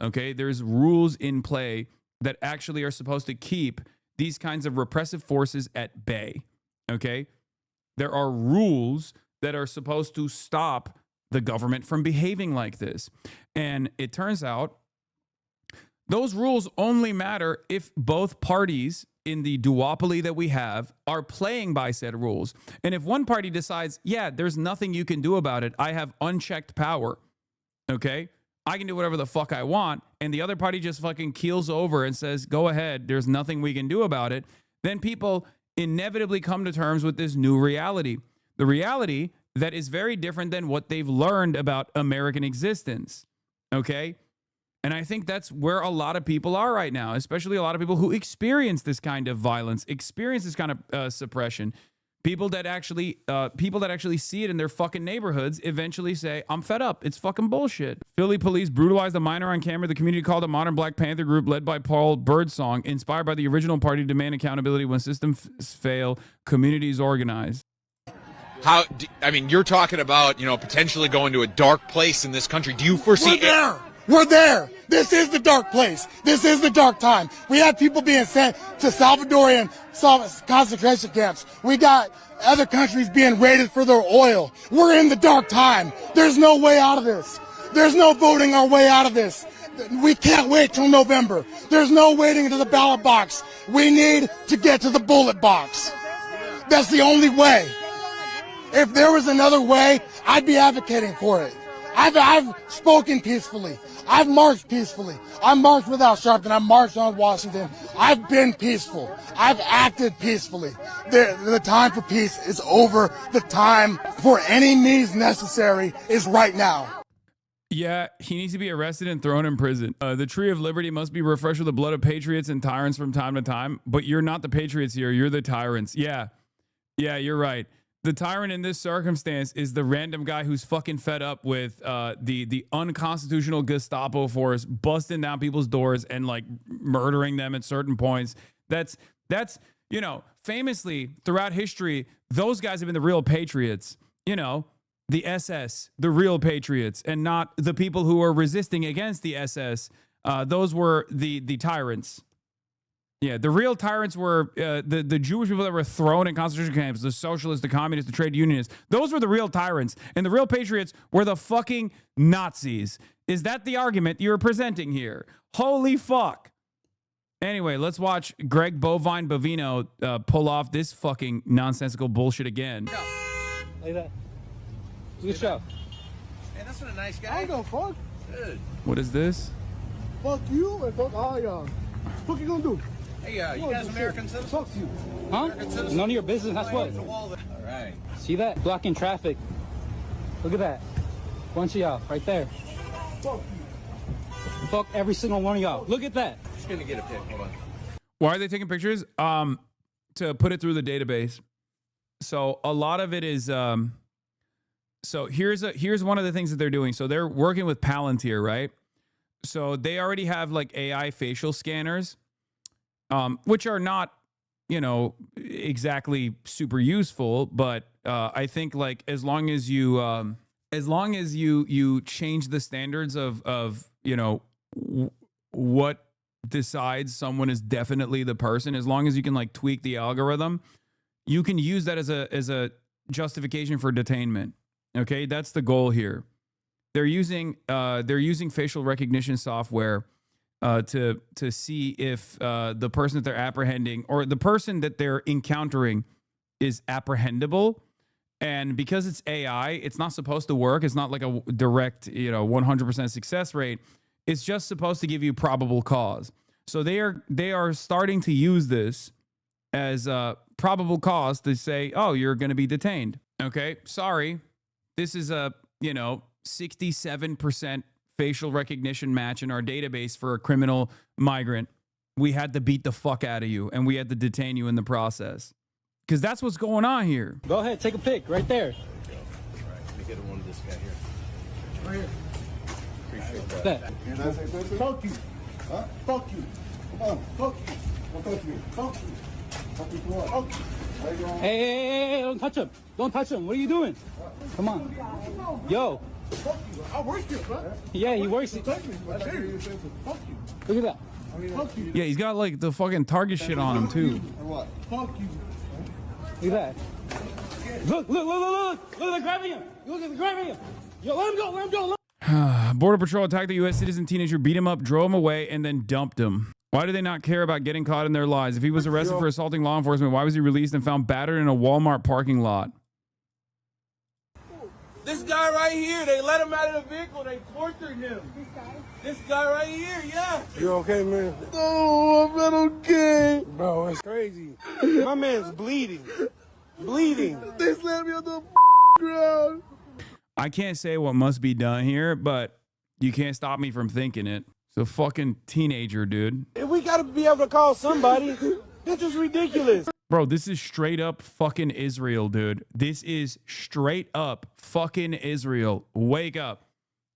okay, there's rules in play that actually are supposed to keep these kinds of repressive forces at bay, okay? There are rules that are supposed to stop the government from behaving like this. And it turns out those rules only matter if both parties in the duopoly that we have are playing by said rules. And if one party decides, yeah, there's nothing you can do about it, I have unchecked power, okay? I can do whatever the fuck I want, and the other party just fucking keels over and says, go ahead, there's nothing we can do about it, then people inevitably come to terms with this new reality. The reality that is very different than what they've learned about American existence, okay? And I think that's where a lot of people are right now, especially a lot of people who experience this kind of violence, experience this kind of suppression. People that actually see it in their fucking neighborhoods eventually say, I'm fed up. It's fucking bullshit. Philly police brutalized a minor on camera. The community called a modern Black Panther group led by Paul Birdsong, inspired by the original party to demand accountability when systems fail, communities organize. I mean, you're talking about, potentially going to a dark place in this country. Do you foresee... We're there. This is the dark place. This is the dark time. We have people being sent to Salvadorian concentration camps. We got other countries being raided for their oil. We're in the dark time. There's no way out of this. There's no voting our way out of this. We can't wait till November. There's no waiting to the ballot box. We need to get to the bullet box. That's the only way. If there was another way, I'd be advocating for it. I've spoken peacefully. I've marched peacefully. I marched without Sharpton. I marched on Washington. I've been peaceful. I've acted peacefully. The time for peace is over. The time for any means necessary is right now. Yeah, he needs to be arrested and thrown in prison. The tree of liberty must be refreshed with the blood of patriots and tyrants from time to time. But you're not the patriots here. You're the tyrants. Yeah, you're right. The tyrant in this circumstance is the random guy who's fucking fed up with the unconstitutional Gestapo force busting down people's doors and like murdering them at certain points. That's famously throughout history, those guys have been the real patriots. The SS, the real patriots, and not the people who are resisting against the SS. Those were the tyrants. Yeah, the real tyrants were the Jewish people that were thrown in concentration camps, the socialists, the communists, the trade unionists. Those were the real tyrants. And the real patriots were the fucking Nazis. Is that the argument you're presenting here? Holy fuck. Anyway, let's watch Greg Bovine Bovino pull off this fucking nonsensical bullshit again. Like that. Good show. Hey, that's what a nice guy. I don't fuck. Dude. What is this? Fuck you and fuck all y'all. What you gonna do? Hey, you guys American citizens? Fuck you. Huh? None of your business. That's what. All right. See that? Blocking traffic. Look at that. Bunch of y'all right there. Fuck you. Fuck every single one of y'all. Look at that. Just gonna get a pic. Hold on. Why are they taking pictures? To put it through the database. So a lot of it is so here's one of the things that they're doing. So they're working with Palantir, right? So they already have like AI facial scanners, which are not, exactly super useful. But I think like as long as you change the standards of what decides someone is definitely the person, as long as you can like tweak the algorithm, you can use that as a justification for detainment. Okay, that's the goal here. They're using facial recognition software to see if the person that they're apprehending or the person that they're encountering is apprehendable. And because it's AI, it's not supposed to work. It's not like a direct, 100% success rate. It's just supposed to give you probable cause. So they are starting to use this as a probable cause to say, oh, you're going to be detained. Okay, sorry. This is a, 67% facial recognition match in our database for a criminal migrant. We had to beat the fuck out of you and we had to detain you in the process. Because that's what's going on here. Go ahead, take a pic right there. All right, let me get one of this guy here. Right here. Appreciate that. And I say, fuck you. Huh? Fuck you. Come on, fuck you. Don't touch me. Fuck you. Fuck you. Fuck you. Hey, don't touch him. Don't touch him. What are you doing? Come on. Yo. Fuck you. I work here, bro. Yeah, he works it. Touch me. Fuck you. Look at that. Fuck you. Yeah, he's got like the fucking Target shit on him too. What? Fuck you. Look at that. Look, they're grabbing him. Look, they're grabbing him. Yo, let him go. Border Patrol attacked the U.S. citizen teenager, beat him up, drove him away, and then dumped him. Why do they not care about getting caught in their lies? If he was arrested for assaulting law enforcement, why was he released and found battered in a Walmart parking lot? This guy right here, they let him out of the vehicle, they tortured him. This guy right here, yeah. You okay, man? No, I'm not okay. Bro, it's crazy. My man's bleeding. They slammed me on the ground. I can't say what must be done here, but you can't stop me from thinking it. It's a fucking teenager, dude. We gotta be able to call somebody. This is ridiculous. Bro, this is straight up fucking Israel, dude. This is straight up fucking Israel. Wake up.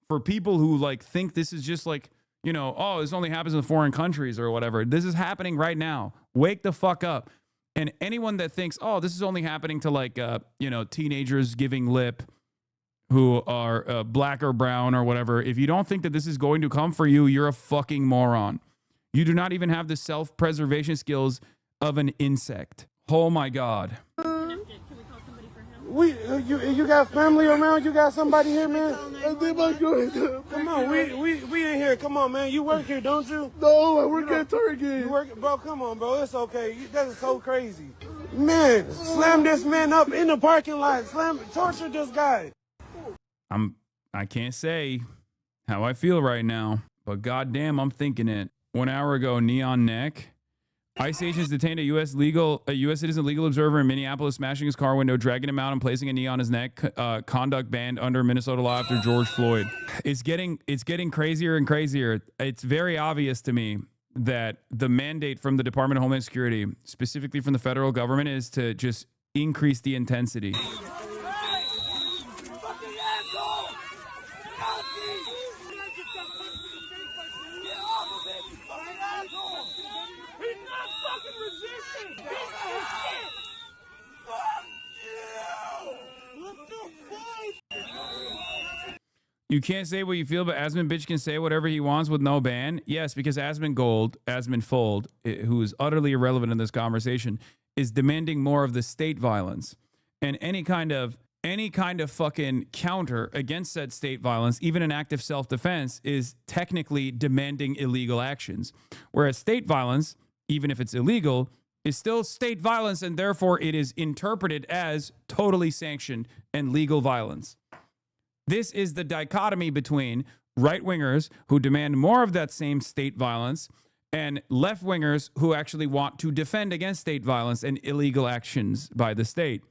For people who like think this is just like, you know, oh, this only happens in foreign countries or whatever. This is happening right now. Wake the fuck up. And anyone that thinks, oh, this is only happening to like, you know, teenagers giving lip who are black or brown or whatever. If you don't think that this is going to come for you, you're a fucking moron. You do not even have the self-preservation skills of an insect. Oh my God. You got family around? You got somebody here, man? Come on, we in here. Come on, man. You work here, don't you? No, I work at Target. You work, bro? Come on, bro. It's okay. That is so crazy. Man, slam this man up in the parking lot. Torture this guy. I can't say how I feel right now, but goddamn, I'm thinking it. 1 hour ago, Neon Neck. ICE agents detained a U.S. citizen legal observer in Minneapolis, smashing his car window, dragging him out, and placing a knee on his neck. Conduct banned under Minnesota law after George Floyd. It's getting crazier and crazier. It's very obvious to me that the mandate from the Department of Homeland Security, specifically from the federal government, is to just increase the intensity. You can't say what you feel, but Asmund Bitch can say whatever he wants with no ban. Yes, because Asmund Fold, who is utterly irrelevant in this conversation, is demanding more of the state violence. And any kind of fucking counter against said state violence, even an act of self-defense, is technically demanding illegal actions. Whereas state violence, even if it's illegal, is still state violence, and therefore it is interpreted as totally sanctioned and legal violence. This is the dichotomy between right-wingers who demand more of that same state violence and left-wingers who actually want to defend against state violence and illegal actions by the state.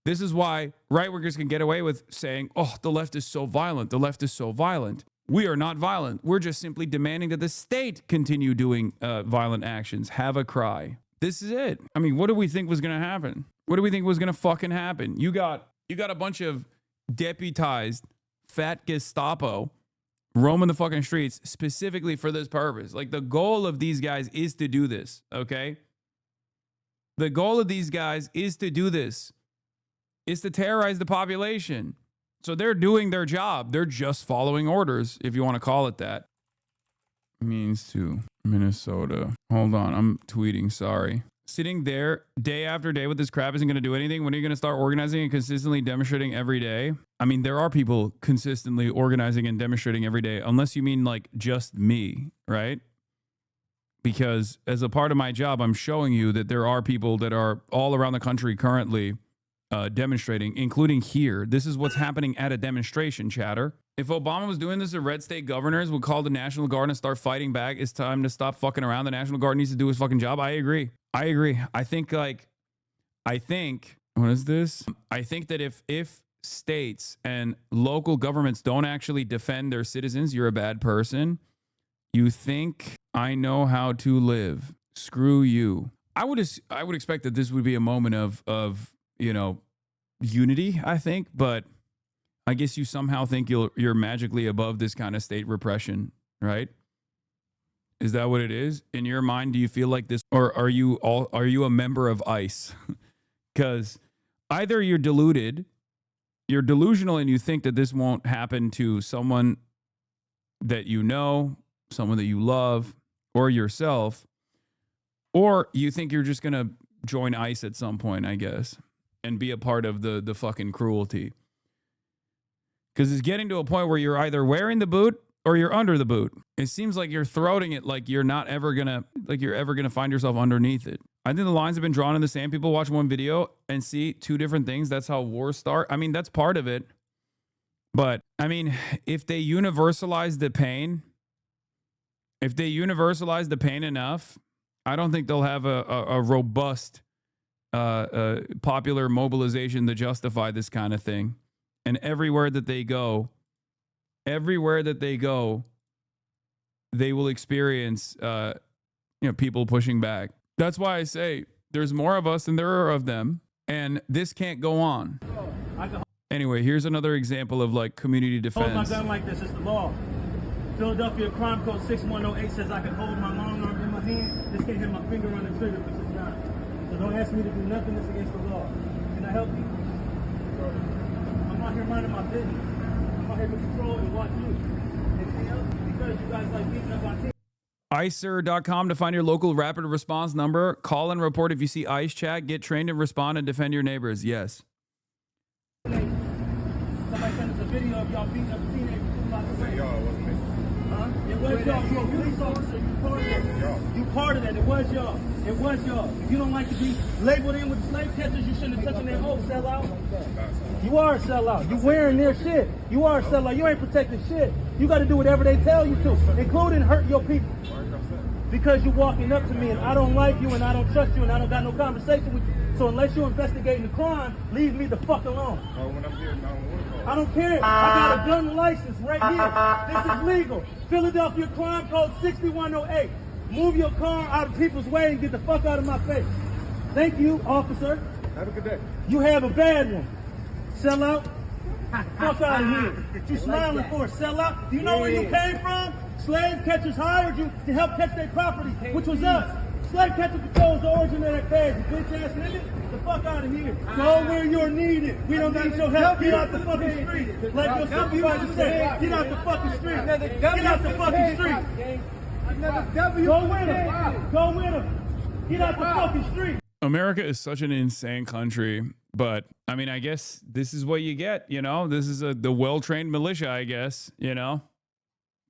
This is why right-wingers can get away with saying, oh, the left is so violent. The left is so violent. We are not violent. We're just simply demanding that the state continue doing violent actions. Have a cry. This is it. I mean, what do we think was going to happen? What do we think was going to fucking happen? You got a bunch of deputized fat Gestapo roaming the fucking streets specifically for this purpose. Like, the goal of these guys is to do this, okay? The goal of these guys is to do this. Is to terrorize the population. So they're doing their job. They're just following orders, if you want to call it that. Means to Minnesota. Hold on, I'm tweeting, sorry. Sitting there day after day with this crap isn't going to do anything. When are you going to start organizing and consistently demonstrating every day? I mean, there are people consistently organizing and demonstrating every day, unless you mean like just me, right? Because as a part of my job, I'm showing you that there are people that are all around the country currently demonstrating, including here. This is what's happening at a demonstration, chatter. If Obama was doing this, the red state governors would call the National Guard and start fighting back. It's time to stop fucking around. The National Guard needs to do his fucking job. I agree. I think what is this? I think that if states and local governments don't actually defend their citizens, you're a bad person. You think I know how to live. Screw you. I would expect that this would be a moment of you know, unity, I think, but I guess you somehow think you're magically above this kind of state repression, right? Is that what it is? In your mind, do you feel like this, or are you a member of ICE? Because either you're deluded, you're delusional, and you think that this won't happen to someone that you know, someone that you love, or yourself, or you think you're just gonna join ICE at some point, I guess, and be a part of the fucking cruelty. Because it's getting to a point where you're either wearing the boot or you're under the boot. It seems like you're throating it like you're ever gonna find yourself underneath it. I think the lines have been drawn in the sand. People watch one video and see two different things. That's how wars start. I mean, that's part of it. But I mean, if they universalize the pain enough, I don't think they'll have a robust popular mobilization to justify this kind of thing. And everywhere that they go, they will experience people pushing back. That's why I say There's more of us than there are of them, and this can't go on. Anyway, here's another example of like community Hold my defense. gun like this. It's the law. Philadelphia Crime Code 6108 says I can hold my long arm in my hand. Just can't hit my finger on the trigger, which is not. So don't ask me to do nothing that's against the law. Can I help you? I'm out here minding my business. I'm out here to control and watch you. Anything else? Because you guys like beating up my team. ICER.com to find your local rapid response number. Call and report if you see ICE chat. Get trained and respond and defend your neighbors. Yes. Somebody sent us a video of y'all beating up a teenager. Y'all, wasn't it? Huh? It was y'all. You a police officer. You part of that. You part of that. It was y'all. It was y'all. If you don't like to be labeled in with the slave catchers, you shouldn't have touched their hole, sellout. You are a sellout. You wearing their shit. You are a sellout. You ain't protecting shit. You got to do whatever they tell you to, including hurt your people. Because you're walking up to me and I don't like you and I don't trust you and I don't got no conversation with you. So unless you're investigating the crime, leave me the fuck alone. I don't care. I got a gun license right here. This is legal. Philadelphia Crime Code 6108. Move your car out of people's way and get the fuck out of my face. Thank you, officer. Have a good day. You have a bad one. Sell out. Fuck out of here. What you smiling for? Sell out. Do you know where you came from? Slave catchers hired you to help catch their property, which was us. Slave catcher controls the origin of that bag, you bitch ass nigga. The fuck out of here. Go where you're needed. We don't need your help. Get out the fucking street. Like your supervisor said, get out the fucking street. Get out the fucking street. Go with him. Go with him. Get out the fucking street. America is such an insane country, but I mean, I guess this is what you get, you know? This is the well-trained militia, I guess, you know?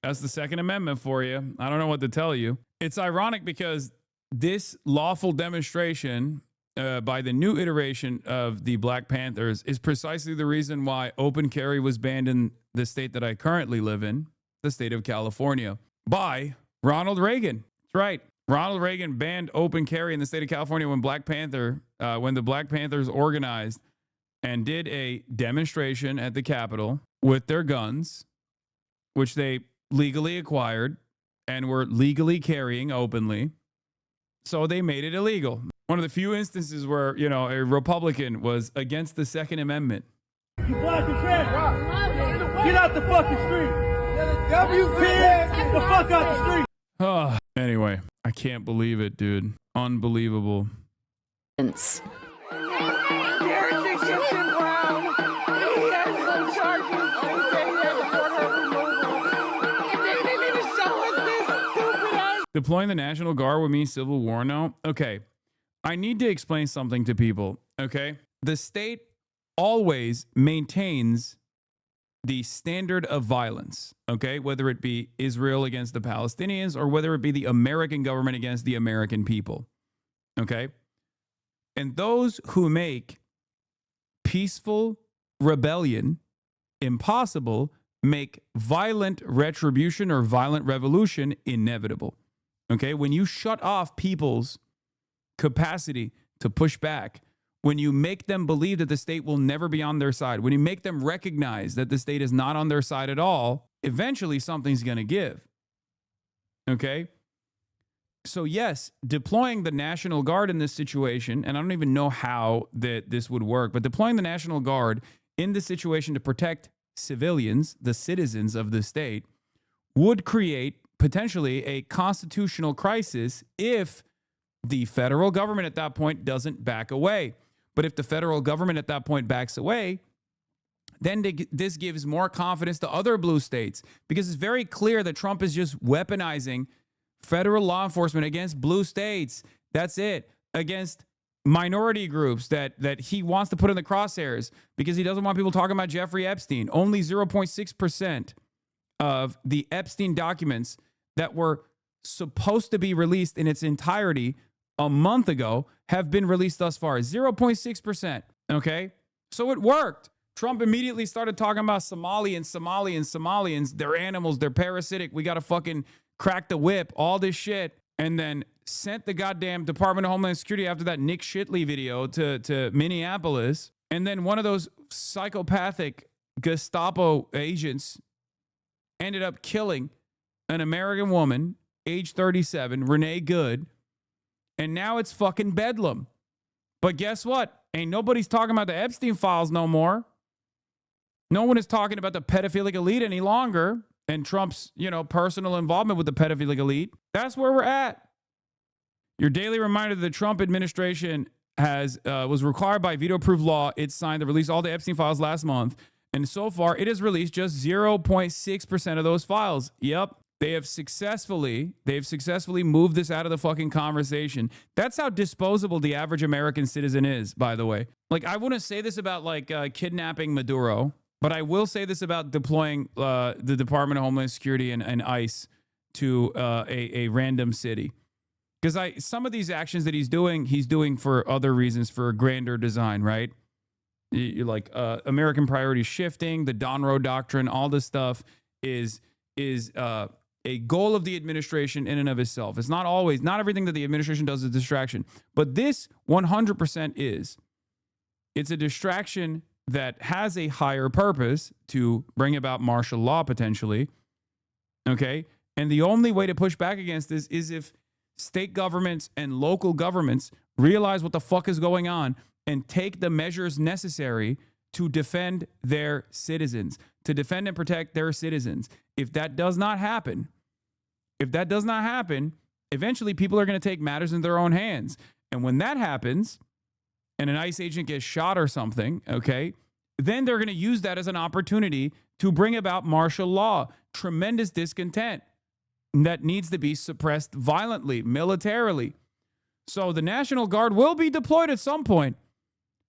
That's the Second Amendment for you. I don't know what to tell you. It's ironic because this lawful demonstration by the new iteration of the Black Panthers is precisely the reason why open carry was banned in the state that I currently live in, the state of California, by Ronald Reagan. That's right. Ronald Reagan banned open carry in the state of California when the Black Panthers organized and did a demonstration at the Capitol with their guns, which they legally acquired and were legally carrying openly. So they made it illegal. One of the few instances where, you know, a Republican was against the Second Amendment. You block the traffic. Get out the fucking street. Get the fuck out the street. Anyway, I can't believe it, dude. Unbelievable. Deploying the National Guard would mean civil war now? Okay. I need to explain something to people, okay? The state always maintains the standard of violence, okay? Whether it be Israel against the Palestinians or whether it be the American government against the American people, okay? And those who make peaceful rebellion impossible make violent retribution or violent revolution inevitable. Okay, when you shut off people's capacity to push back, when you make them believe that the state will never be on their side, when you make them recognize that the state is not on their side at all, eventually something's going to give. Okay? So yes, deploying the National Guard in this situation, and I don't even know how that this would work, but deploying the National Guard in this situation to protect civilians, the citizens of the state, would create potentially a constitutional crisis if the federal government at that point doesn't back away. But if the federal government at that point backs away, then this gives more confidence to other blue states, because it's very clear that Trump is just weaponizing federal law enforcement against blue states. That's it. Against minority groups that he wants to put in the crosshairs because he doesn't want people talking about Jeffrey Epstein. Only 0.6% of the Epstein documents that were supposed to be released in its entirety a month ago have been released thus far. 0.6%. Okay? So it worked. Trump immediately started talking about Somalians. They're animals. They're parasitic. We got to fucking crack the whip. All this shit. And then sent the goddamn Department of Homeland Security after that Nick Shitley video to Minneapolis. And then one of those psychopathic Gestapo agents ended up killing an American woman, age 37, Renee Good. And now it's fucking bedlam. But guess what? Ain't nobody's talking about the Epstein files no more. No one is talking about the pedophilic elite any longer and Trump's, personal involvement with the pedophilic elite. That's where we're at. Your daily reminder that the Trump administration was required by veto-proof law. It signed to release all the Epstein files last month. And so far, it has released just 0.6% of those files. Yep. They've successfully moved this out of the fucking conversation. That's how disposable the average American citizen is, by the way. Like, I wouldn't say this about, kidnapping Maduro, but I will say this about deploying the Department of Homeland Security and ICE to a random city. Because some of these actions that he's doing for other reasons, for a grander design, right? Like American priorities shifting, the Donroe Doctrine, all this stuff is a goal of the administration in and of itself. It's not everything that the administration does is a distraction. But this 100% is. It's a distraction that has a higher purpose to bring about martial law potentially. Okay? And the only way to push back against this is if state governments and local governments realize what the fuck is going on and take the measures necessary to defend their citizens, to defend and protect their citizens. If that does not happen, eventually people are going to take matters in their own hands. And when that happens, and an ICE agent gets shot or something, okay, then they're going to use that as an opportunity to bring about martial law, tremendous discontent that needs to be suppressed violently, militarily. So the National Guard will be deployed at some point.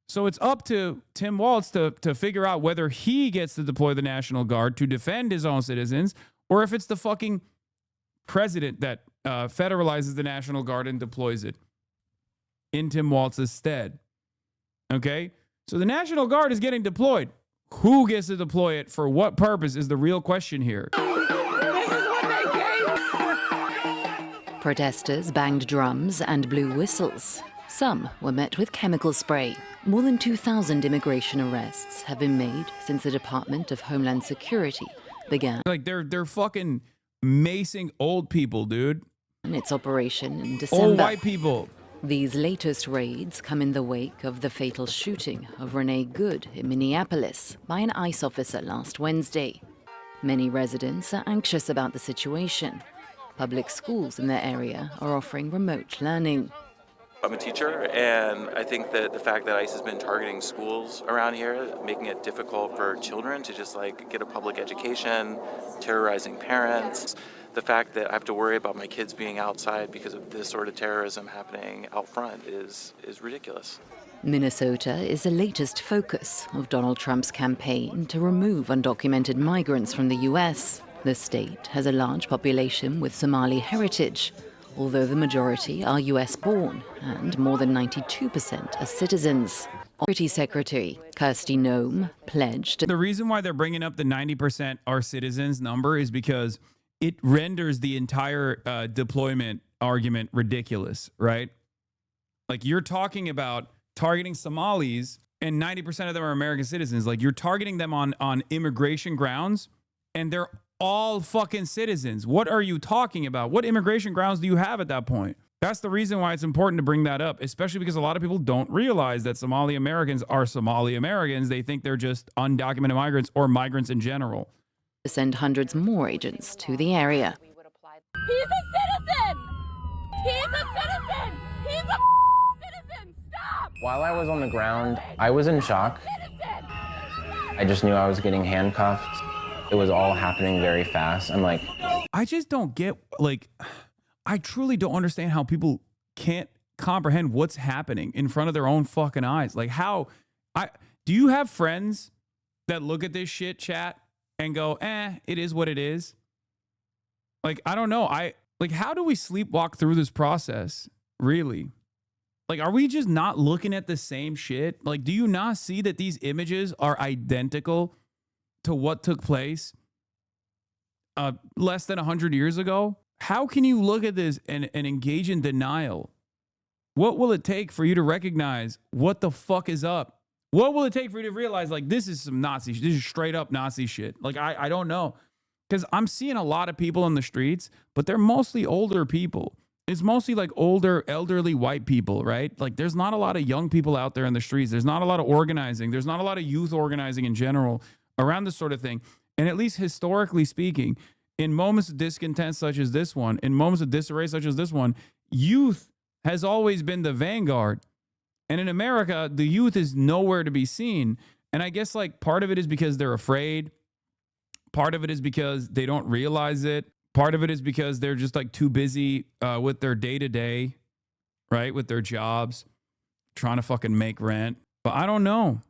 So it's up to Tim Walz to figure out whether he gets to deploy the National Guard to defend his own citizens, or if it's the fucking president that federalizes the National Guard and deploys it in Tim Walz's stead. Okay? So the National Guard is getting deployed. Who gets to deploy it for what purpose is the real question here. Protesters banged drums and blew whistles. Some were met with chemical spray. More than 2,000 immigration arrests have been made since the Department of Homeland Security began. Like they're fucking macing old people, dude. Its operation in December. Old white people. These latest raids come in the wake of the fatal shooting of Renee Good in Minneapolis by an ICE officer last Wednesday. Many residents are anxious about the situation. Public schools in their area are offering remote learning. I'm a teacher, and I think that the fact that ICE has been targeting schools around here, making it difficult for children to just get a public education, terrorizing parents, the fact that I have to worry about my kids being outside because of this sort of terrorism happening out front is ridiculous. Minnesota is the latest focus of Donald Trump's campaign to remove undocumented migrants from the U.S. The state has a large population with Somali heritage, although the majority are U.S.-born and more than 92% are citizens. Security Secretary Kirsty Noem pledged. The reason why they're bringing up the 90% are citizens number is because it renders the entire deployment argument ridiculous, right? Like, you're talking about targeting Somalis and 90% of them are American citizens. Like, you're targeting them on immigration grounds and they're all fucking citizens. What are you talking about? What immigration grounds do you have at that point? That's the reason why it's important to bring that up, especially because a lot of people don't realize that Somali Americans are Somali Americans. They think they're just undocumented migrants or migrants in general. To send hundreds more agents to the area. He's a citizen! He's a citizen! He's a citizen! Stop! While I was on the ground, I was in shock. I just knew I was getting handcuffed. It was all happening very fast. I'm like, I just don't get, I truly don't understand how people can't comprehend what's happening in front of their own fucking eyes. Like, do you have friends that look at this shit, chat, and go, it is what it is? Like, I don't know. How do we sleepwalk through this process? Really? Like, are we just not looking at the same shit? Like, do you not see that these images are identical to what took place less than 100 years ago? How can you look at this and engage in denial? What will it take for you to recognize what the fuck is up? What will it take for you to realize, this is some Nazi shit? This is straight up Nazi shit. I don't know. Because I'm seeing a lot of people in the streets, but they're mostly older people. It's mostly like older, elderly white people, right? Like there's not a lot of young people out there in the streets. There's not a lot of organizing. There's not a lot of youth organizing in general around this sort of thing. And at least historically speaking, in moments of discontent such as this one, in moments of disarray such as this one, youth has always been the vanguard. And in America, the youth is nowhere to be seen. And I guess like part of it is because they're afraid. Part of it is because they don't realize it. Part of it is because they're just like too busy with their day-to-day, right? With their jobs, trying to fucking make rent. But I don't know.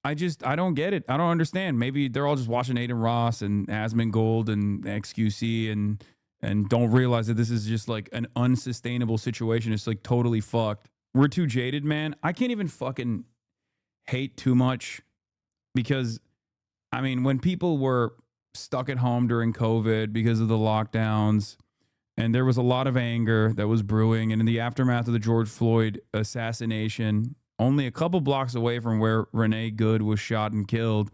I don't get it. I don't understand. Maybe they're all just watching Aiden Ross and Asmongold and XQC and don't realize that this is just like an unsustainable situation. It's like totally fucked. We're too jaded, man. I can't even fucking hate too much because, I mean, when people were stuck at home during COVID because of the lockdowns, and there was a lot of anger that was brewing, and in the aftermath of the George Floyd assassination, only a couple blocks away from where Renee Good was shot and killed,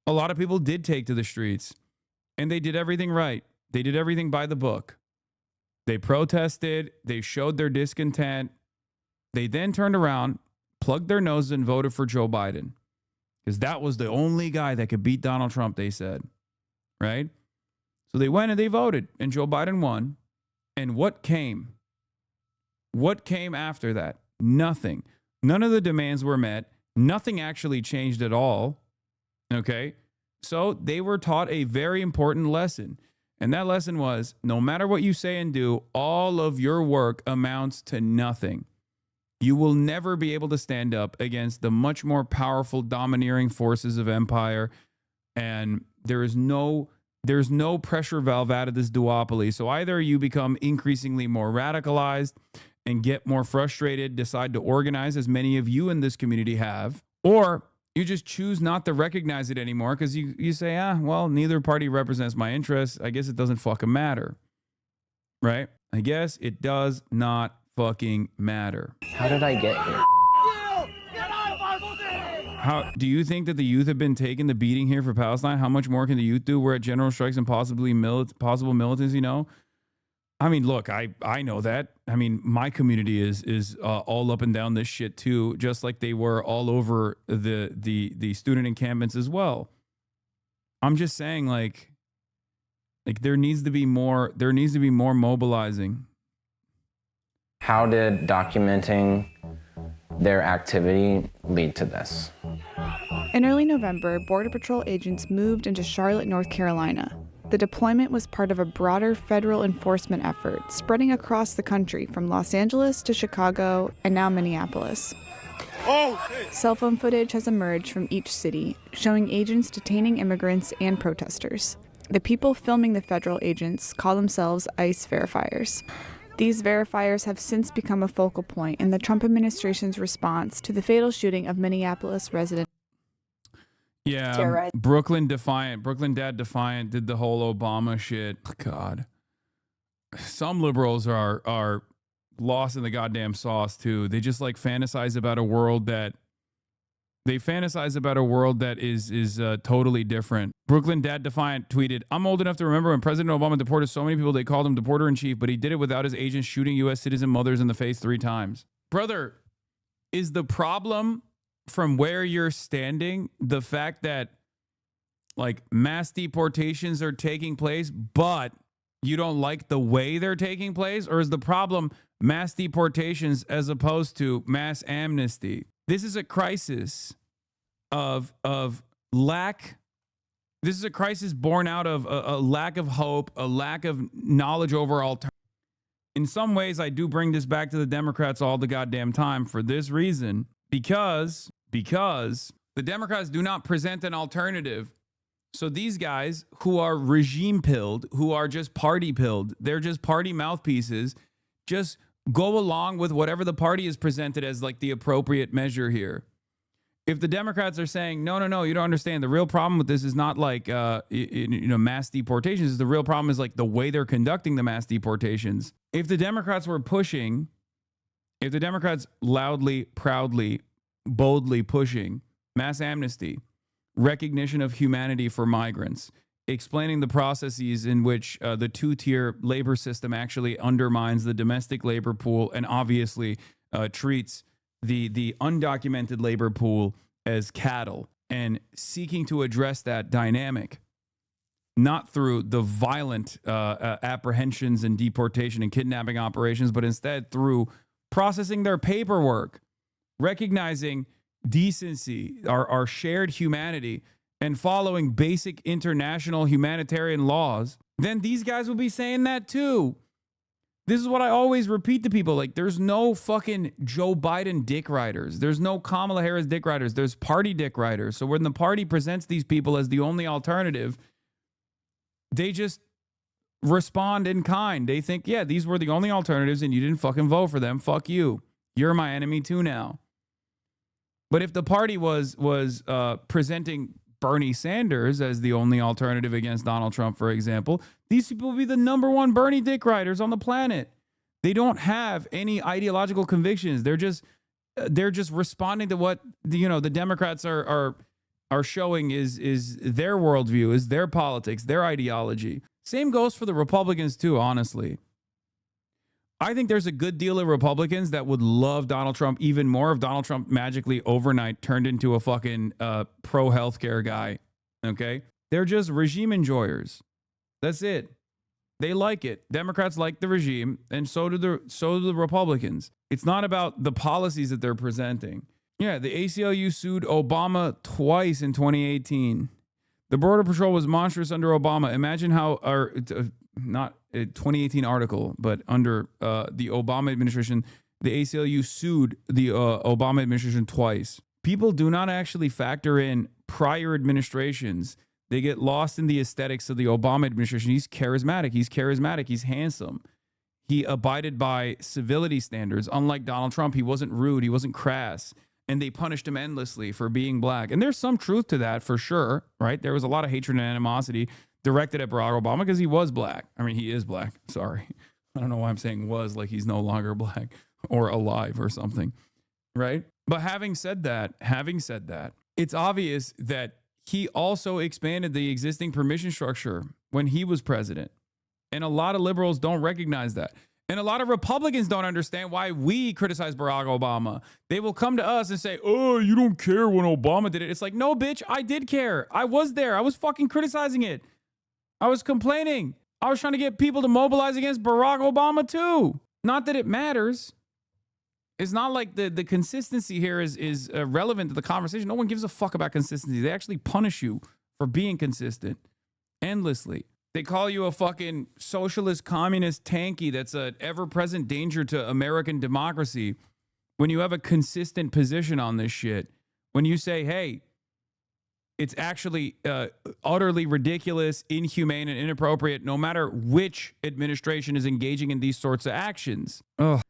a lot of people did take to the streets, and they did everything right. They did everything by the book. They protested. They showed their discontent. They then turned around, plugged their noses, and voted for Joe Biden because that was the only guy that could beat Donald Trump, they said, right? So they went and they voted, and Joe Biden won. And what came? What came after that? Nothing. None of the demands were met. Nothing actually changed at all. Okay? So they were taught a very important lesson. And that lesson was, no matter what you say and do, all of your work amounts to nothing. You will never be able to stand up against the much more powerful, domineering forces of empire. And there's no pressure valve out of this duopoly. So either you become increasingly more radicalized and get more frustrated, decide to organize, as many of you in this community have, or you just choose not to recognize it anymore because you say, well, neither party represents my interests. I guess it doesn't fucking matter. Right? I guess it does not fucking matter. How did I get here? How do you think that the youth have been taking the beating here for Palestine? How much more can the youth do? We're at general strikes and possibly possible militants, you know? I mean, look, I know that. I mean, my community is all up and down this shit too, just like they were all over the student encampments as well. I'm just saying, like there needs to be more mobilizing. How did documenting their activity lead to this? In early November, Border Patrol agents moved into Charlotte, North Carolina. The deployment was part of a broader federal enforcement effort spreading across the country from Los Angeles to Chicago and now Minneapolis. Cell phone footage has emerged from each city, showing agents detaining immigrants and protesters. The people filming the federal agents call themselves ICE verifiers. These verifiers have since become a focal point in the Trump administration's response to the fatal shooting of Minneapolis resident. Yeah, Brooklyn Dad Defiant did the whole Obama shit. God, some liberals are lost in the goddamn sauce too. They just like fantasize about a world that is totally different. Brooklyn Dad Defiant tweeted, "I'm old enough to remember when President Obama deported so many people they called him deporter-in-chief, but he did it without his agents shooting U.S. citizen mothers in the face 3 times." Brother, is the problem from where you're standing the fact that like mass deportations are taking place, but you don't like the way they're taking place? Or is the problem mass deportations as opposed to mass amnesty? This is a crisis of lack. This is a crisis born out of a lack of hope, a lack of knowledge over alternatives. In some ways, I do bring this back to the Democrats all the goddamn time for this reason, because the Democrats do not present an alternative. So these guys who are regime pilled, who are just party pilled, they're just party mouthpieces, just go along with whatever the party is presented as like the appropriate measure here. If the Democrats are saying, no, you don't understand. The real problem with this is not like, mass deportations. The real problem is like the way they're conducting the mass deportations. If the Democrats loudly, proudly, boldly pushing mass amnesty, recognition of humanity for migrants, explaining the processes in which the two-tier labor system actually undermines the domestic labor pool and obviously treats the undocumented labor pool as cattle, and seeking to address that dynamic, not through the violent apprehensions and deportation and kidnapping operations, but instead through processing their paperwork, recognizing decency, our shared humanity, and following basic international humanitarian laws, then these guys will be saying that too. This is what I always repeat to people. Like, there's no fucking Joe Biden dick riders. There's no Kamala Harris dick riders. There's party dick riders. So when the party presents these people as the only alternative, they just respond in kind. They think, yeah, these were the only alternatives and you didn't fucking vote for them. Fuck you. You're my enemy too now. But if the party was presenting Bernie Sanders as the only alternative against Donald Trump, for example, these people will be the number one Bernie dick riders on the planet. They don't have any ideological convictions. They're just responding to what the Democrats are showing is their worldview, is their politics, their ideology. Same goes for the Republicans too, honestly. I think there's a good deal of Republicans that would love Donald Trump even more if Donald Trump magically overnight turned into a fucking pro-healthcare guy, okay? They're just regime enjoyers. That's it. They like it. Democrats like the regime, and so do the Republicans. It's not about the policies that they're presenting. Yeah, the ACLU sued Obama twice in 2018. The Border Patrol was monstrous under Obama. Imagine how not a 2018 article, but under the Obama administration, the ACLU sued the Obama administration twice. People do not actually factor in prior administrations. They get lost in the aesthetics of the Obama administration. He's charismatic. He's handsome. He abided by civility standards. Unlike Donald Trump, he wasn't rude. He wasn't crass. And they punished him endlessly for being black. And there's some truth to that for sure, right? There was a lot of hatred and animosity directed at Barack Obama because he was black. I mean, he is black. Sorry. I don't know why I'm saying was, like he's no longer black or alive or something, right? But having said that, it's obvious that he also expanded the existing permission structure when he was president. And a lot of liberals don't recognize that. And a lot of Republicans don't understand why we criticize Barack Obama. They will come to us and say, oh, you don't care when Obama did it. It's like, no, bitch, I did care. I was there. I was fucking criticizing it. I was complaining. I was trying to get people to mobilize against Barack Obama too. Not that it matters. It's not like the consistency here is relevant to the conversation. No one gives a fuck about consistency. They actually punish you for being consistent endlessly. They call you a fucking socialist communist tanky that's an ever-present danger to American democracy when you have a consistent position on this shit. When you say, hey, it's actually utterly ridiculous, inhumane, and inappropriate no matter which administration is engaging in these sorts of actions. Ugh.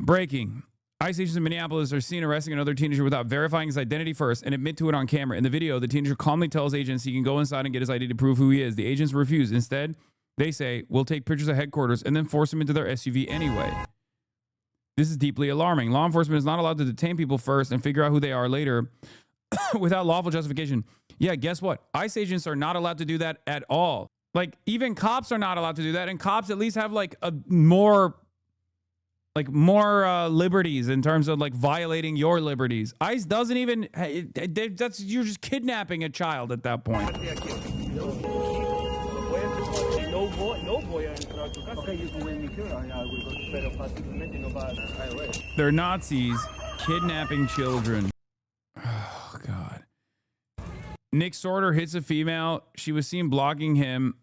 Breaking. ICE agents in Minneapolis are seen arresting another teenager without verifying his identity first and admit to it on camera. In the video, the teenager calmly tells agents he can go inside and get his ID to prove who he is. The agents refuse. Instead, they say, we'll take pictures of headquarters and then force him into their SUV anyway. This is deeply alarming. Law enforcement is not allowed to detain people first and figure out who they are later without lawful justification. Yeah, guess what? ICE agents are not allowed to do that at all. Like, even cops are not allowed to do that, and cops at least have like more liberties in terms of like violating your liberties. ICE doesn't even, you're just kidnapping a child at that point. They're Nazis kidnapping children. Oh, God. Nick Sorter hits a female. She was seen blocking him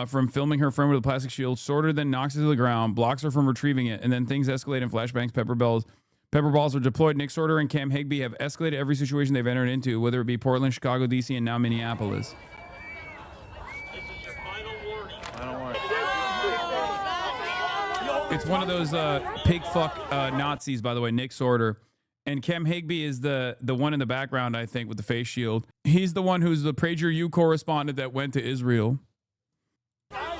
from filming her friend with a plastic shield. Sorter then knocks her to the ground, blocks her from retrieving it, and then things escalate in flashbangs. Pepper balls are deployed. Nick Sorter and Cam Higbee have escalated every situation they've entered into, whether it be Portland, Chicago, DC, and now Minneapolis. It's one of those pig fuck Nazis, by the way, Nick Sorter. And Cam Higbee is the one in the background, I think, with the face shield. He's the one who's the PragerU correspondent that went to Israel.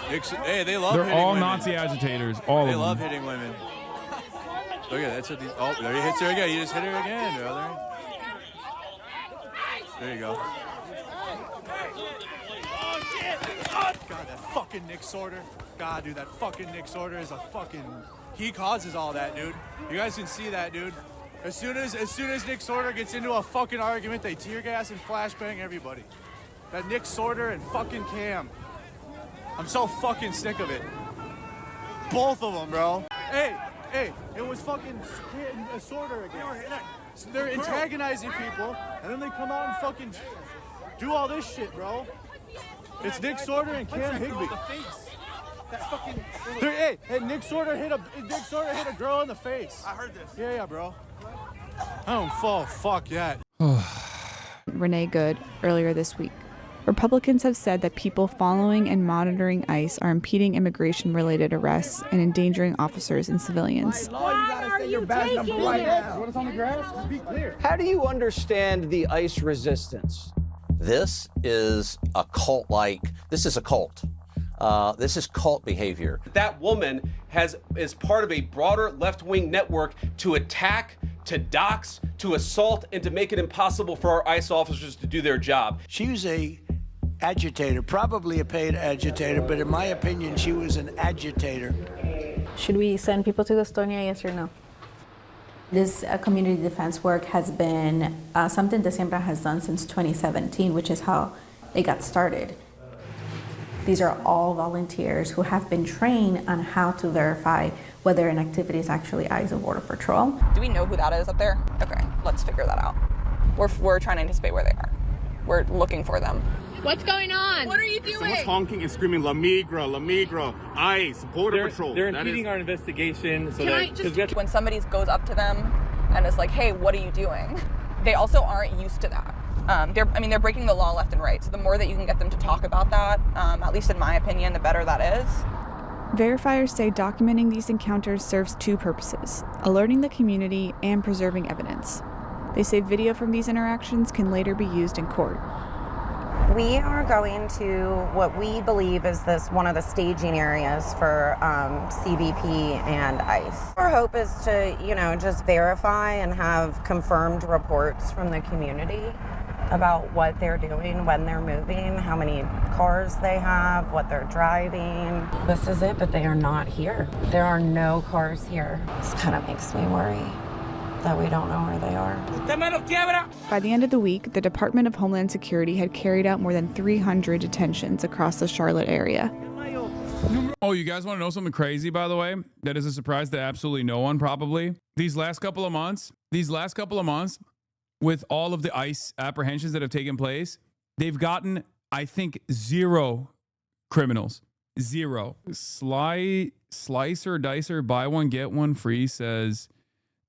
Hey, they love. They're all women. Nazi agitators. All of them. They love hitting women. Look at that's what these. Oh, there he hits her again. You just hit her again, brother. There you go. God, that fucking Nick Sorter. God, dude, that fucking Nick Sorter is a fucking... He causes all that, dude. You guys can see that, dude. As soon as Nick Sorter gets into a fucking argument, they tear gas and flashbang everybody. That Nick Sorter and fucking Cam. I'm so fucking sick of it. Both of them, bro. Hey, it was fucking Sorter again. They're antagonizing people, and then they come out and fucking do all this shit, bro. It's Nick Sorter and Cam Higbee. That fucking... Hey, Nick Sorter hit a girl in the face. I heard this. Yeah, bro. I don't fall. Fuck that. Renee Good earlier this week. Republicans have said that people following and monitoring ICE are impeding immigration-related arrests and endangering officers and civilians. Why are you taking it? What is on the grass? Just be clear. How do you understand the ICE resistance? This is a cult-like, this is a cult. This is cult behavior. That woman is part of a broader left-wing network to attack, to dox, to assault, and to make it impossible for our ICE officers to do their job. She was a agitator, probably a paid agitator, but in my opinion, she was an agitator. Should we send people to Estonia, yes or no? This community defense work has been something that Siembra has done since 2017, which is how it got started. These are all volunteers who have been trained on how to verify whether an activity is actually ICE or Border Patrol. Do we know who that is up there? Okay, let's figure that out. We're trying to anticipate where they are. We're looking for them. What's going on? What are you doing? Someone's honking and screaming, La Migra, ICE, Border Patrol. They're impeding our investigation. So When somebody goes up to them and is like, hey, what are you doing? They also aren't used to that. They're breaking the law left and right. So the more that you can get them to talk about that, at least in my opinion, the better that is. Verifiers say documenting these encounters serves two purposes: alerting the community and preserving evidence. They say video from these interactions can later be used in court. We are going to what we believe is one of the staging areas for CBP and ICE. Our hope is to, just verify and have confirmed reports from the community about what they're doing, when they're moving, how many cars they have, what they're driving. This is it, but they are not here. There are no cars here. This kind of makes me worry that we don't know where they are. By the end of the week, the Department of Homeland Security had carried out more than 300 detentions across the Charlotte area. Oh, you guys want to know something crazy, by the way? That is a surprise to absolutely no one, probably. These last couple of months, with all of the ICE apprehensions that have taken place, they've gotten, I think, 0 criminals. 0. Slicer Dicer, buy one, get one free, says...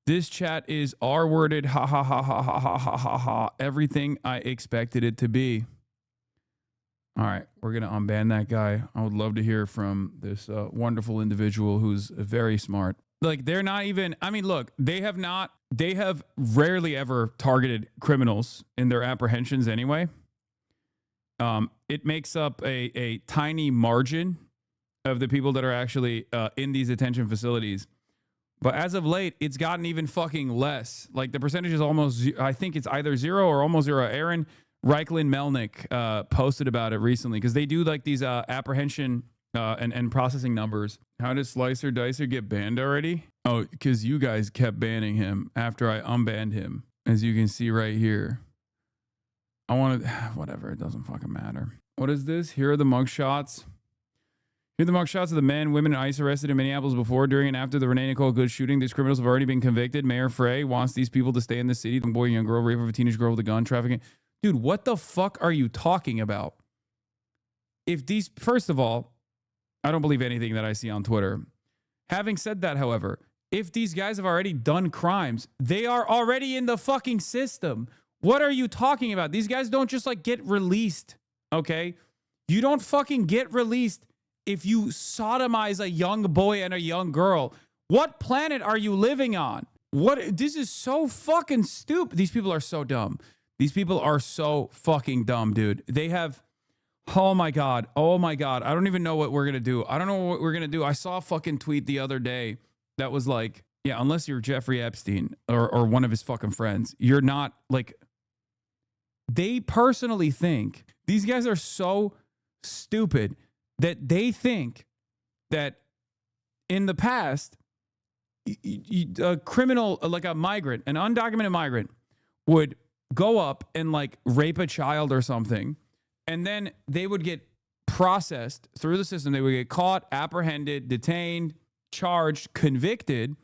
This chat is R-worded, ha ha ha ha ha ha ha ha ha. Everything I expected it to be. All right, we're gonna unban that guy. I would love to hear from this wonderful individual who's very smart. Like, they're not even, look, they have rarely ever targeted criminals in their apprehensions anyway. It makes up a tiny margin of the people that are actually in these detention facilities. But as of late, it's gotten even fucking less. Like, the percentage is almost, I think it's either 0 or almost 0. Aaron Reichlin Melnick posted about it recently because they do like these apprehension and processing numbers. How did Slicer Dicer get banned already? Oh, because you guys kept banning him after I unbanned him, as you can see right here. Whatever, it doesn't fucking matter. What is this? Here are the mugshots. Here are the mugshots of the men, women, and ICE arrested in Minneapolis before, during, and after the Renee Nicole Good shooting. These criminals have already been convicted. Mayor Frey wants these people to stay in the city. The boy and young girl, rape of a teenage girl with a gun, trafficking. Dude, what the fuck are you talking about? First of all, I don't believe anything that I see on Twitter. Having said that, however, if these guys have already done crimes, they are already in the fucking system. What are you talking about? These guys don't just get released, okay? You don't fucking get released if you sodomize a young boy and a young girl. What planet are you living on? This is so fucking stupid. These people are so dumb. These people are so fucking dumb, dude. They have, oh my God. I don't even know what we're going to do. I don't know what we're going to do. I saw a fucking tweet the other day that was like, yeah, unless you're Jeffrey Epstein or one of his fucking friends, you're not they personally think these guys are so stupid that they think that in the past, a criminal, like a migrant, an undocumented migrant, would go up and like rape a child or something, and then they would get processed through the system. They would get caught, apprehended, detained, charged, convicted.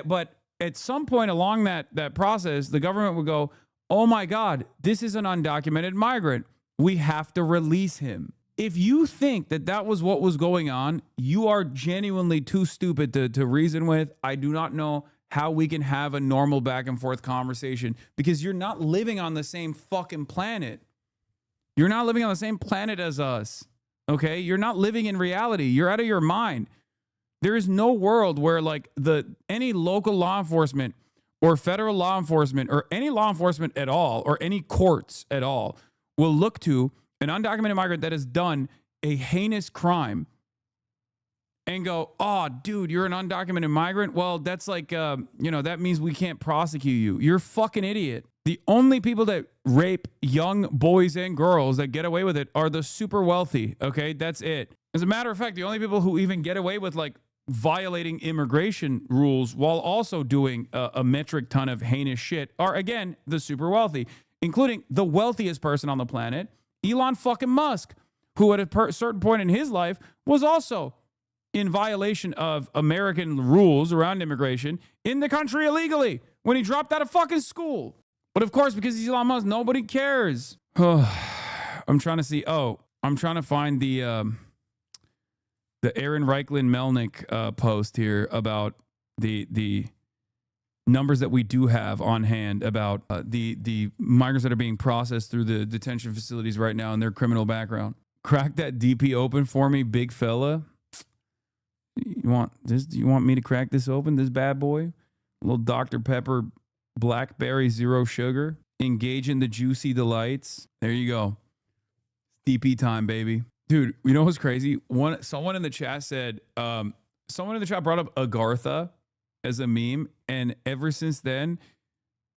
But at some point along that process, the government would go, oh my God, this is an undocumented migrant. We have to release him. If you think that that was what was going on, you are genuinely too stupid to reason with. I do not know how we can have a normal back and forth conversation because you're not living on the same fucking planet. You're not living on the same planet as us. Okay? You're not living in reality. You're out of your mind. There is no world where like any local law enforcement or federal law enforcement or any law enforcement at all or any courts at all will look to an undocumented migrant that has done a heinous crime and go, oh, dude, you're an undocumented migrant? Well, that's like, that means we can't prosecute you. You're a fucking idiot. The only people that rape young boys and girls that get away with it are the super wealthy, okay? That's it. As a matter of fact, the only people who even get away with like violating immigration rules while also doing a metric ton of heinous shit are, again, the super wealthy, including the wealthiest person on the planet, Elon fucking Musk, who at a certain point in his life was also in violation of American rules around immigration in the country illegally when he dropped out of fucking school. But of course, because he's Elon Musk, nobody cares. I'm trying to see. I'm trying to find the Aaron Reichlin Melnick post here about the numbers that we do have on hand about the migrants that are being processed through the detention facilities right now and their criminal background. Crack that DP open for me, big fella. You want this? Do you want me to crack this open, this bad boy? A little Dr. Pepper, blackberry, zero sugar. Engage in the juicy delights. There you go. DP time, baby. Dude, you know what's crazy? Someone in the chat said, someone in the chat brought up Agartha as a meme, and ever since then,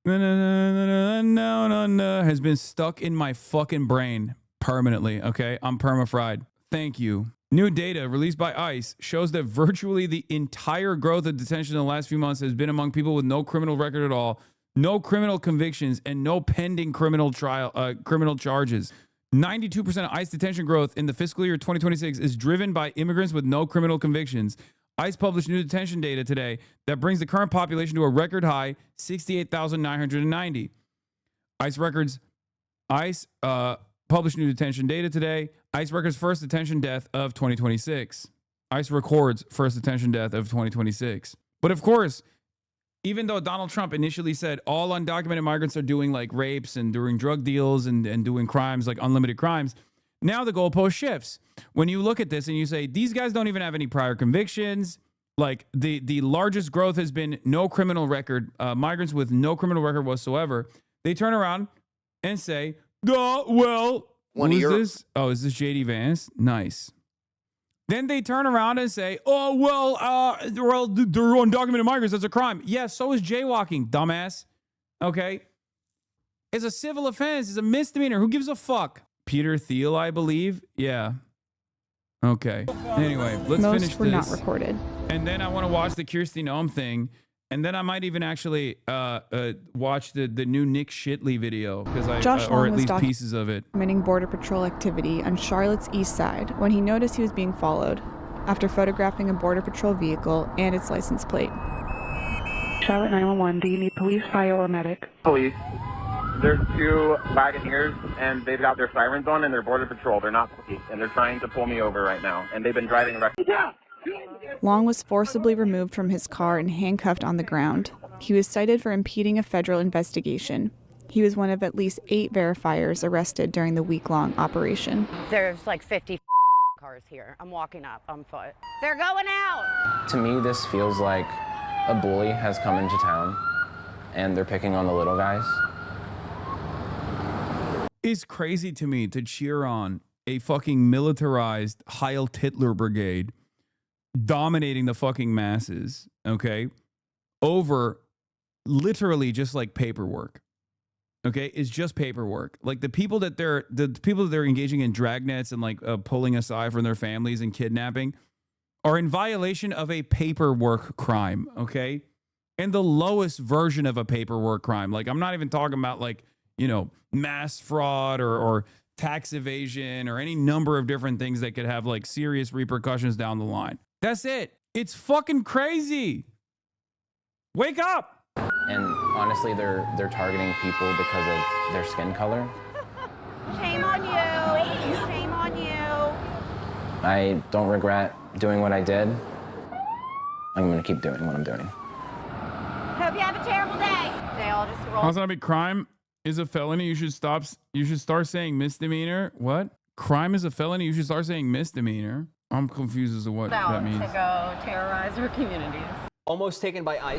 has been stuck in my fucking brain permanently, okay? I'm perma-fried. Thank you. New data released by ICE shows that virtually the entire growth of detention in the last few months has been among people with no criminal record at all, no criminal convictions, and no pending criminal charges. 92% of ICE detention growth in the fiscal year 2026 is driven by immigrants with no criminal convictions. ICE published new detention data today that brings the current population to a record high 68,990. ICE published new detention data today. ICE records first detention death of 2026. ICE records first detention death of 2026. But of course, even though Donald Trump initially said all undocumented migrants are doing like rapes and doing drug deals and doing crimes, like unlimited crimes, now the goalpost shifts. When you look at this and you say, these guys don't even have any prior convictions, like the largest growth has been no criminal record, migrants with no criminal record whatsoever, they turn around and say, well, who is this? Oh, is this JD Vance? Nice. Then they turn around and say, they're undocumented migrants. That's a crime. Yeah, so is jaywalking, dumbass. Okay? It's a civil offense. It's a misdemeanor. Who gives a fuck? Peter Thiel, I believe. Yeah. Okay. Anyway, let's finish this. Most were not recorded. And then I want to watch the Kirsty Noem thing. And then I might even actually watch the new Nick Shitley video because or at least pieces of it. Documenting Border Patrol activity on Charlotte's east side when he noticed he was being followed after photographing a Border Patrol vehicle and its license plate. Charlotte 911, do you need police, fire, or medic? Police. There's two Wagoneers, and they've got their sirens on, and they're Border Patrol. They're not police, and they're trying to pull me over right now, and they've been driving recklessly. Long was forcibly removed from his car and handcuffed on the ground. He was cited for impeding a federal investigation. He was one of at least 8 verifiers arrested during the week-long operation. There's like 50 cars here. I'm walking up on foot. They're going out! To me, this feels like a bully has come into town, and they're picking on the little guys. It's crazy to me to cheer on a fucking militarized Heil Hitler brigade dominating the fucking masses, okay, over literally just like paperwork. okay, is just paperwork. Like the people that they're engaging in dragnets and like pulling aside from their families and kidnapping are in violation of a paperwork crime, okay? And the lowest version of a paperwork crime. Like I'm not even talking about like, you know, mass fraud or tax evasion or any number of different things that could have like serious repercussions down the line. That's it. It's fucking crazy. Wake up. And honestly, they're targeting people because of their skin color. Shame on you. Shame on you. I don't regret doing what I did. I'm gonna keep doing what I'm doing. Hope you have a terrible day. They all just roll. HasanAbi, crime is a felony. You should start saying misdemeanor. What? Crime is a felony. You should start saying misdemeanor. I'm confused as to what that means. To go terrorize our communities. Almost taken by ICE.